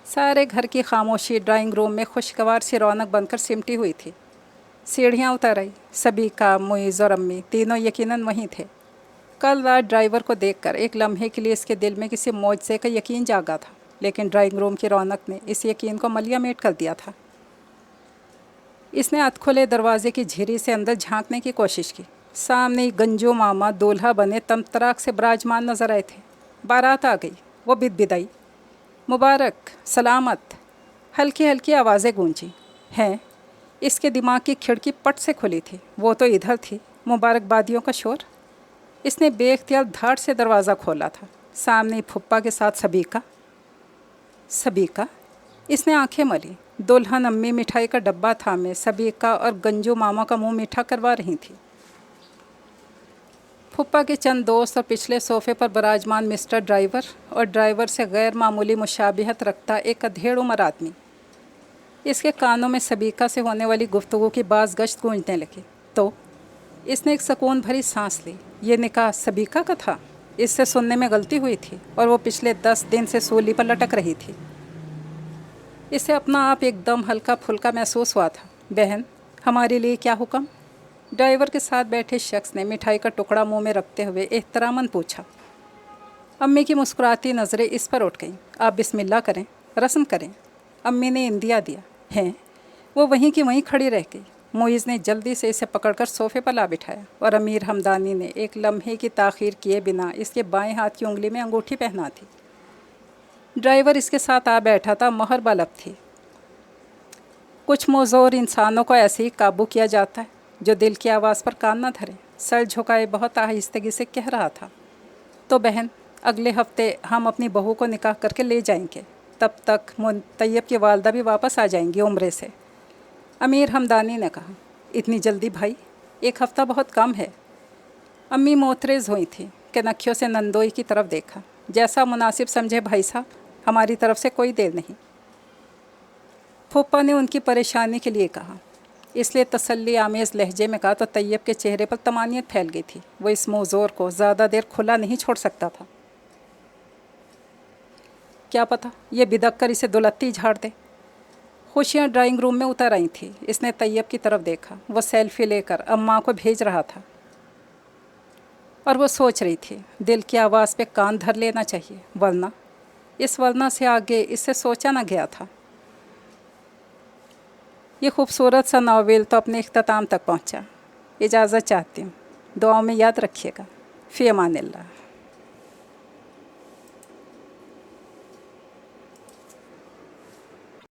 सारे घर की खामोशी ड्राइंग रूम में खुशगवार सी रौनक बनकर सिमटी हुई थी। सीढ़ियाँ उतर आई। सबीका, मुइज़ और अम्मी तीनों यकीनन वहीं थे। कल रात ड्राइवर को देखकर एक लम्हे के लिए इसके दिल में किसी मौजज़े का यकीन जागा था, लेकिन ड्राइंग रूम की रौनक ने इस यकीन को मलिया-मेट कर दिया था। इसने अधखुले दरवाजे की झिरी से अंदर झांकने की कोशिश की। सामने ही गंजू मामा दूल्हा बने तमतराक से विराजमान नजर आए थे। बारात आ गई। वो बिदबिदाई, मुबारक, सलामत। हल्की हल्की आवाज़ें गूंजी। हैं? इसके दिमाग की खिड़की पट से खुली थी। वो तो इधर थी। मुबारकबादियों का शोर। इसने बेख्तियार धाड़ से दरवाज़ा खोला था। सामने फुप्पा के साथ सबीका। सबीका? इसने आंखें मली। दुल्हन अम्मी मिठाई का डब्बा थामे सबीका और गंजू मामा का मुंह मीठा करवा रही थी। फुप्पा के चंद दोस्त और पिछले सोफे पर विराजमान मिस्टर ड्राइवर और ड्राइवर से गैर मामूली मुशाबिहत रखता एक अधेड़ उम्र आदमी। इसके कानों में सबीका से होने वाली गुफ्तगू की बाज़ गश्त गूंजने लगी। तो इसने एक सुकून भरी सांस ली। ये निकाह सबीका का था। इससे सुनने में गलती हुई थी, और वो पिछले 10 दिन से सूली पर लटक रही थी। इसे अपना आप एकदम हल्का फुल्का महसूस हुआ था। बहन, हमारे लिए क्या हुक्म? ड्राइवर के साथ बैठे शख्स ने मिठाई का टुकड़ा मुंह में रखते हुए एहतरामन पूछा। अम्मी की मुस्कुराती नज़रें इस पर उठ गईं। आप बिस्मिल्लाह करें, रस्म करें। अम्मी ने इंदिया दिया। हैं? वो वहीं की वहीं खड़ी रह गई। मुइज़ ने जल्दी से इसे पकड़कर सोफे पर ला बिठाया, और अमीर हमदानी ने एक लम्हे की ताख़ीर किए बिना इसके बाएं हाथ की उंगली में अंगूठी पहना थी। ड्राइवर इसके साथ आ बैठा था। मोहर बलब थी। कुछ मोज़ोर इंसानों को ऐसे ही काबू किया जाता है जो दिल की आवाज़ पर कान न धरे। सर झुकाए बहुत आहिस्तगी से कह रहा था। तो बहन, अगले हफ्ते हम अपनी बहू को निकाह करके ले जाएंगे। तब तक मुतैयब की वालदा भी वापस आ जाएंगी उम्रे से। अमीर हमदानी ने कहा। इतनी जल्दी भाई? एक हफ़्ता बहुत कम है। अम्मी मोतरेज़ हुई थी। कनखियों से नंदोई की तरफ देखा। जैसा मुनासिब समझे भाई साहब, हमारी तरफ से कोई देर नहीं। फूफा ने उनकी परेशानी के लिए कहा। इसलिए तसल्ली आमेज़ लहजे में कहा तो तैयब के चेहरे पर तमानियत फैल गई थी। वो इस मोज़ोर को ज़्यादा देर खुला नहीं छोड़ सकता था। क्या पता ये बिदक कर इसे दुलत्ती झाड़ दे। खुशियाँ ड्राइंग रूम में उतर आई थी। इसने तैयब की तरफ देखा। वो सेल्फी लेकर अम्मा को भेज रहा था, और वो सोच रही थी दिल की आवाज़ पे कान धर लेना चाहिए, वरना इस वरना से आगे इससे सोचा ना गया था। ये खूबसूरत सा नावल तो अपने इख्तिताम तक पहुंचा। इजाज़त चाहती हूँ, दुआओं में याद रखिएगा। फ़ी अमान अल्लाह।